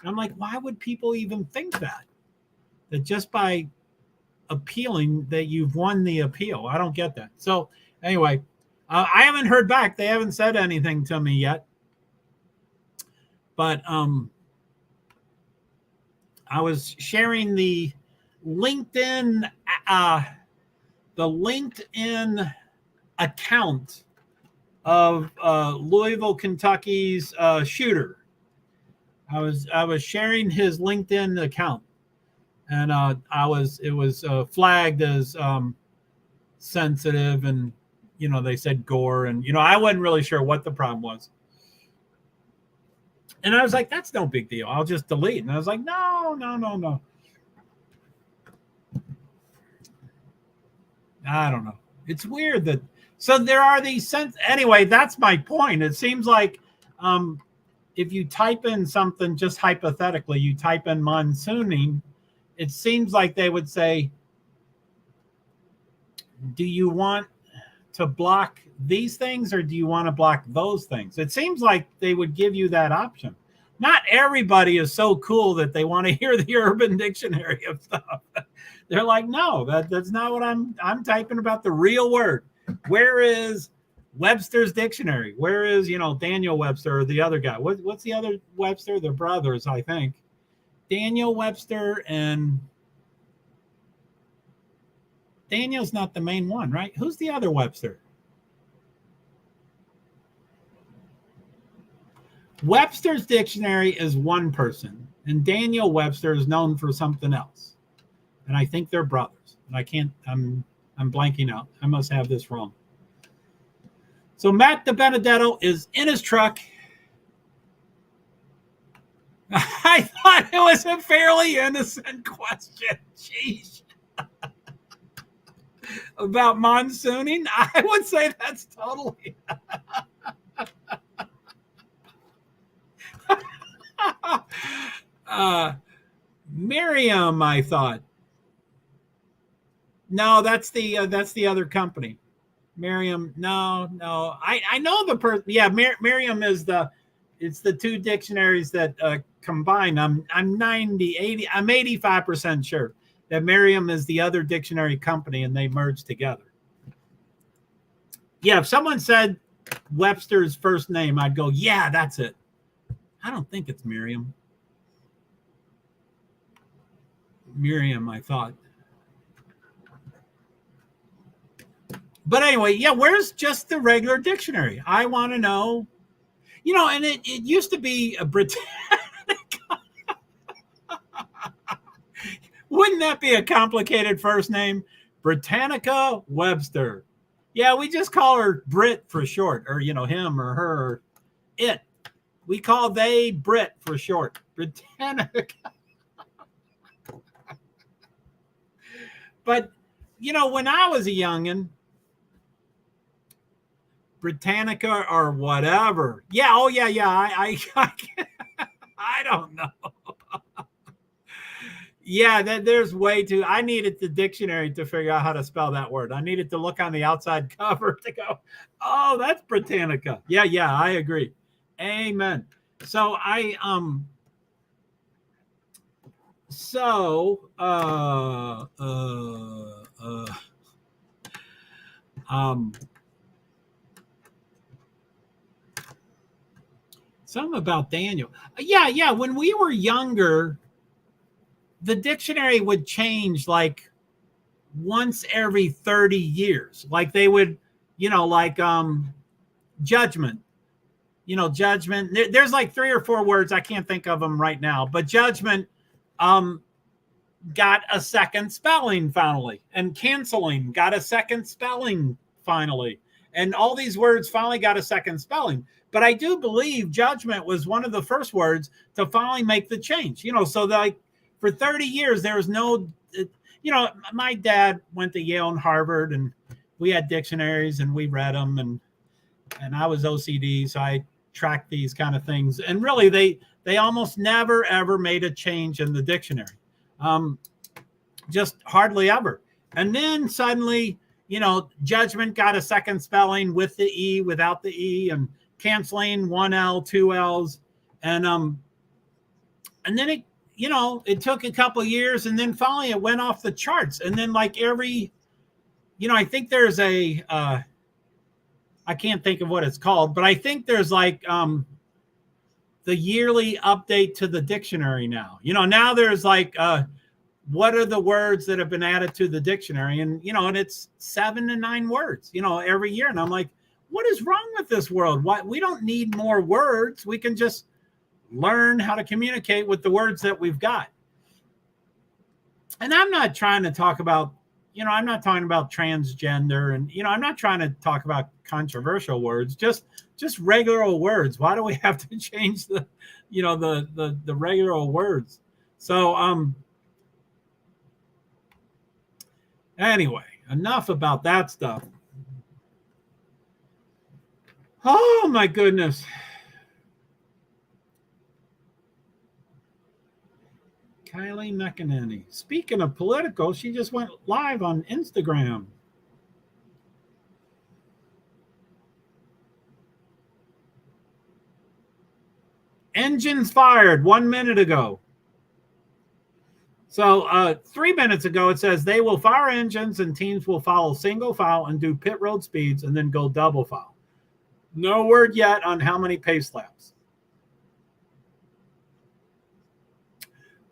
And I'm like, why would people even think that? That just by appealing that you've won the appeal. I don't get that. So anyway, I haven't heard back. They haven't said anything to me yet. But I was sharing the LinkedIn account of Louisville, Kentucky's shooter. I was sharing his LinkedIn account, and it was flagged as sensitive, and they said gore, and I wasn't really sure what the problem was. And I was like, that's no big deal. I'll just delete. And I was like, no. I don't know. It's weird that, so there are these anyway, that's my point. It seems like if you type in something, just hypothetically, you type in monsooning, it seems like they would say, do you want to block these things or do you want to block those things? It seems like they would give you that option. Not everybody is so cool that they want to hear the Urban Dictionary of stuff. They're like, no, that's not what I'm typing about the real word. Where is Webster's Dictionary? Where is, Daniel Webster or the other guy? What's the other Webster? They're brothers, I think. Daniel Webster, and Daniel's not the main one, right? Who's the other Webster? Webster's Dictionary is one person, and Daniel Webster is known for something else. And I think they're brothers. And I'm blanking out. I must have this wrong. So Matt DiBenedetto is in his truck. I thought it was a fairly innocent question. Jeez. About monsooning? I would say that's totally. Miriam, I thought. No, that's the other company. Miriam, no. I know the person. Yeah, Miriam is it's the two dictionaries that combine. I'm 85% sure that Miriam is the other dictionary company and they merged together. Yeah, if someone said Webster's first name, I'd go, yeah, that's it. I don't think it's Miriam. Miriam, I thought. But anyway, yeah, where's just the regular dictionary? I want to know. And it used to be a Britannica. Wouldn't that be a complicated first name? Britannica Webster. Yeah, we just call her Brit for short, or, him or her, or it. We call they Brit for short. Britannica. But, when I was a youngin', Britannica or whatever. Yeah, oh, yeah. I don't know. Yeah, there's way too. I needed the dictionary to figure out how to spell that word. I needed to look on the outside cover to go, oh, that's Britannica. Yeah, I agree. Amen. So something about Daniel. Yeah. When we were younger, the dictionary would change like once every 30 years. Like they would, judgment. Judgment. There's like 3 or 4 words. I can't think of them right now. But judgment got a second spelling finally. And canceling got a second spelling finally. And all these words finally got a second spelling. But I do believe judgment was one of the first words to finally make the change. So like for 30 years, there was no, my dad went to Yale and Harvard, and we had dictionaries and we read them. And I was OCD, so I tracked these kind of things. And really, they almost never, ever made a change in the dictionary. Just hardly ever. And then suddenly, judgment got a second spelling with the E, without the E, and canceling 1 L, 2 L's. And then it took a couple of years, and then finally it went off the charts. And then like every, I think there's I can't think of what it's called, but I think there's like the yearly update to the dictionary now. Now there's like what are the words that have been added to the dictionary? And, and it's 7 to 9 words, every year. And I'm like, what is wrong with this world? Why? We don't need more words. We can just learn how to communicate with the words that we've got. and I'm not trying to talk about, I'm not talking about transgender, and I'm not trying to talk about controversial words, just regular words. Why do we have to change the regular words? So anyway, enough about that stuff. Oh my goodness. Kylie McEnany. Speaking of political, she just went live on Instagram. Engines fired 1 minute ago. So 3 minutes ago, it says they will fire engines and teams will follow single file and do pit road speeds and then go double file. No word yet on how many pace laps.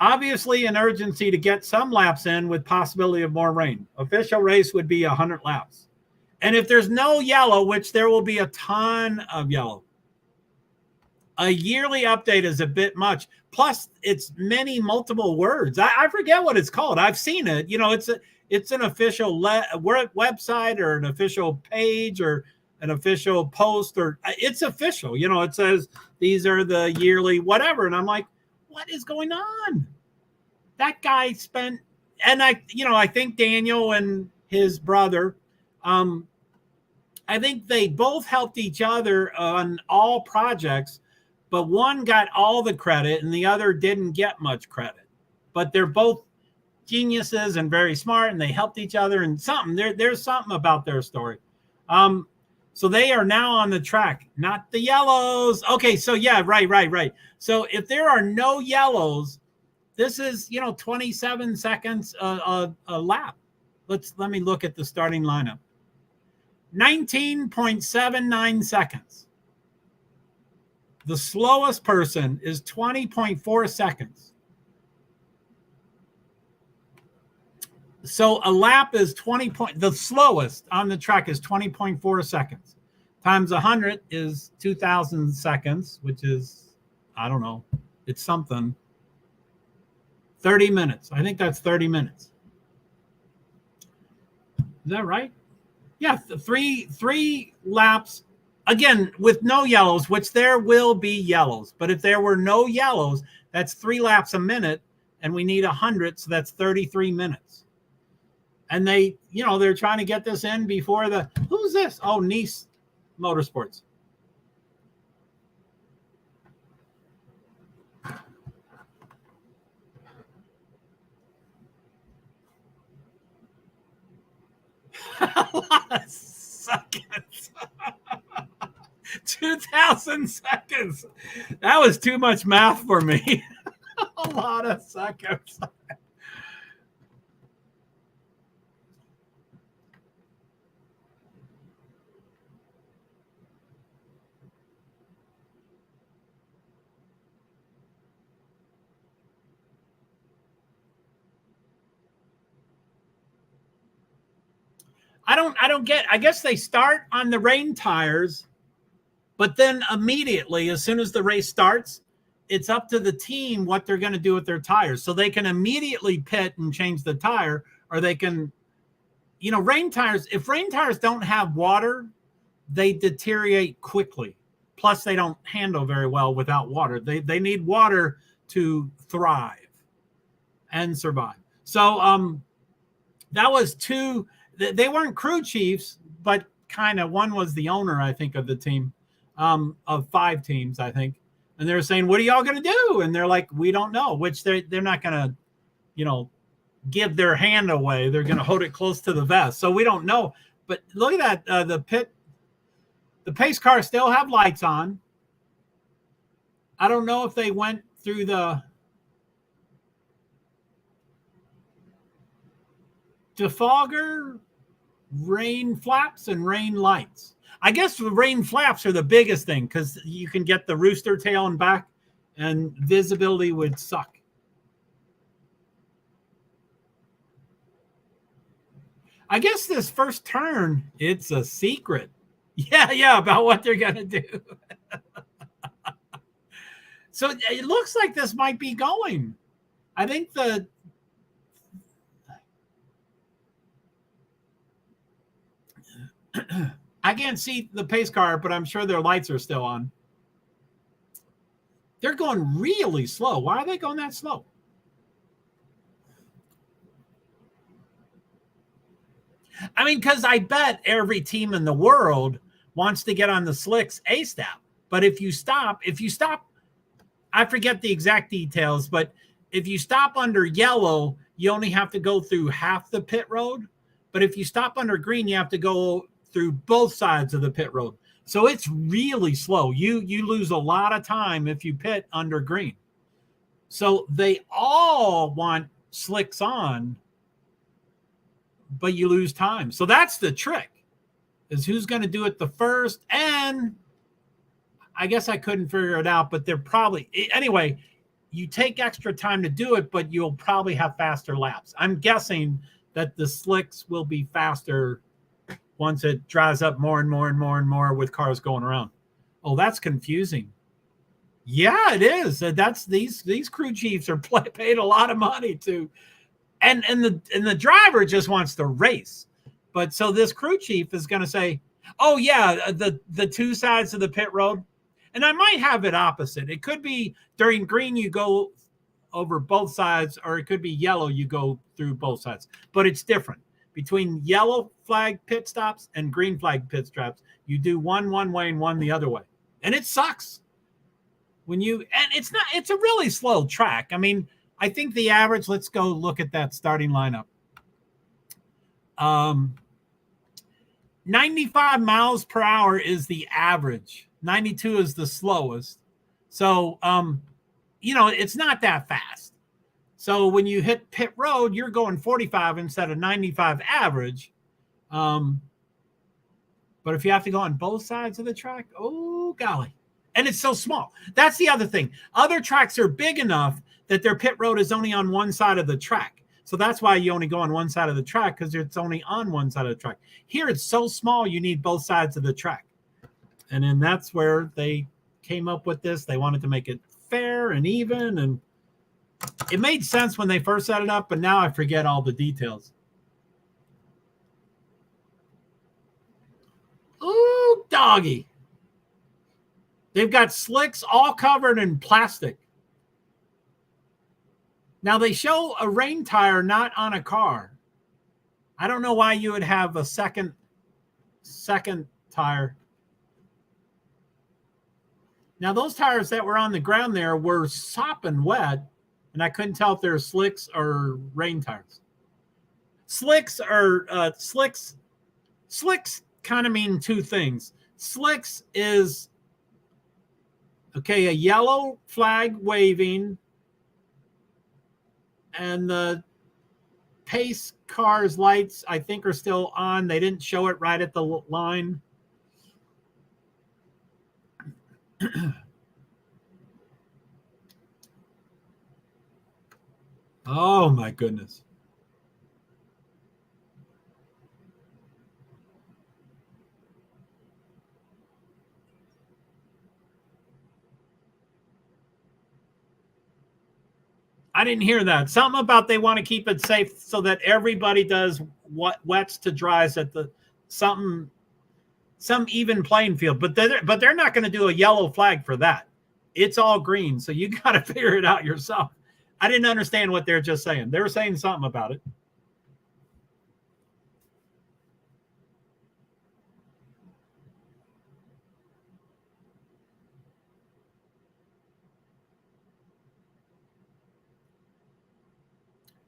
Obviously, an urgency to get some laps in with possibility of more rain. Official race would be 100 laps. And if there's no yellow, which there will be a ton of yellow, a yearly update is a bit much. Plus, it's multiple words. I forget what it's called. I've seen it. It's an official website or an official page or an official post, or it's official. It says these are the yearly whatever. And I'm like, what is going on? That guy spent, and I think Daniel and his brother, I think they both helped each other on all projects, but one got all the credit and the other didn't get much credit. But they're both geniuses and very smart, and they helped each other, and there's something about their story. So they are now on the track, not the yellows. Okay, so yeah, right. So if there are no yellows, this is 27 seconds a lap. Let me look at the starting lineup. 19.79 seconds. The slowest person is 20.4 seconds. So a lap is the slowest on the track is 20.4 seconds. Times 100 is 2,000 seconds, which is, I don't know, it's something. 30 minutes. I think that's 30 minutes. Is that right? Yeah, three laps. Again, with no yellows, which there will be yellows. But if there were no yellows, that's 3 laps a minute, and we need 100, so that's 33 minutes. And they're trying to get this in before who's this? Oh, Nice Motorsports. A lot of seconds. 2,000 seconds. That was too much math for me. A lot of seconds. I don't get. I guess they start on the rain tires, but then immediately, as soon as the race starts, it's up to the team what they're going to do with their tires. So they can immediately pit and change the tire, or they can, rain tires. If rain tires don't have water, they deteriorate quickly. Plus, they don't handle very well without water. They need water to thrive and survive. So that was 2. They weren't crew chiefs, but kind of. One was the owner, I think, of the team, of 5 teams, I think. And they were saying, what are y'all going to do? And they're like, we don't know, which they're not going to, give their hand away. They're going to hold it close to the vest. So we don't know. But look at that. The pace cars still have lights on. I don't know if they went through the defogger, rain flaps, and rain lights. I guess the rain flaps are the biggest thing because you can get the rooster tail and back, and visibility would suck. I guess this first turn, it's a secret. Yeah, about what they're going to do. So it looks like this might be going. I think the I can't see the pace car, but I'm sure their lights are still on. They're going really slow. Why are they going that slow? I mean, because I bet every team in the world wants to get on the slicks ASAP. But if you stop, I forget the exact details, but if you stop under yellow, you only have to go through half the pit road. But if you stop under green, you have to go through both sides of the pit road. So it's really slow. You lose a lot of time if you pit under green. So they all want slicks on, but you lose time. So that's the trick, is who's going to do it the first. And I guess I couldn't figure it out, but they're probably, anyway, you take extra time to do it, but you'll probably have faster laps. I'm guessing that the slicks will be faster once it dries up more and more and more and more with cars going around. Oh, that's confusing. Yeah, it is. That's these crew chiefs are paid a lot of money to, and the driver just wants to race. But so this crew chief is going to say, oh yeah, the two sides of the pit road. And I might have it opposite. It could be during green, you go over both sides, or it could be yellow, you go through both sides. But it's different. Between yellow flag pit stops and green flag pit stops, you do one way and one the other way. And it sucks. And it's a really slow track. I mean, I think the average, let's go look at that starting lineup. 95 miles per hour is the average. 92 is the slowest. So, it's not that fast. So when you hit pit road, you're going 45 instead of 95 average. But if you have to go on both sides of the track, oh, golly. And it's so small. That's the other thing. Other tracks are big enough that their pit road is only on one side of the track. So that's why you only go on one side of the track, because it's only on one side of the track. Here, it's so small, you need both sides of the track. And then that's where they came up with this. They wanted to make it fair and even. And it made sense when they first set it up, but now I forget all the details. Ooh, doggy. They've got slicks all covered in plastic. Now, they show a rain tire not on a car. I don't know why you would have a second tire. Now, those tires that were on the ground there were sopping wet, and I couldn't tell if they're slicks or rain tires. Slicks kind of mean two things. Slicks is, okay, a yellow flag waving, and the pace car's lights, I think, are still on. They didn't show it right at the line. Oh, my goodness. I didn't hear that. Something about they want to keep it safe so that everybody does wets to dries at some even playing field. But they're not going to do a yellow flag for that. It's all green, so you got to figure it out yourself. I didn't understand what they're just saying. They were saying something about it.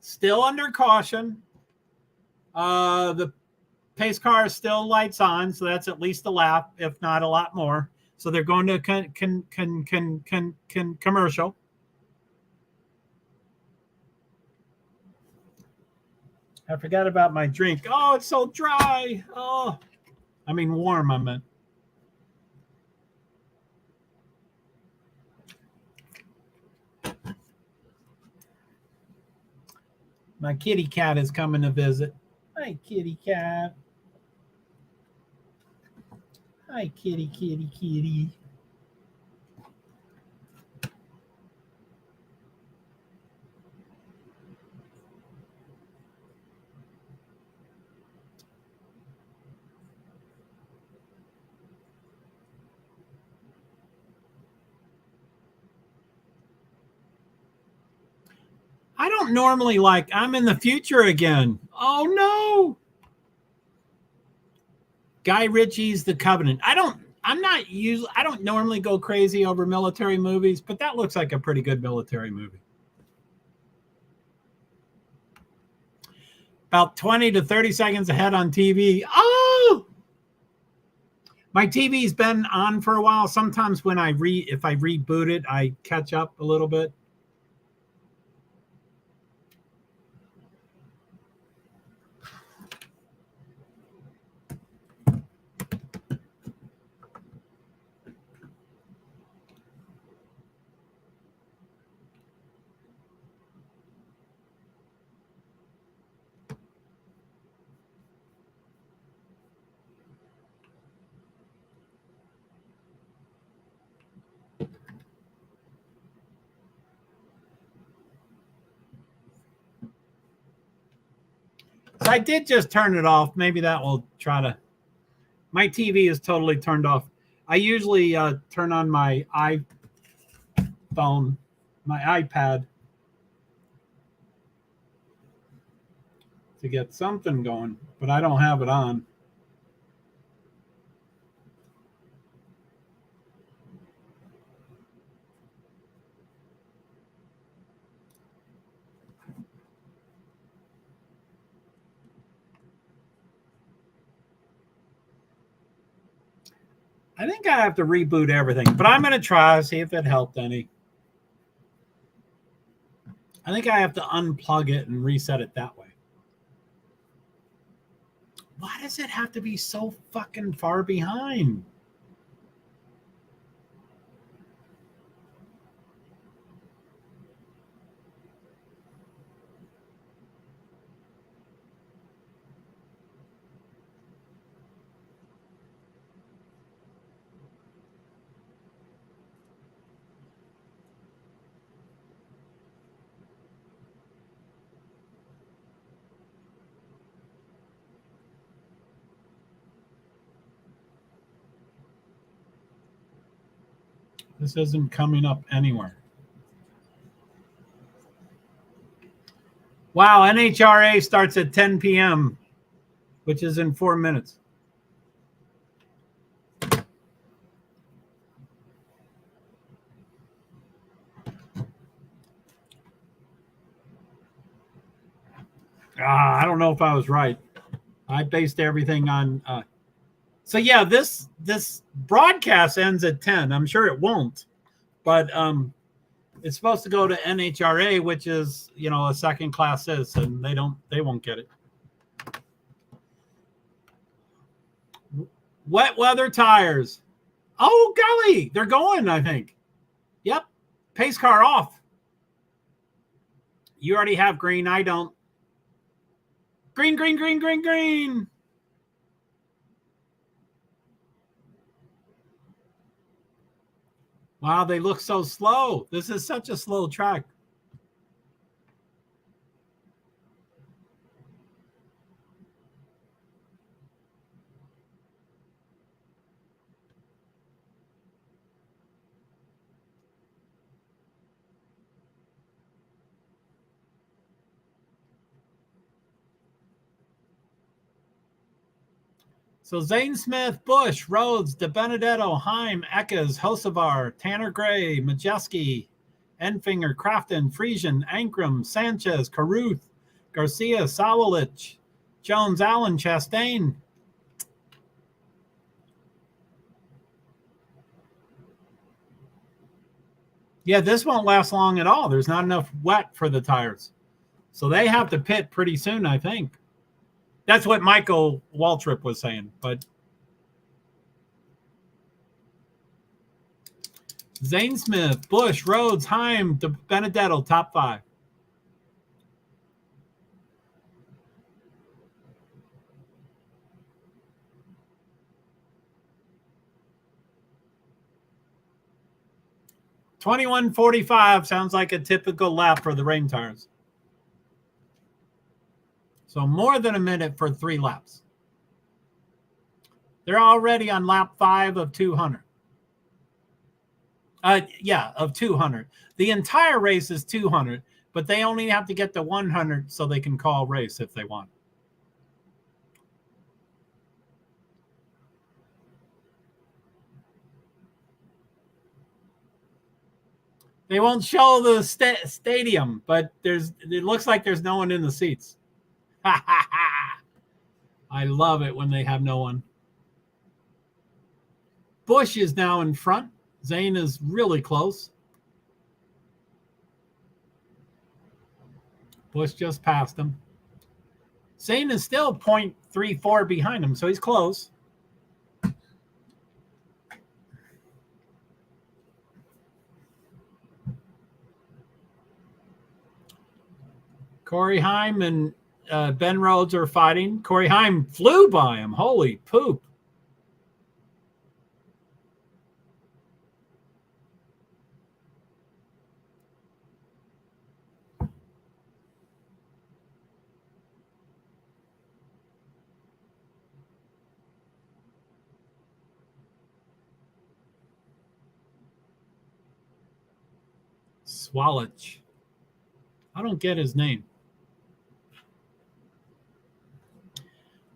Still under caution. The pace car is still lights on, so that's at least a lap, if not a lot more. So they're going to commercial. I forgot about my drink. Oh, it's so dry. Oh, I mean warm, I meant. My kitty cat is coming to visit. Hi, kitty cat. Hi, kitty, kitty, kitty. don't normally like, I'm in the future again. Oh no. Guy Ritchie's The Covenant. I don't normally go crazy over military movies, but that looks like a pretty good military movie. About 20 to 30 seconds ahead on TV. Oh! My TV's been on for a while. Sometimes when if I reboot it, I catch up a little bit. So I did just turn it off. Maybe that will try to. My TV is totally turned off. I usually turn on my iPhone, my iPad, to get something going, but I don't have it on. I think I have to reboot everything, but I'm going to try, see if it helped any. I think I have to unplug it and reset it that way. Why does it have to be so fucking far behind? This isn't coming up anywhere. Wow, NHRA starts at 10 p.m., which is in 4 minutes. I don't know if I was right. I based everything on... So yeah, this broadcast ends at 10. I'm sure it won't, but it's supposed to go to NHRA, which is, you know, a second class citizen. They won't get it. Wet weather tires. Oh golly, they're going, I think. Yep. Pace car off. You already have green. I don't. Green, green, green, green, green. Wow, they look so slow. This is such a slow track. So Zane Smith, Bush, Rhodes, DeBenedetto, Heim, Eckes, Hocevar, Tanner Gray, Majeski, Enfinger, Crafton, Friesian, Ankrum, Sanchez, Caruth, Garcia, Sawalich, Jones, Allen, Chastain. Yeah, this won't last long at all. There's not enough wet for the tires. So they have to pit pretty soon, I think. That's what Michael Waltrip was saying, but Zane Smith, Bush, Rhodes, Heim, Benedetto, top 5. $21.45 sounds like a typical lap for the rain tires. So more than a minute for 3 laps. They're already on lap 5 of 200. Of 200. The entire race is 200, but they only have to get to 100 so they can call race if they want. They won't show the stadium, but it looks like there's no one in the seats. I love it when they have no one. Busch is now in front. Zane is really close. Busch just passed him. Zane is still 0.34 behind him, so he's close. Corey Heim and Ben Rhodes are fighting. Corey Heim flew by him. Holy poop. Swallich. I don't get his name.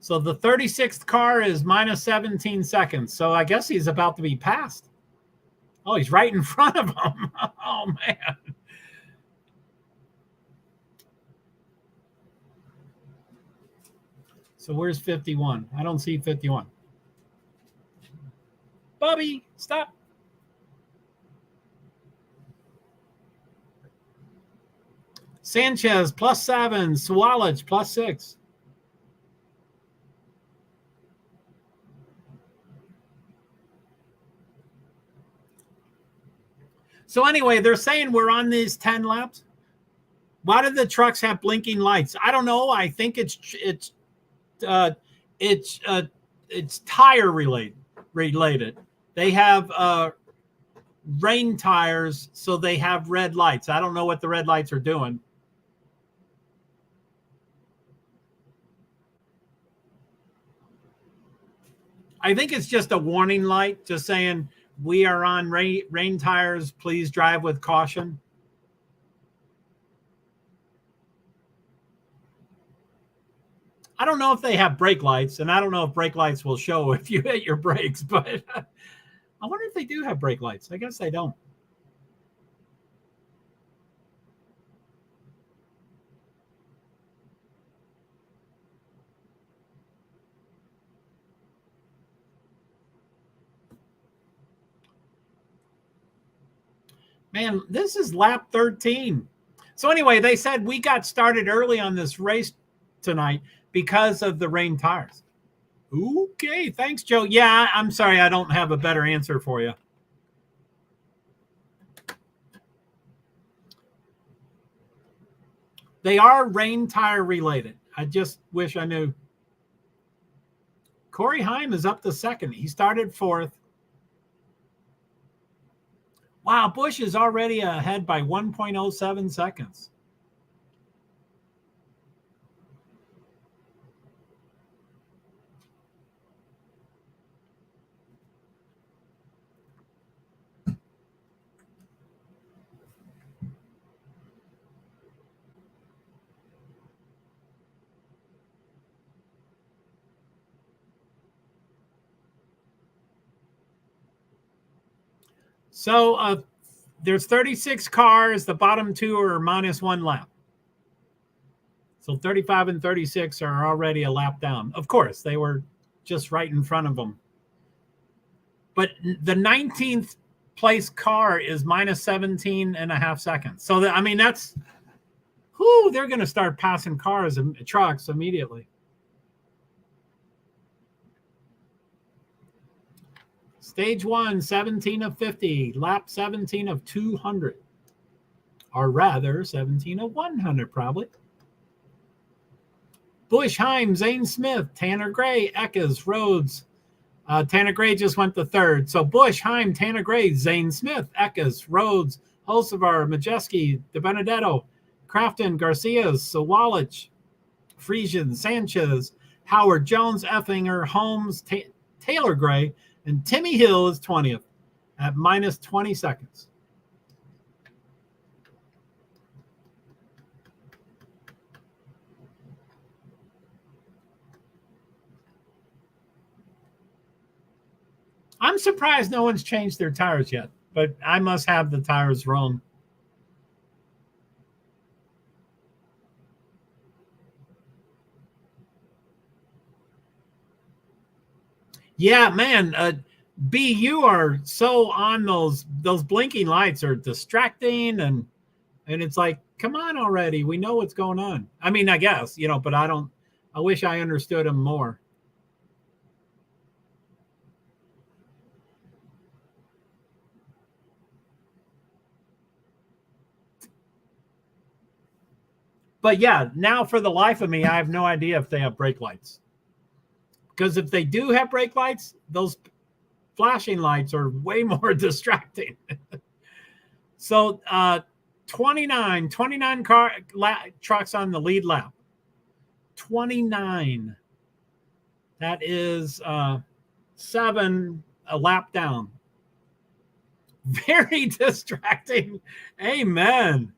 So the 36th car is minus 17 seconds. So I guess he's about to be passed. Oh, he's right in front of him. Oh, man. So where's 51? I don't see 51. Bobby, stop. Sanchez, +7. Swallich, +6. So anyway, they're saying we're on these 10 laps. Why do the trucks have blinking lights? I don't know. I think it's tire related. They have rain tires, so they have red lights. I don't know what the red lights are doing. I think it's just a warning light, just saying we are on rain tires. Please drive with caution. I don't know if they have brake lights, and I don't know if brake lights will show if you hit your brakes, but I wonder if they do have brake lights. I guess they don't. Man, this is lap 13. So anyway, they said we got started early on this race tonight because of the rain tires. Okay, thanks, Joe. Yeah, I'm sorry, I don't have a better answer for you. They are rain tire related. I just wish I knew. Corey Heim is up to second. He started fourth. Wow, Busch is already ahead by 1.07 seconds. So there's 36 cars. The bottom two are -1 lap. So 35 and 36 are already a lap down. Of course, they were just right in front of them. But the 19th place car is -17.5 seconds. So, I mean, that's, they're going to start passing cars and trucks immediately. Stage 1, 17 of 50. Lap 17 of 200. Or rather, 17 of 100 probably. Busch, Heim, Zane Smith, Tanner Gray, Eckes, Rhodes. Tanner Gray just went to third. So Busch, Heim, Tanner Gray, Zane Smith, Eckes, Rhodes, Hulsevar, Majeski, DiBenedetto, Crafton, Garcia, Swallich, Friesian, Sanchez, Howard, Jones, Effinger, Holmes, Taylor Gray, and Timmy Hill is 20th at -20 seconds. I'm surprised no one's changed their tires yet, but I must have the tires wrong. Yeah, man. B, you are so on those blinking lights are distracting, and it's like, come on already. We know what's going on. I mean, I guess, but I wish I understood them more. But yeah, now for the life of me, I have no idea if they have brake lights. Because if they do have brake lights, those flashing lights are way more distracting. So 29 trucks on the lead lap. 29. That is 7 a lap down. Very distracting. Amen.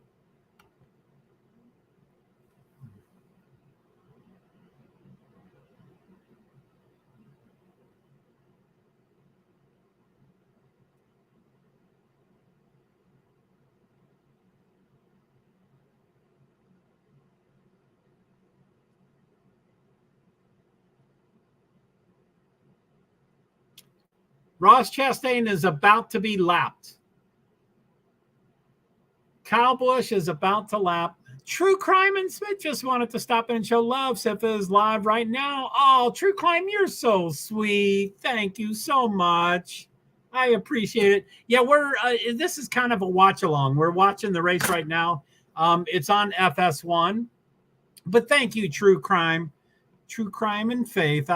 Ross Chastain is about to be lapped. Kyle Busch is about to lap. True Crime and Smith just wanted to stop in and show love. Sifa is live right now. Oh, True Crime, you're so sweet. Thank you so much. I appreciate it. Yeah, this is kind of a watch along. We're watching the race right now. It's on FS1. But thank you, True Crime and Faith.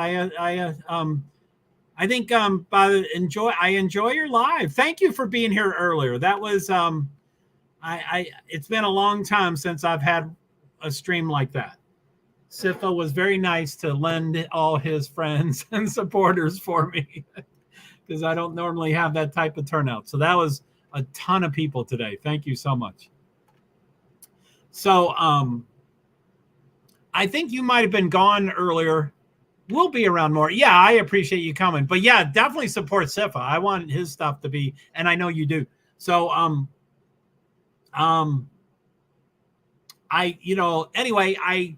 I think I enjoy your live. Thank you for being here earlier. That was it's been a long time since I've had a stream like that. Sifa was very nice to lend all his friends and supporters for me because I don't normally have that type of turnout. So that was a ton of people today. Thank you so much. So I think you might have been gone earlier. We'll be around more. Yeah, I appreciate you coming. But yeah, definitely support Sifa. I want his stuff to be, and I know you do. So anyway, I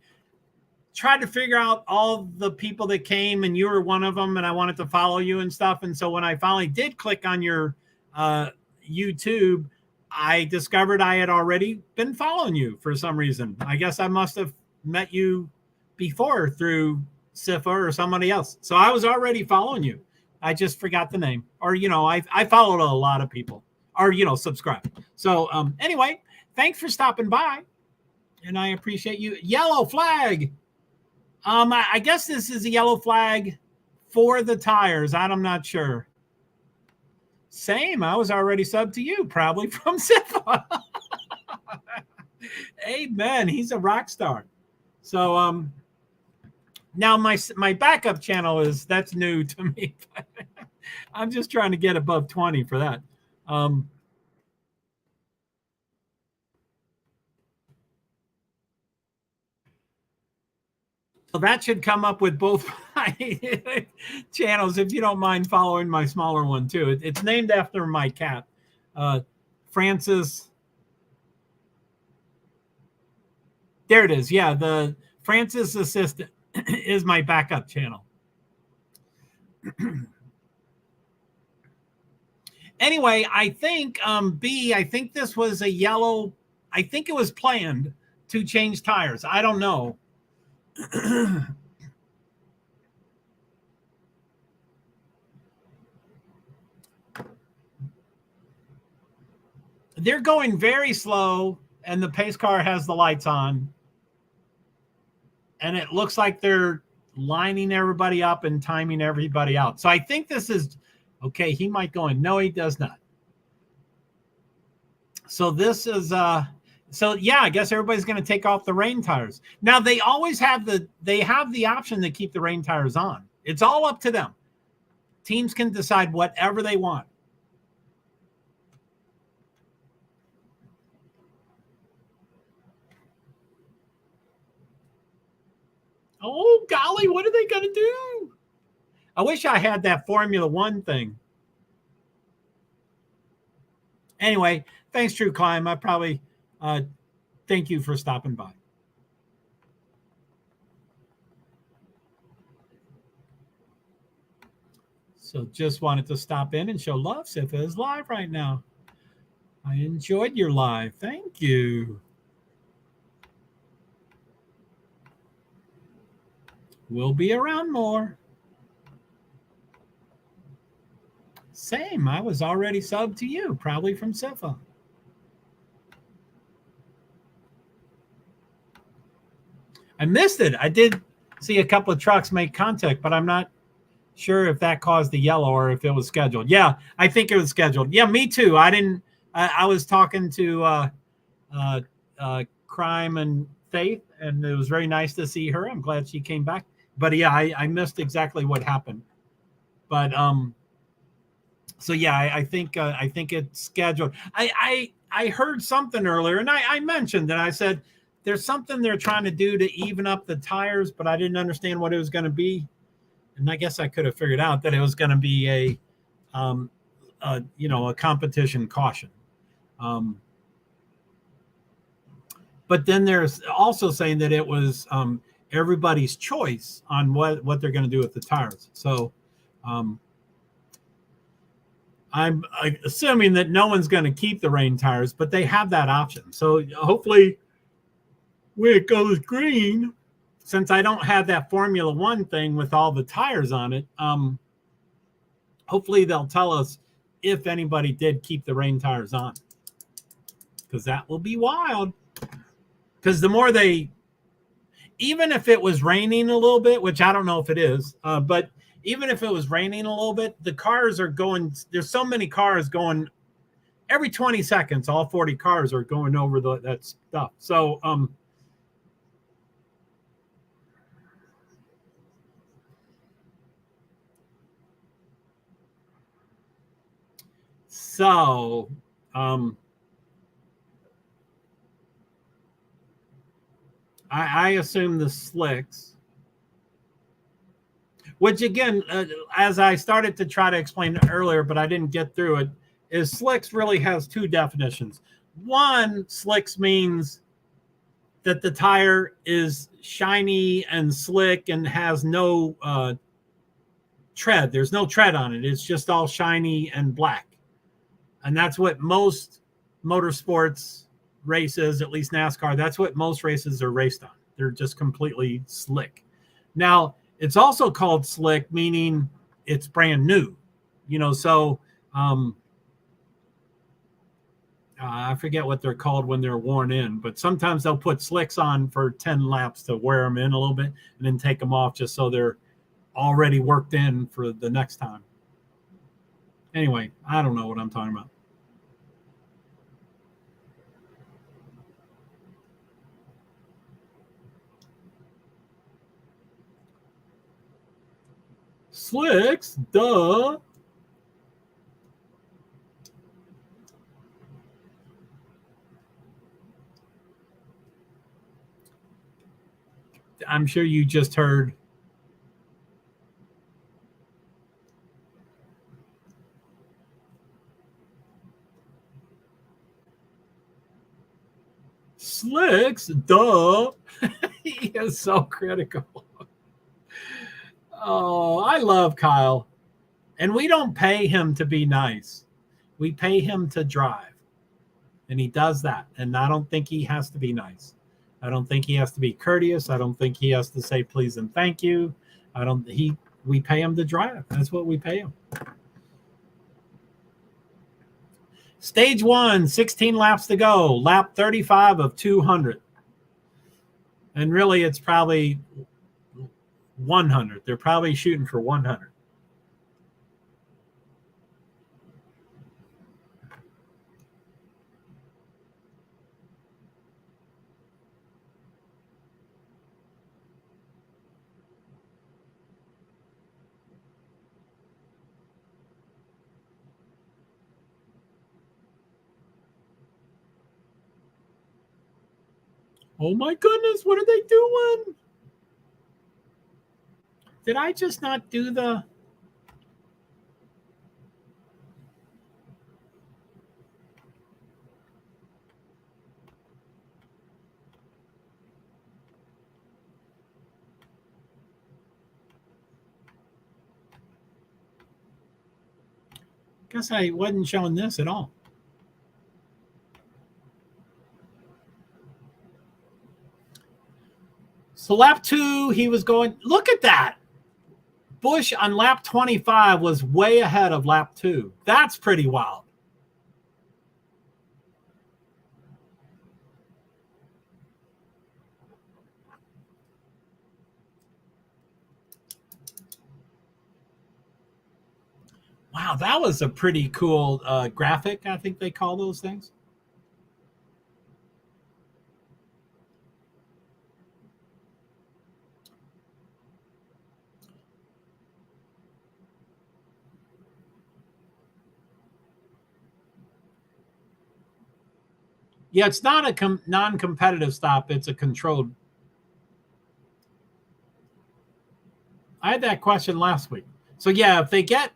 tried to figure out all the people that came, and you were one of them, and I wanted to follow you and stuff. And so when I finally did click on your YouTube, I discovered I had already been following you for some reason. I guess I must have met you before through Sifa or somebody else. So I was already following you. I just forgot the name. Or, I followed a lot of people. Or, subscribe. So anyway, thanks for stopping by. And I appreciate you. Yellow flag. I guess this is a yellow flag for the tires. I'm not sure. Same. I was already subbed to you, probably from Sifa. Amen. He's a rock star. So now my backup channel that's new to me. I'm just trying to get above 20 for that. So that should come up with both my channels if you don't mind following my smaller one too. It's named after my cat, Francis. There it is. Yeah, the Francis Assistant is my backup channel. Anyway, I think I think this was a yellow. I think it was planned to change tires. I don't know. They're going very slow, and the pace car has the lights on. And it looks like they're lining everybody up and timing everybody out. So I think this is, okay, he might go in. No, he does not. So this is, so yeah, I guess everybody's going to take off the rain tires. Now they always have the option to keep the rain tires on. It's all up to them. Teams can decide whatever they want. Oh, golly, what are they going to do? I wish I had that Formula One thing. Anyway, thanks, True Climb. I probably thank you for stopping by. So just wanted to stop in and show love. Sifa is live right now. I enjoyed your live. Thank you. We'll be around more. Same. I was already subbed to you, probably from Sifa. I missed it. I did see a couple of trucks make contact, but I'm not sure if that caused the yellow or if it was scheduled. Yeah, I think it was scheduled. Yeah, me too. I was talking to Crime and Faith, and it was very nice to see her. I'm glad she came back. But yeah, I missed exactly what happened. But so yeah, I think it's scheduled. I heard something earlier, and I mentioned that I said there's something they're trying to do to even up the tires, but I didn't understand what it was going to be. And I guess I could have figured out that it was going to be a competition caution. But then there's also saying that it was everybody's choice on what they're going to do with the tires. So I'm assuming that no one's going to keep the rain tires, but they have that option. So hopefully when it goes green, since I don't have that Formula One thing with all the tires on it, hopefully they'll tell us if anybody did keep the rain tires on, because that will be wild. Because the more even if it was raining a little bit, which I don't know if it is, but even if it was raining a little bit, the cars are going, there's so many cars going every 20 seconds, all 40 cars are going over that stuff. So, I assume the slicks, which again, as I started to try to explain earlier, but I didn't get through it, is slicks really has two definitions. One, slicks means that the tire is shiny and slick and has no tread. There's no tread on it. It's just all shiny and black. And that's what most motorsports races, at least NASCAR, that's what most races are raced on. They're just completely slick. Now, it's also called slick, meaning it's brand new. So I forget what they're called when they're worn in, but sometimes they'll put slicks on for 10 laps to wear them in a little bit and then take them off just so they're already worked in for the next time. Anyway, I don't know what I'm talking about. Slicks, duh. I'm sure you just heard slicks, duh. He is so critical. Oh, I love Kyle. And we don't pay him to be nice. We pay him to drive. And he does that. And I don't think he has to be nice. I don't think he has to be courteous. I don't think he has to say please and thank you. We pay him to drive. That's what we pay him. Stage 1, 16 laps to go. Lap 35 of 200. And really, it's probably 100. They're probably shooting for 100. Oh my goodness, what are they doing? Did I just not do the... Guess I wasn't showing this at all. So lap 2, he was going, look at that. Busch on lap 25 was way ahead of lap 2. That's pretty wild. Wow, that was a pretty cool graphic, I think they call those things. Yeah, it's not a non-competitive stop. It's a controlled. I had that question last week. So, yeah, if they get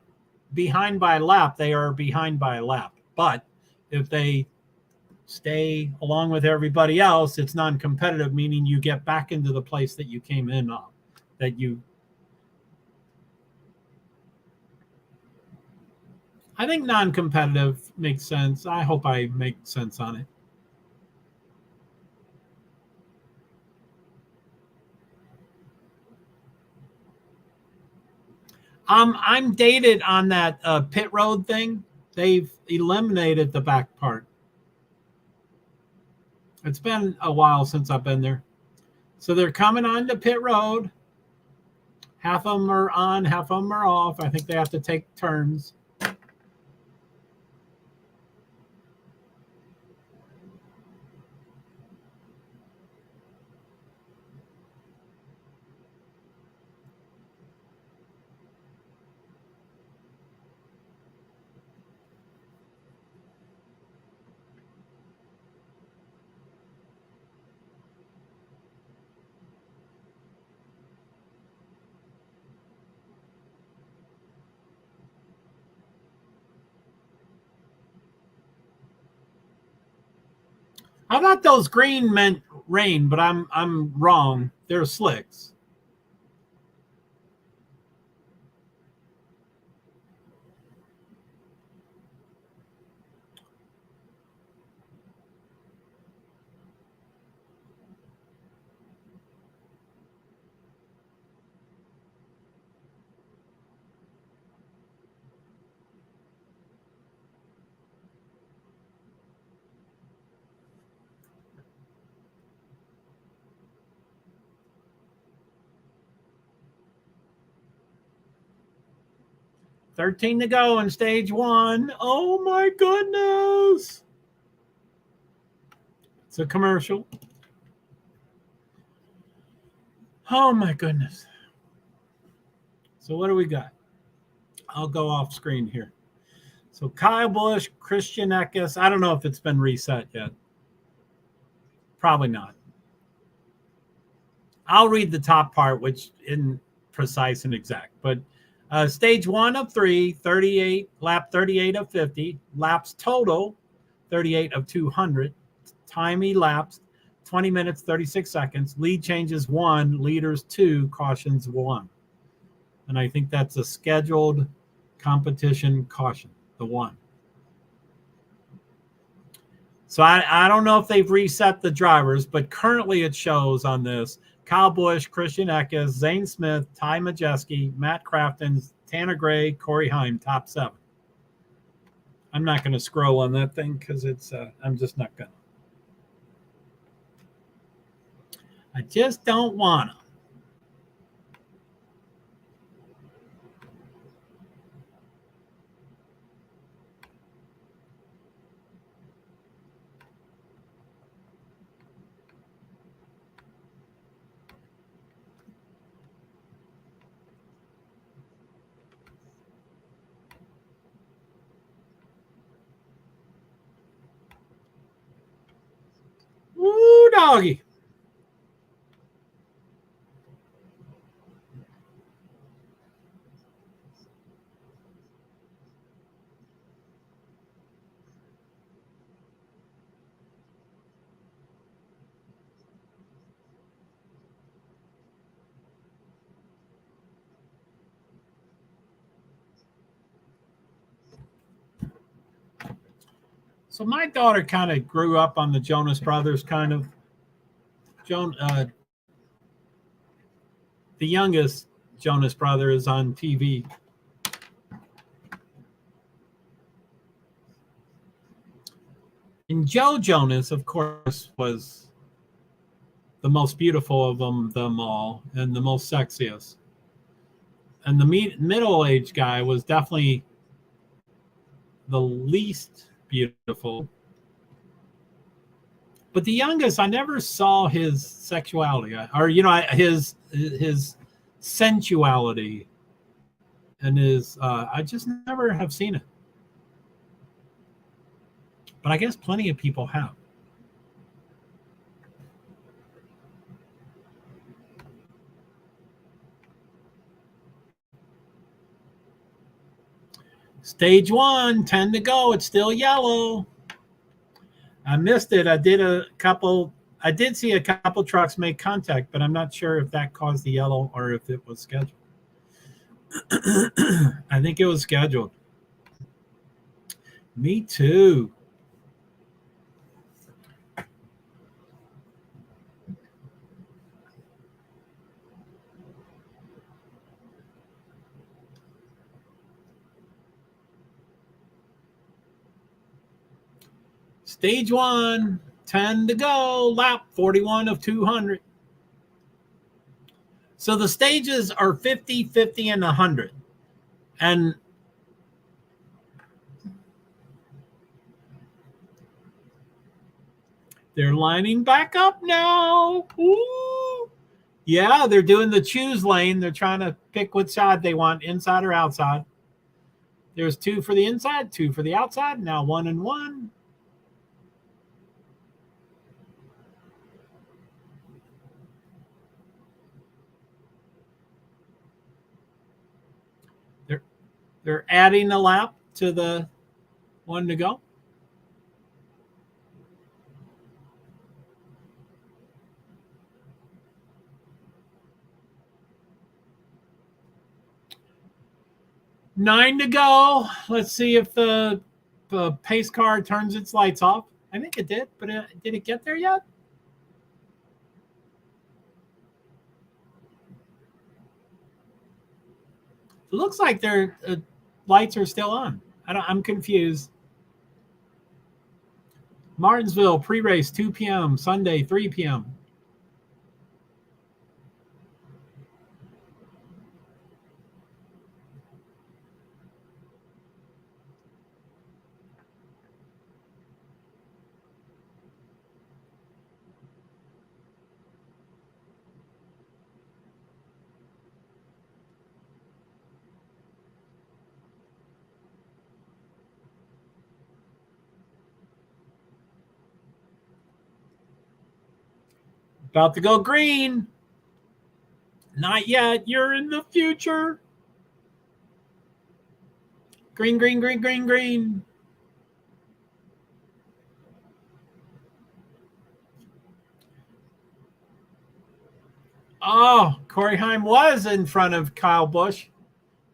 behind by a lap, they are behind by a lap. But if they stay along with everybody else, it's non-competitive, meaning you get back into the place that you came in on. I think non-competitive makes sense. I hope I make sense on it. I'm dated on that pit road thing. They've eliminated the back part. It's been a while since I've been there. So they're coming on to pit road. Half of them are on, half of them are off. I think they have to take turns. I thought those green meant rain, but I'm wrong. They're slicks. $13 to go in stage 1. Oh my goodness. It's a commercial. Oh my goodness. So what do we got? I'll go off screen here. So Kyle Busch, Christian Eckes. I don't know if it's been reset yet. Probably not. I'll read the top part, which isn't precise and exact. But stage 1 of 3, 38, lap 38 of 50. Laps total, 38 of 200. Time elapsed, 20 minutes, 36 seconds. Lead changes 1, leaders 2, cautions 1. And I think that's a scheduled competition caution, the 1. So I don't know if they've reset the drivers, but currently it shows on this Kyle Busch, Christian Eckes, Zane Smith, Ty Majeski, Matt Crafton, Tanner Gray, Corey Heim, top 7. I'm not going to scroll on that thing because it's I'm just not going to. I just don't want to. Woo, doggy. So my daughter kind of grew up on the Jonas Brothers, kind of. The youngest Jonas brother is on TV. And Joe Jonas, of course, was the most beautiful of them all and the most sexiest. And the middle-aged guy was definitely the least beautiful. But the youngest, I never saw his sexuality, or his sensuality, and his. I just never have seen it. But I guess plenty of people have. Stage 1, 10 to go. It's still yellow. I missed it. I did see a couple trucks make contact, but I'm not sure if that caused the yellow or if it was scheduled. I think it was scheduled. Me too. Stage 1, 10 to go, lap 41 of 200. So the stages are 50, 50, and 100. And they're lining back up now. Ooh. Yeah, they're doing the choose lane. They're trying to pick which side they want, inside or outside. There's 2 for the inside, 2 for the outside. Now 1 and 1. They're adding a lap to the 1 to go. Nine to go. Let's see if the pace car turns its lights off. I think it did, but did it get there yet? It looks like their lights are still on. I'm confused. Martinsville pre-race 2 p.m. Sunday 3 p.m. About to go green. Not yet. You're in the future. Green, green, green, green, green. Oh, Corey Heim was in front of Kyle Busch.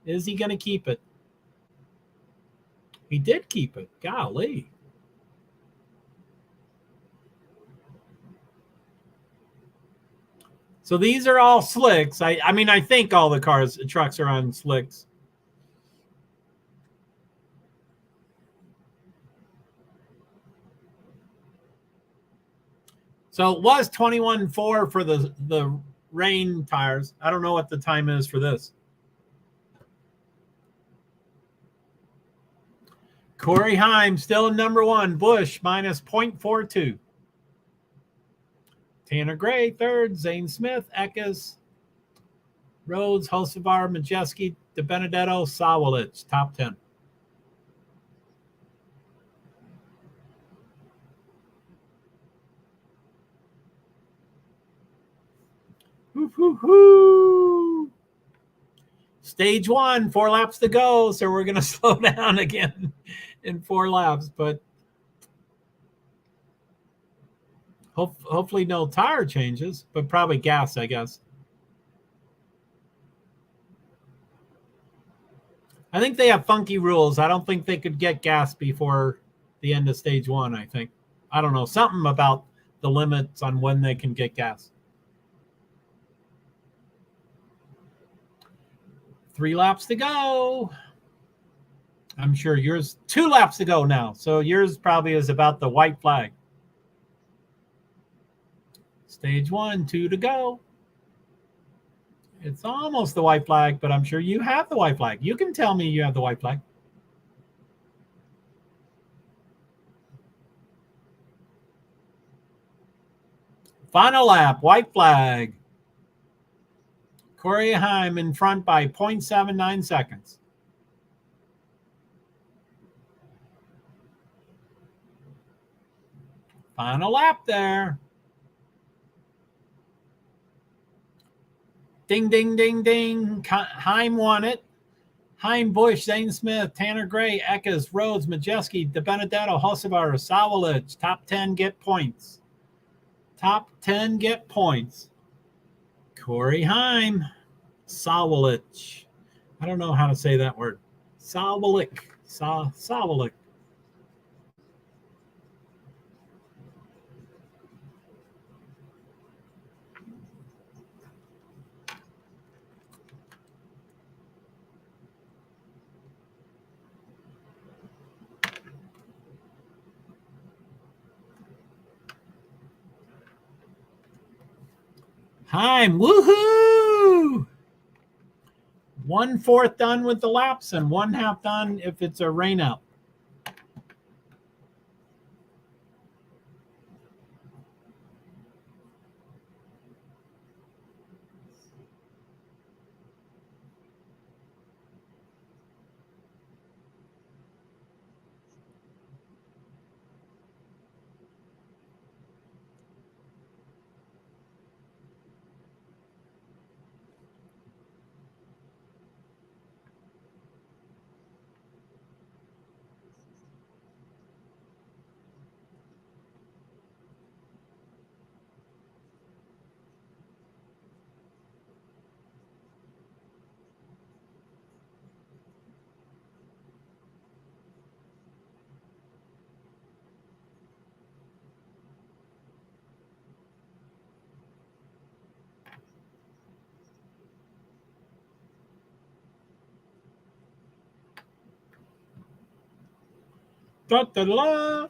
Is he going to keep it? He did keep it. Golly. So these are all slicks. I mean, I think all the trucks are on slicks. So it was 21.4 for the rain tires. I don't know what the time is for this. Corey Heim still in number 1. Busch minus 0.42. Tanner Gray, 3rd. Zane Smith, Eckes, Rhodes, Hocevar, Majeski, DeBenedetto, Sawalich, top 10. Woo-hoo-hoo. Stage 1, 4 laps to go, so we're going to slow down again in 4 laps, but hopefully no tire changes, but probably gas, I guess. I think they have funky rules. I don't think they could get gas before the end of stage 1, I think. I don't know, something about the limits on when they can get gas. 3 laps to go. I'm sure yours 2 laps to go now. So yours probably is about the white flag. Stage 1, 2 to go. It's almost the white flag, but I'm sure you have the white flag. You can tell me you have the white flag. Final lap, white flag. Corey Heim in front by 0.79 seconds. Final lap there. Ding, ding, ding, ding. Heim won it. Heim, Busch, Zane Smith, Tanner Gray, Eckes, Rhodes, Majeski, DeBenedetto, Hocevar, Sawalich. Top 10 get points. Top 10 get points. Corey Heim, Sawalich. I don't know how to say that word. Sawalich. Sawalich. Heim, woohoo! 1/4 done with the laps and 1/2 done if it's a rain out. Da, da, da.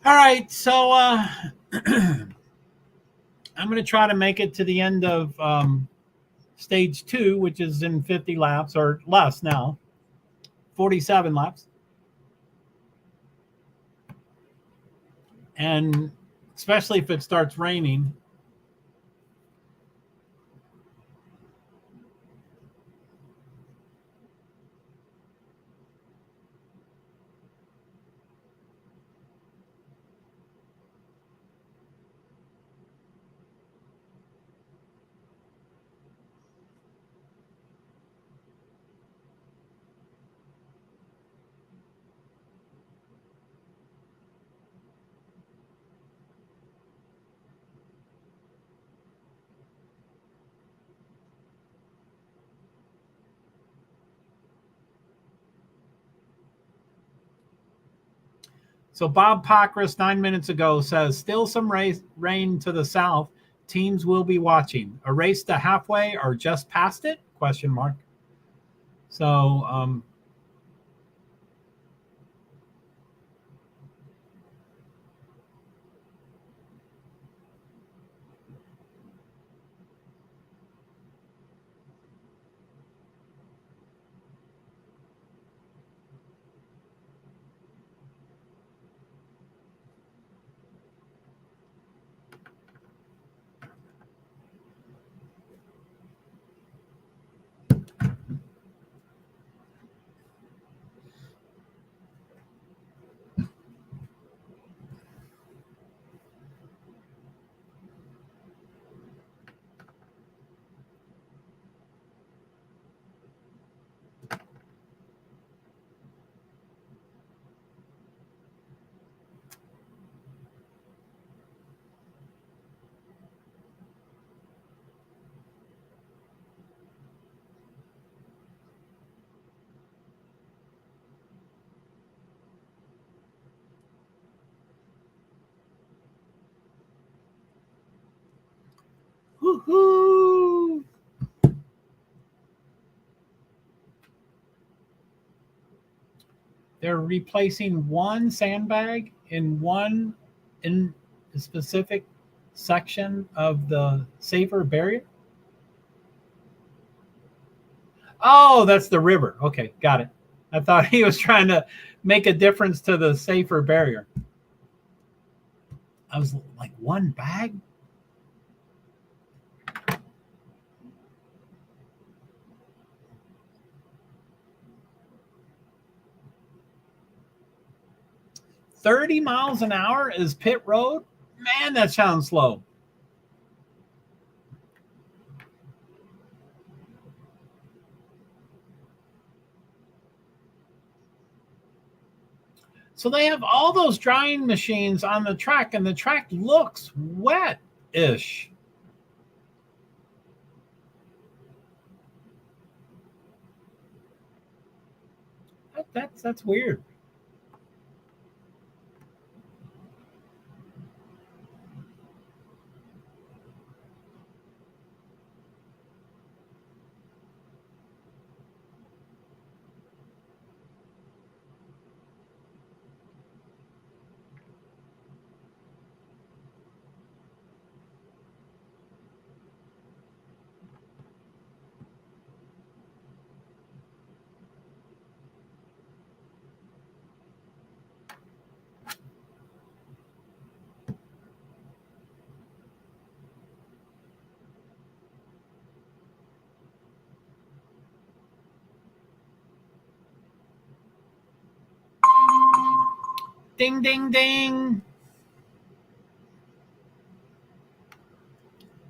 All right, so I'm going to try to make it to the end of stage 2, which is in 50 laps or less now, 47 laps. And especially if it starts raining. So Bob Pockris 9 minutes ago says, still some rain to the south. Teams will be watching. A race to halfway or just past it? Question mark. So they're replacing one sandbag in a specific section of the safer barrier. Oh, that's the river. Okay, got it. I thought he was trying to make a difference to the safer barrier. I was like, one bag? $30 miles an hour is pit road? Man, that sounds slow. So they have all those drying machines on the track, and the track looks wet-ish. That's weird. Ding, ding, ding.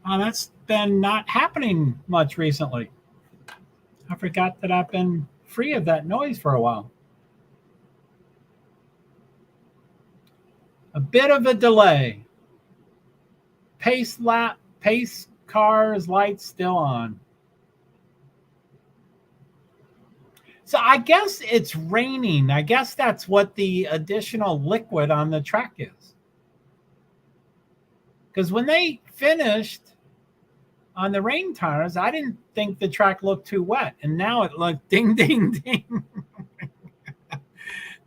That's been not happening much recently. I forgot that I've been free of that noise for a while. A bit of a delay. Pace car's lights still on. So I guess it's raining. I guess that's what the additional liquid on the track is. Because when they finished on the rain tires, I didn't think the track looked too wet. And now it looked ding, ding, ding.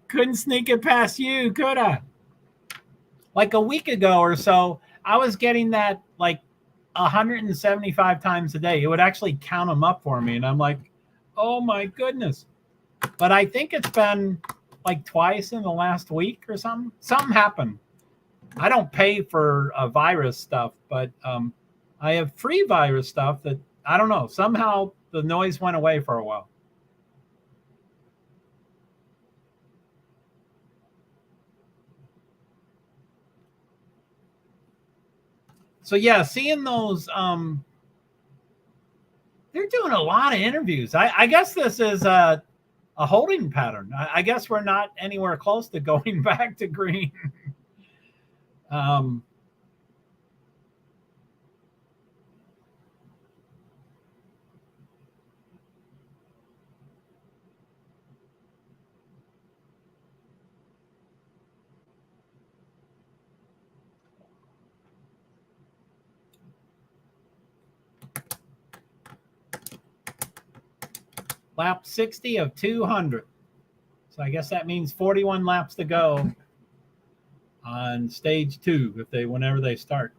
Couldn't sneak it past you, could I? Like a week ago or so, I was getting that like 175 times a day. It would actually count them up for me. And I'm like, oh my goodness. But I think it's been like twice in the last week or something. Something happened. I don't pay for virus stuff, but I have free virus stuff that, I don't know, somehow the noise went away for a while. So yeah, seeing those, they're doing a lot of interviews. I guess this is a holding pattern. I guess we're not anywhere close to going back to green. Lap 60 of 200. So I guess that means 41 laps to go on stage 2 whenever they start.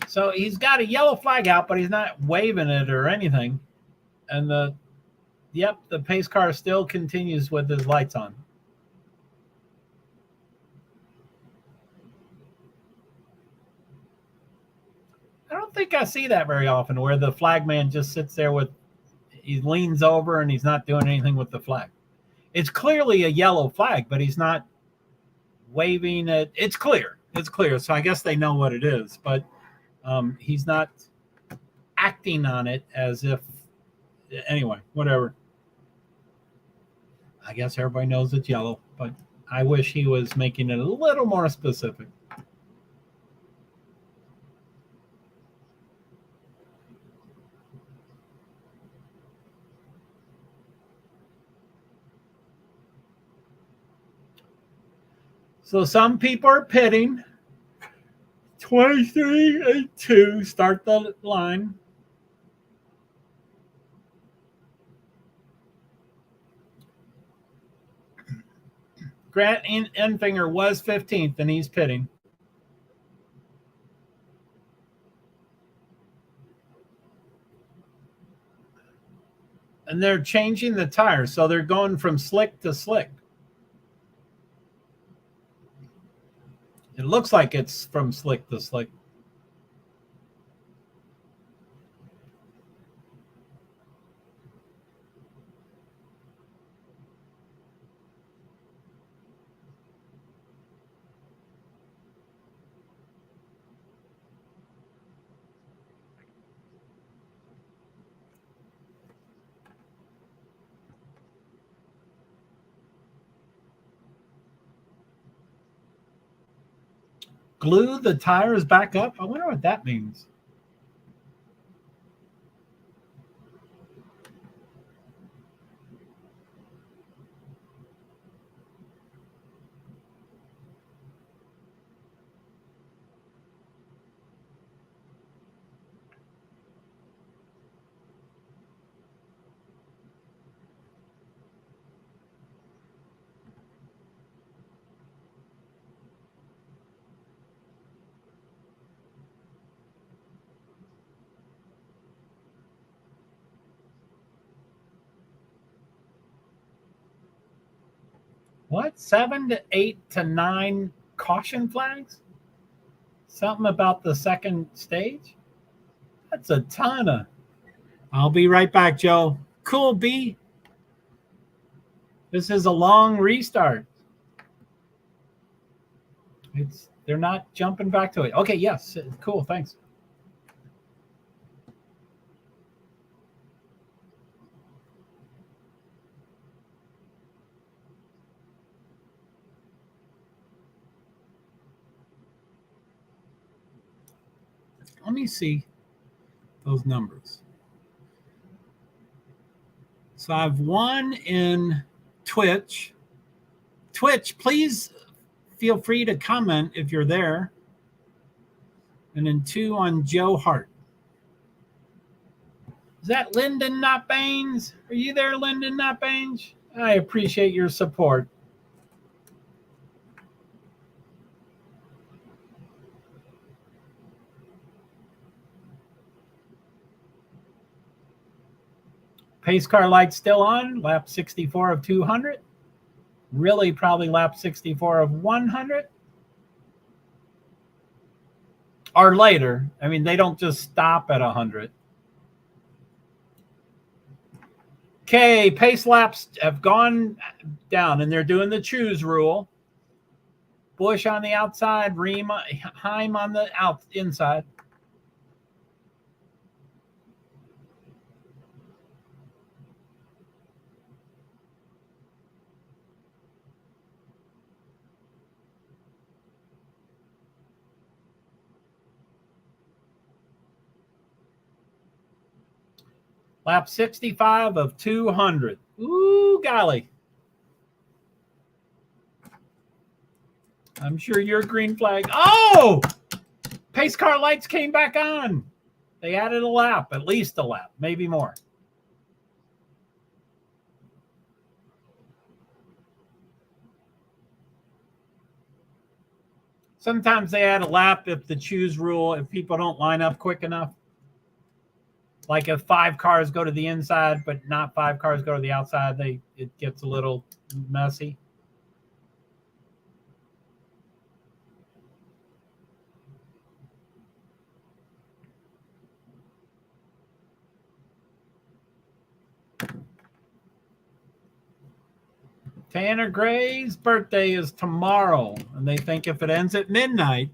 So he's got a yellow flag out, but he's not waving it or anything. And the pace car still continues with his lights on. I don't think I see that very often where the flagman just sits there he leans over and he's not doing anything with the flag. It's clearly a yellow flag, but he's not waving it. It's clear. So I guess they know what it is, but he's not acting on it as if, anyway, whatever. I guess everybody knows it's yellow, but I wish he was making it a little more specific. So some people are pitting. 23 and 2, start the line. Grant Enfinger was 15th, and he's pitting. And they're changing the tires, so they're going from slick to slick. It looks like it's from slick to slick. Glue the tires back up? I wonder what that means. What? 7 to 8 to 9 caution flags? Something about the second stage? That's a ton of. I'll be right back, Joe. Cool, B. This is a long restart. They're not jumping back to it. Okay, yes. Cool, thanks. Let me see those numbers. So I've one in Twitch. Twitch, please feel free to comment if you're there. And then 2 on JoeHart. Is that Lyndon Not Baines? Are you there, Lyndon Not Baines? I appreciate your support. Pace car light still on, lap 64 of 200. Really probably lap 64 of 100. Or later. I mean, they don't just stop at 100. Okay, pace laps have gone down, and they're doing the choose rule. Bush on the outside, Heim on the inside. Lap 65 of 200. Ooh, golly. I'm sure your green flag. Oh! Pace car lights came back on. They added a lap, at least a lap, maybe more. Sometimes they add a lap if the choose rule, if people don't line up quick enough. Like if 5 cars go to the inside, but not 5 cars go to the outside, it gets a little messy. Tanner Gray's birthday is tomorrow, and they think if it ends at midnight,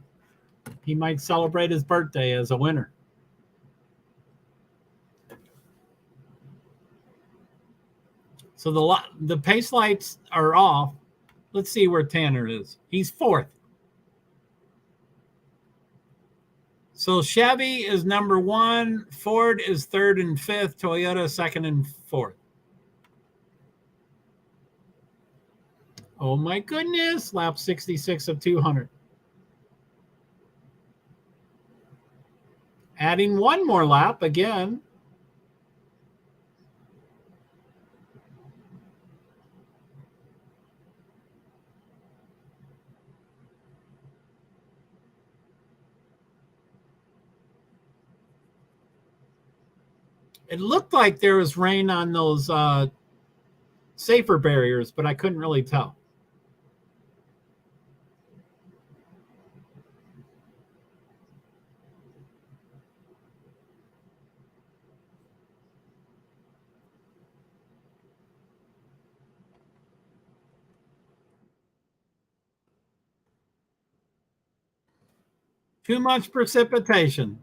he might celebrate his birthday as a winner. So the pace lights are off. Let's see where Tanner is. He's 4th. So Chevy is number 1. Ford is 3rd and 5th. Toyota 2nd and 4th. Oh my goodness, lap 66 of 200. Adding one more lap again. It looked like there was rain on those safer barriers, but I couldn't really tell. Too much precipitation.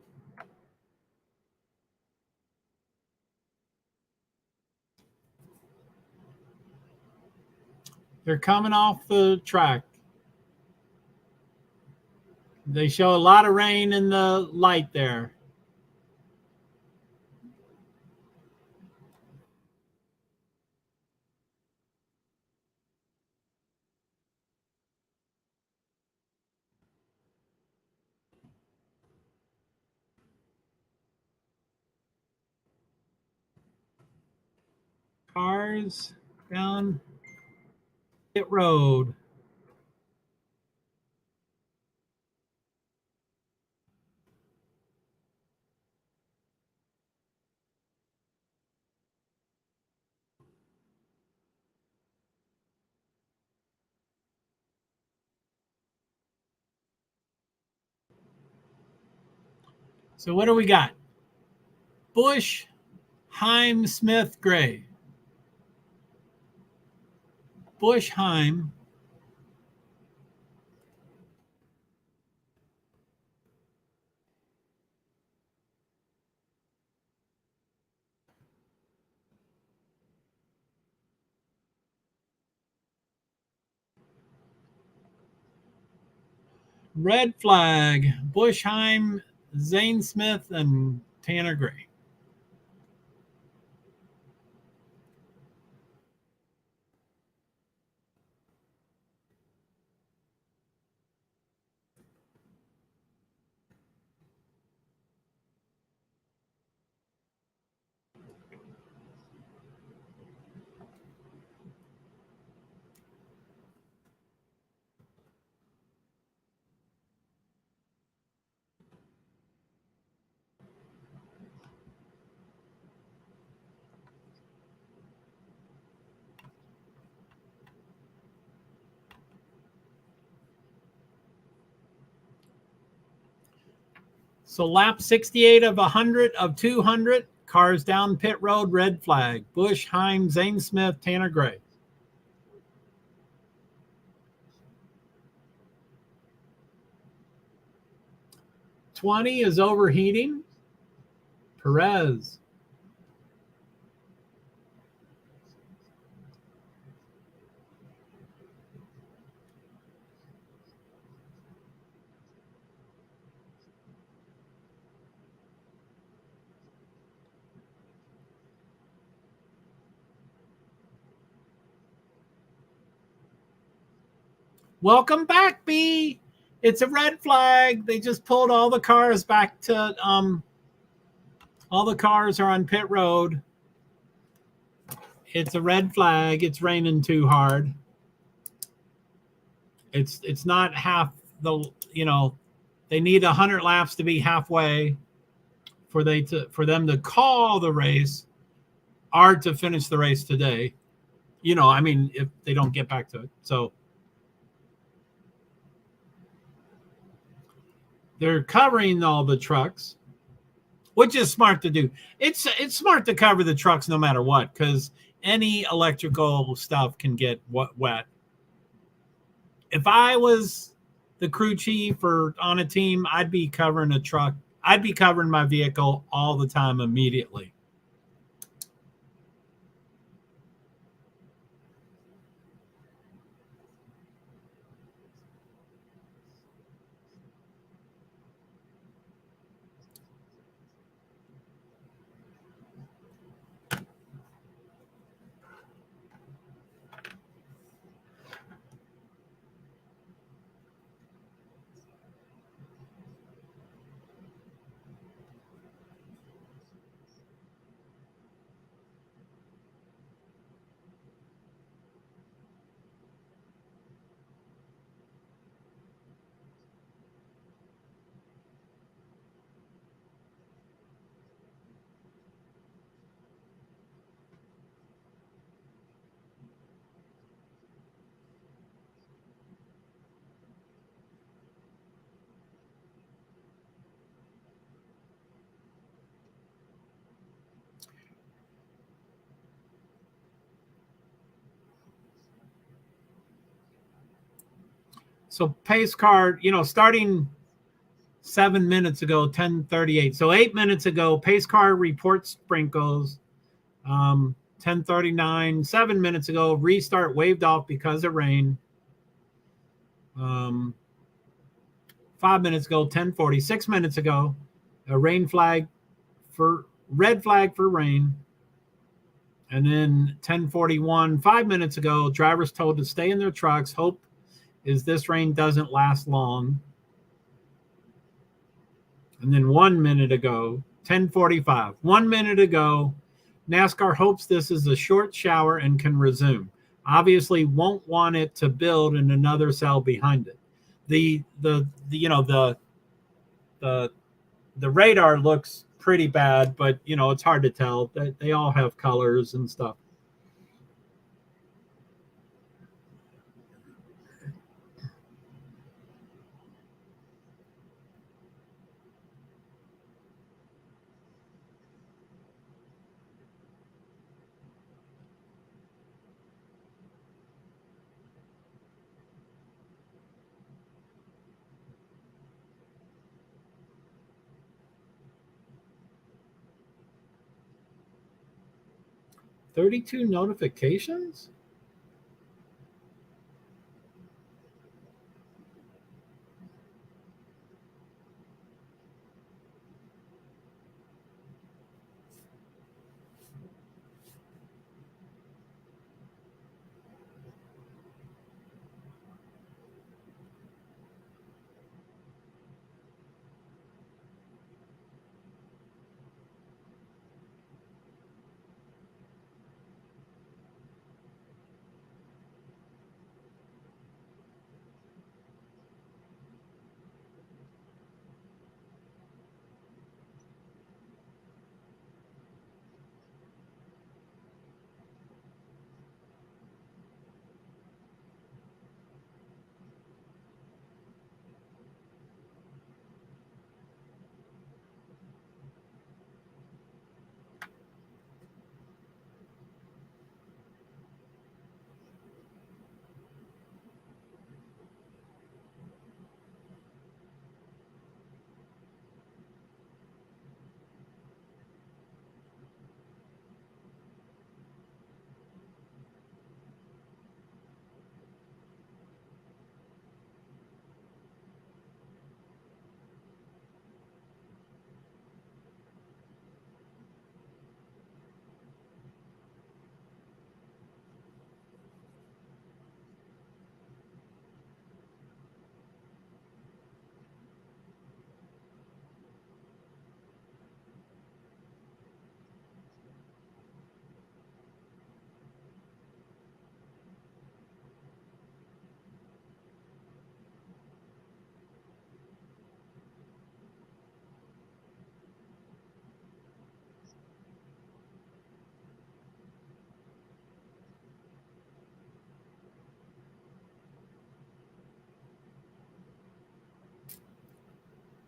They're coming off the track. They show a lot of rain in the light there. Cars down pit road. So what do we got? Bush, Heim, Smith, Gray. Bush, Heim. Red flag. Bush, Heim, Zane Smith, and Tanner Gray. So lap 68 of 100 of 200. Cars down pit road, red flag. Bush, Heim, Zane Smith, Tanner Gray. '20 is overheating. Perez. Welcome back, B. It's a red flag. They just pulled all the cars back to all the cars are on pit road. It's a red flag. It's raining too hard. It's not half the, they need 100 laps to be halfway for them to call the race or to finish the race today. If they don't get back to it. So they're covering all the trucks, which is smart to do. It's smart to cover the trucks no matter what, because any electrical stuff can get wet. If I was the crew chief or on a team, I'd be covering a truck. I'd be covering my vehicle all the time immediately. So pace car, starting 7 minutes ago, 10:38. So 8 minutes ago, pace car reports sprinkles. 10:39. 7 minutes ago, restart waved off because of rain. 5 minutes ago, 10:40. 6 minutes ago, a red flag for rain. And then 10:41, 5 minutes ago, drivers told to stay in their trucks. Hope is this rain doesn't last long. And then 1 minute ago, 10:45, 1 minute ago, NASCAR hopes this is a short shower and can resume. Obviously won't want it to build in another cell behind it. The radar looks pretty bad, but it's hard to tell. They all have colors and stuff. $32 notifications?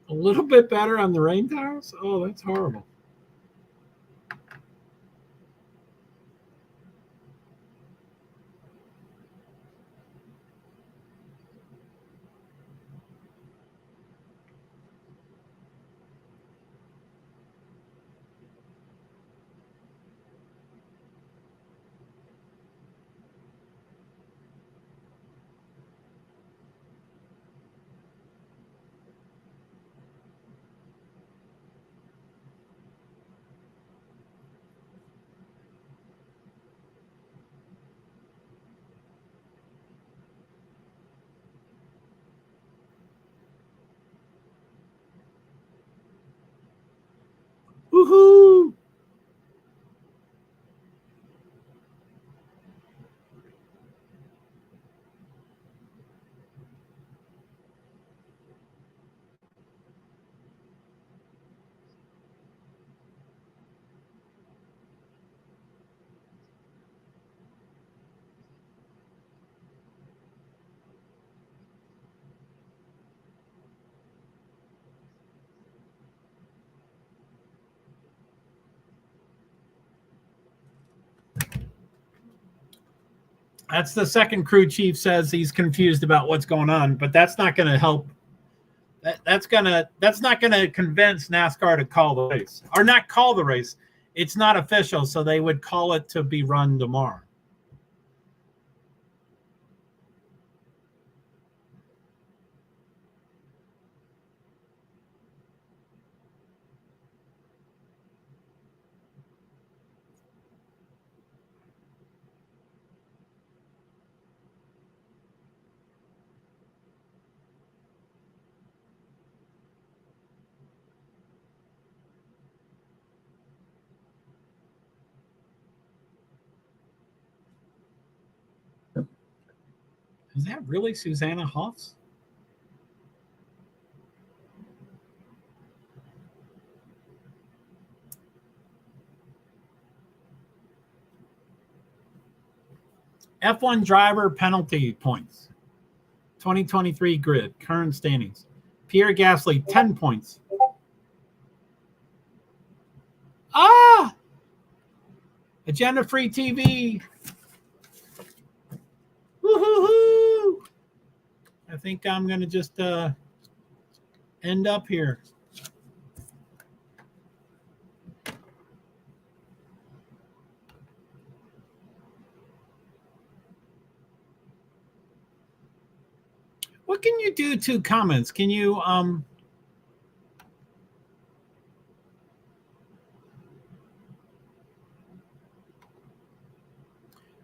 A little bit better on the rain tires? Oh, that's horrible. Woohoo! That's the second crew chief says he's confused about what's going on, but that's not going to help. That's not gonna convince NASCAR to call the race, or not call the race. It's not official, so they would call it to be run tomorrow. Is that really Susanna Hoffs? F1 driver penalty points. 2023 grid, current standings. Pierre Gasly, 10 points. Ah! Agenda Free TV. Woo-hoo-hoo! I think I'm going to just end up here. What can you do to comments? Can you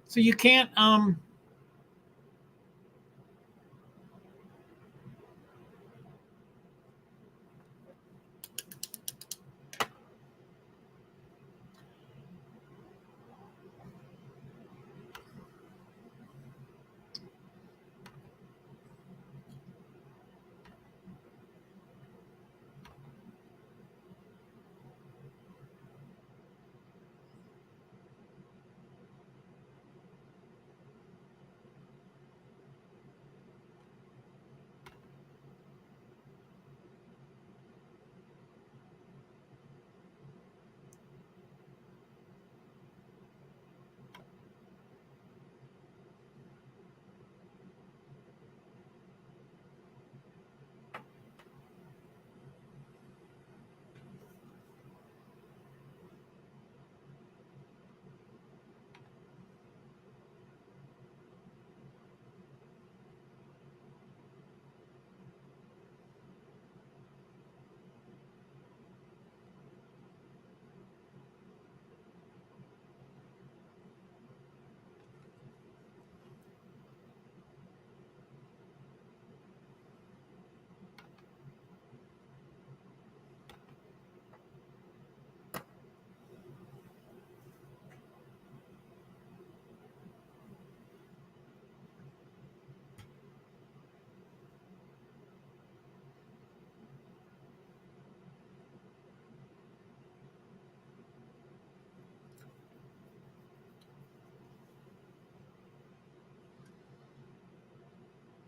so you can't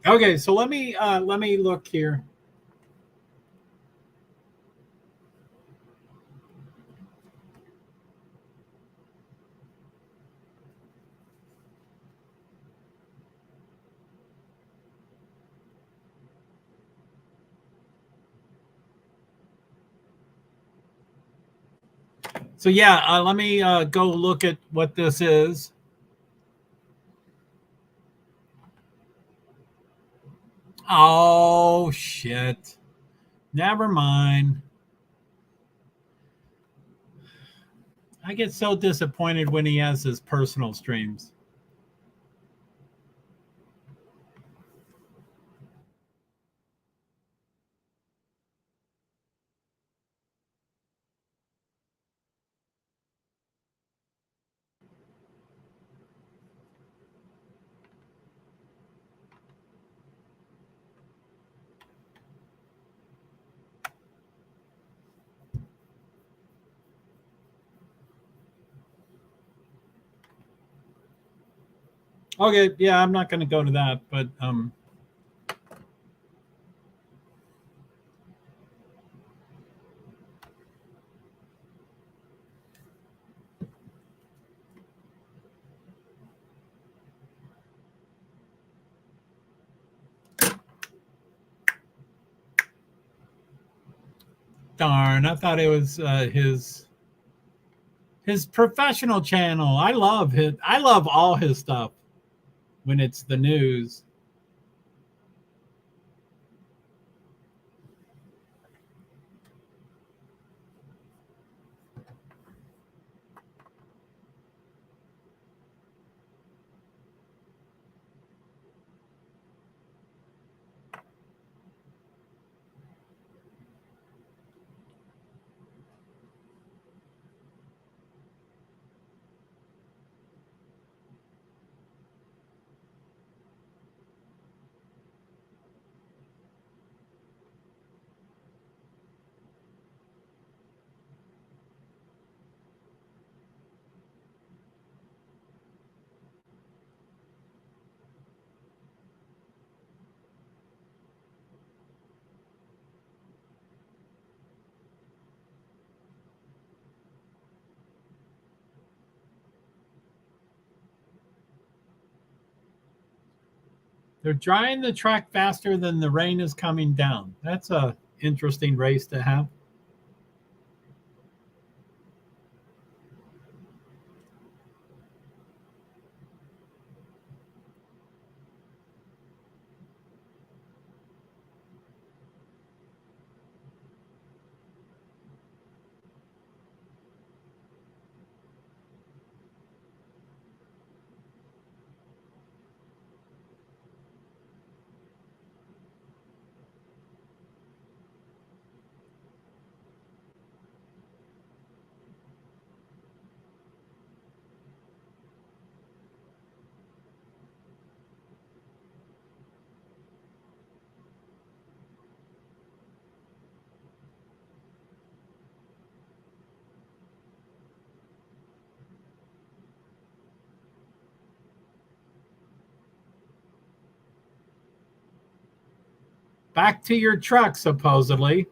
Okay, so let me look here. So yeah, let me go look at what this is. Oh shit. Never mind. I get so disappointed when he has his personal streams. Okay, yeah, I'm not going to go to that, but darn. I thought it was his professional channel. I love all his stuff when it's the news. They're drying the track faster than the rain is coming down. That's a interesting race to have. Back to your truck, supposedly.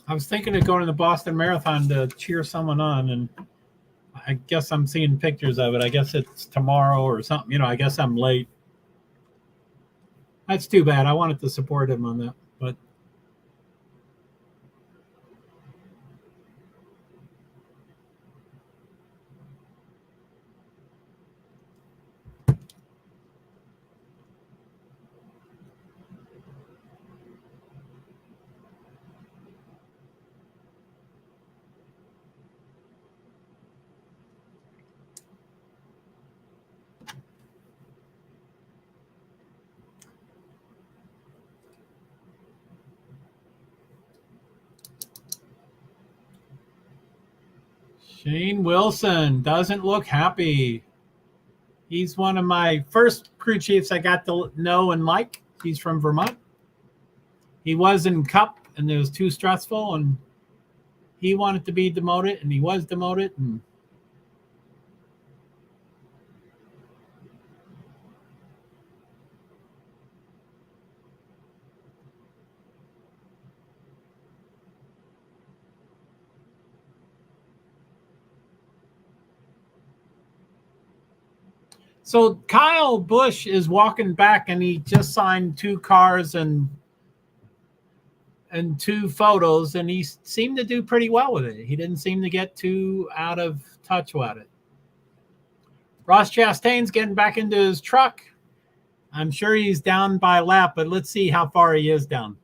I was thinking of going to the Boston Marathon to cheer someone on, and I guess I'm seeing pictures of it. I guess it's tomorrow or something. You know, I guess I'm late. That's too bad. I wanted to support him on that, but Shane Wilson doesn't look happy. He's one of my first crew chiefs I got to know and like. He's from Vermont. He was in Cup, and it was too stressful, and he wanted to be demoted, and he was demoted. And so Kyle Busch is walking back, and he just signed 2 cars and 2 photos, and he seemed to do pretty well with it. He didn't seem to get too out of touch with it. Ross Chastain's getting back into his truck. I'm sure he's down by a lap, but let's see how far he is down.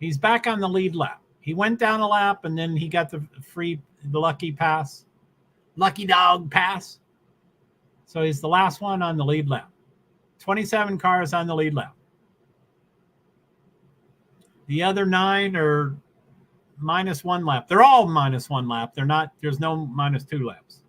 He's back on the lead lap. He went down a lap, and then he got the lucky pass. Lucky dog pass. So he's the last one on the lead lap. 27 cars on the lead lap. The other 9 are -1 lap. They're all -1 lap. They're not, there's no -2 laps.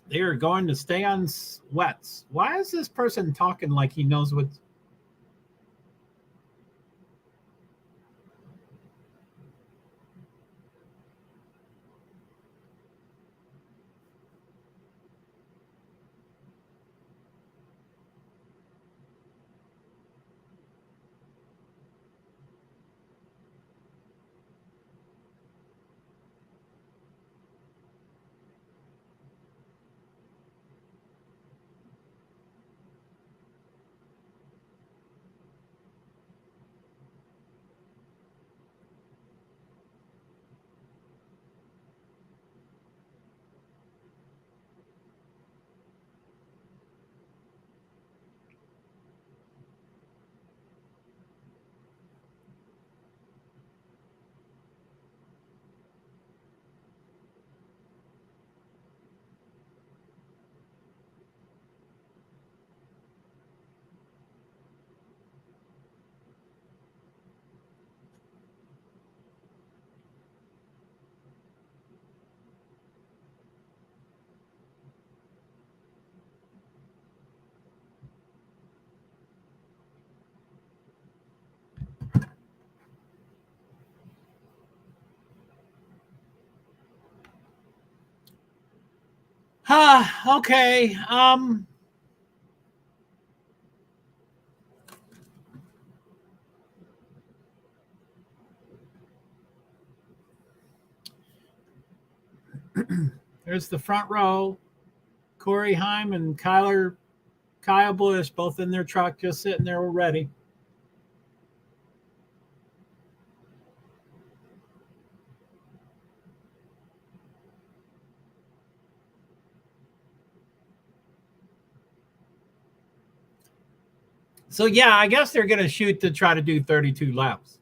They are going to stay on wets. Why is this person talking like he knows what? Okay. There's the front row. Corey Heim and Kyle Busch, both in their truck, just sitting there, we're ready. So, yeah, I guess they're going to shoot to try to do 32 laps.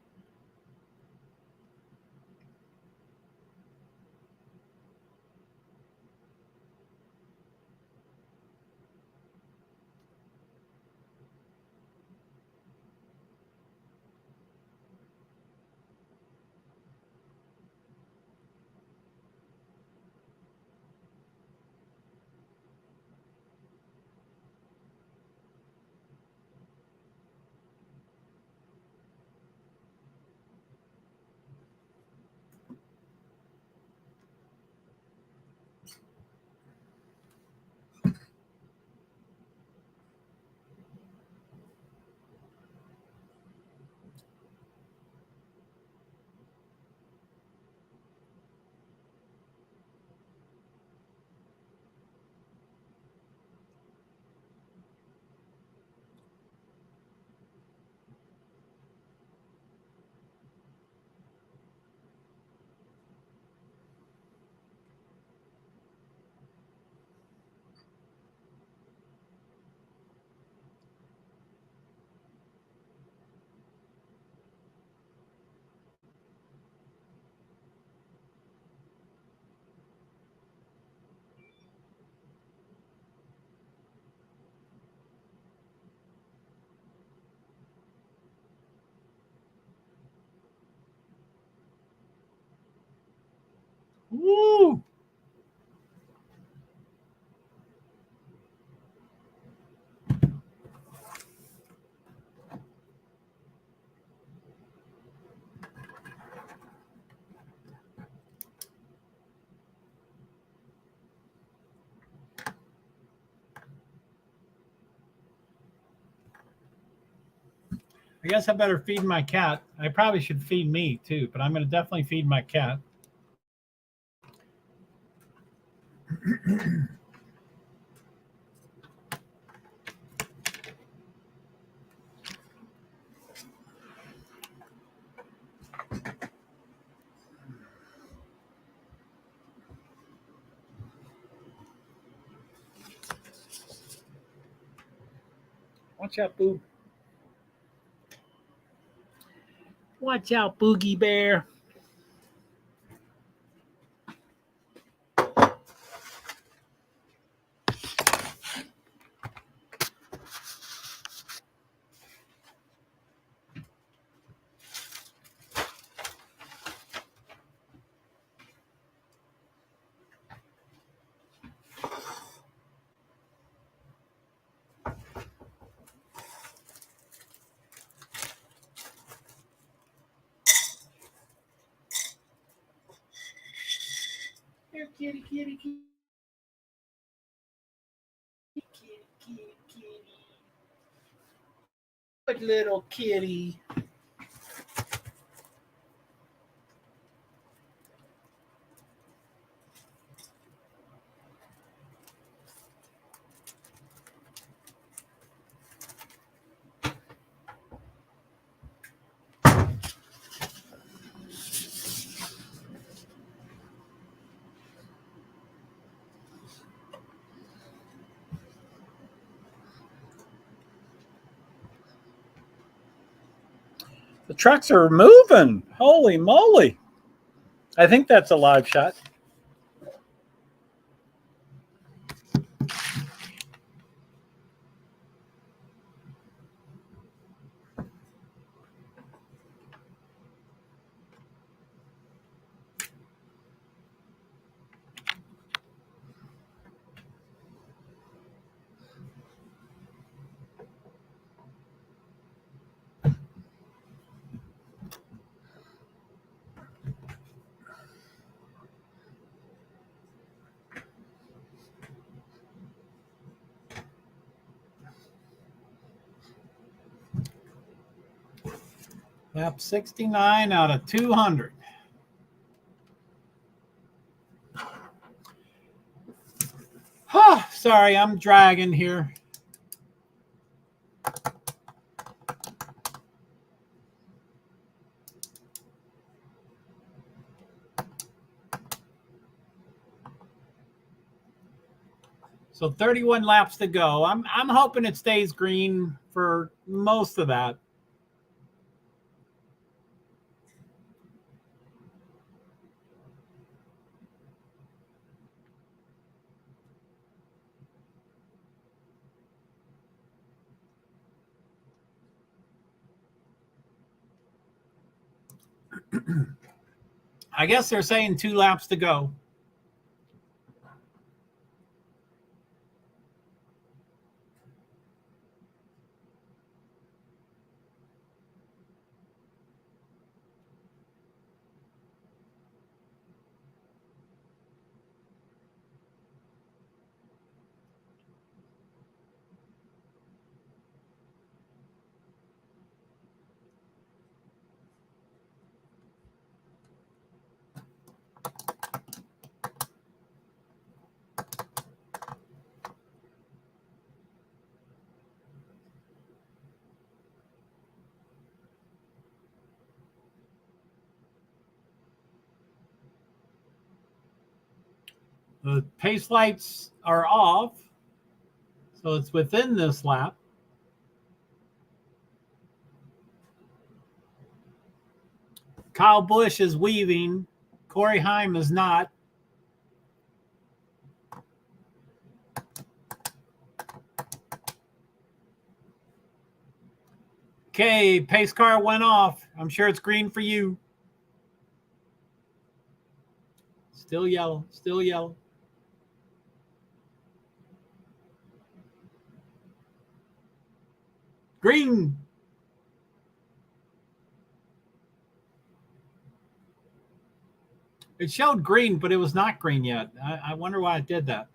Woo! I guess I better feed my cat. I probably should feed me too, but I'm going to definitely feed my cat. Watch out, Boo. Watch out, Boogie Bear. Here, kitty, kitty, kitty. Kitty, kitty, kitty. Good little kitty. The trucks are moving. Holy moly. I think that's a live shot. Lap 69 out of 200. Sorry, I'm dragging here. So 31 laps to go. I'm hoping it stays green for most of that. I guess they're saying 2 laps to go. The pace lights are off, so it's within this lap. Kyle Busch is weaving. Corey Heim is not. Okay, pace car went off. I'm sure it's green for you. Still yellow, still yellow. Green. It showed green, but it was not green yet. I wonder why it did that.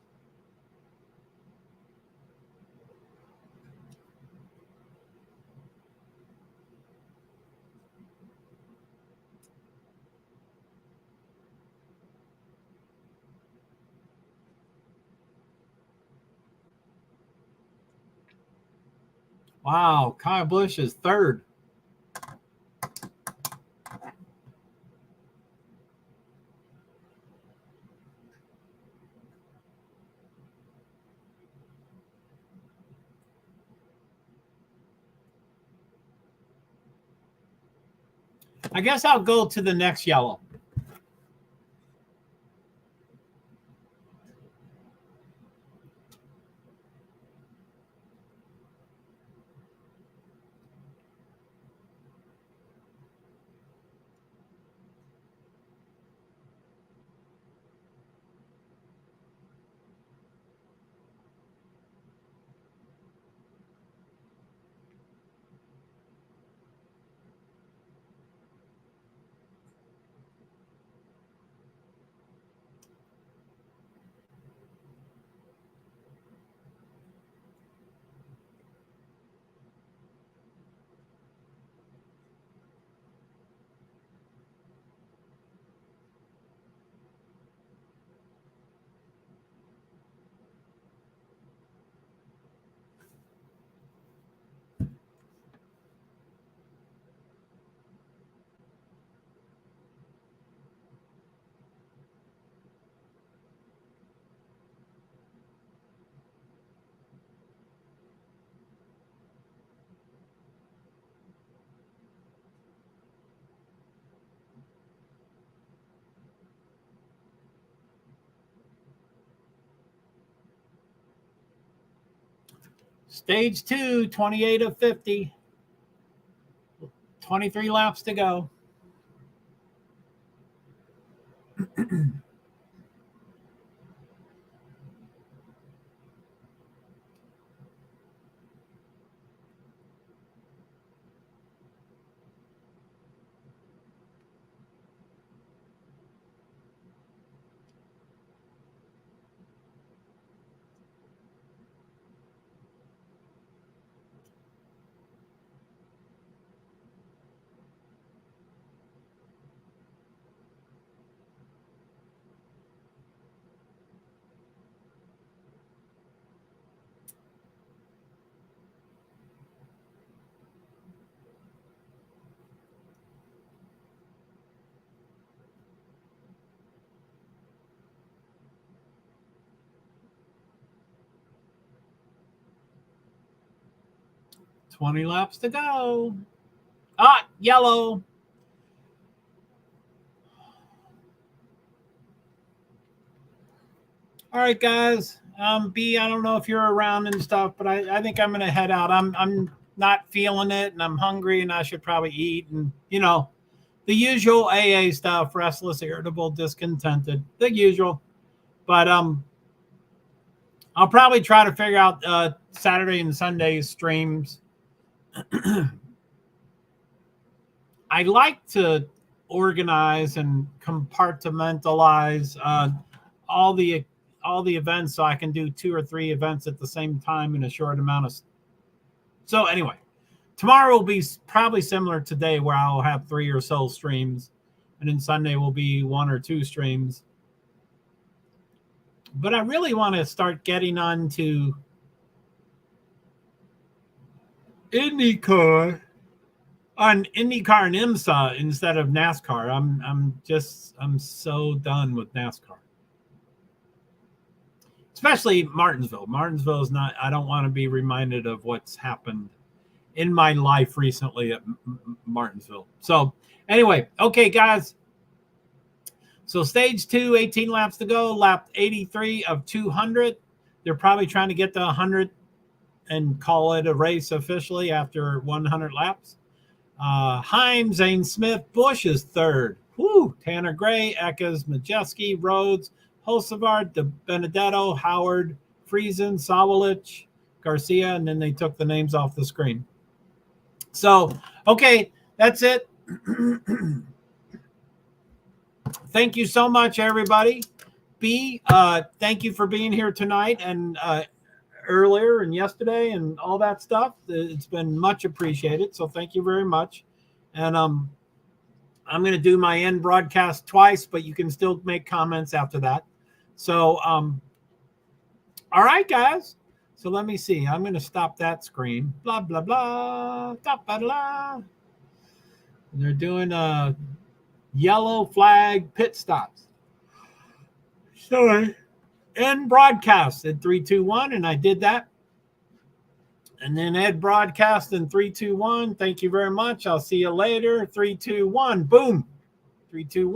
Wow, Kyle Busch is third. I guess I'll go to the next yellow. Stage 2, 28 of 50. 23 laps to go. Twenty laps to go. Ah, yellow. All right, guys. B, I don't know if you're around and stuff, but I think I'm gonna head out. I'm not feeling it, and I'm hungry, and I should probably eat, and the usual AA stuff: restless, irritable, discontented, the usual. But I'll probably try to figure out Saturday and Sunday streams. I like to organize and compartmentalize all the events so I can do 2 or 3 events at the same time in a short amount of. So anyway, tomorrow will be probably similar to today, where I'll have 3 or so streams, and then Sunday will be 1 or 2 streams. But I really want to start getting on to IndyCar and IMSA instead of NASCAR. I'm so done with NASCAR. Especially Martinsville. Martinsville is not, I don't want to be reminded of what's happened in my life recently at Martinsville. So anyway, okay, guys. So stage 2, 18 laps to go, lap 83 of 200. They're probably trying to get to 100 and call it a race officially after 100 laps. Heim, Zane Smith, Busch is third. Woo! Tanner Gray, Eckes, Majeski, Rhodes, Hocevar, De Benedetto, Howard, Friesen, Sawalich, Garcia, and then they took the names off the screen. So, okay, that's it. Thank you so much, everybody. B, thank you for being here tonight and earlier and yesterday and all that stuff. It's been much appreciated. So thank you very much. And I'm going to do my end broadcast twice, but you can still make comments after that. So, all right, guys. So let me see. I'm going to stop that screen. Blah, blah, blah. Blah, blah, blah. And they're doing a yellow flag pit stops. So end broadcast at 3, 2, 1. And I did that. And then end broadcast in 3, 2, 1. Thank you very much. I'll see you later. 3, 2, 1. Boom. 3, 2, 1.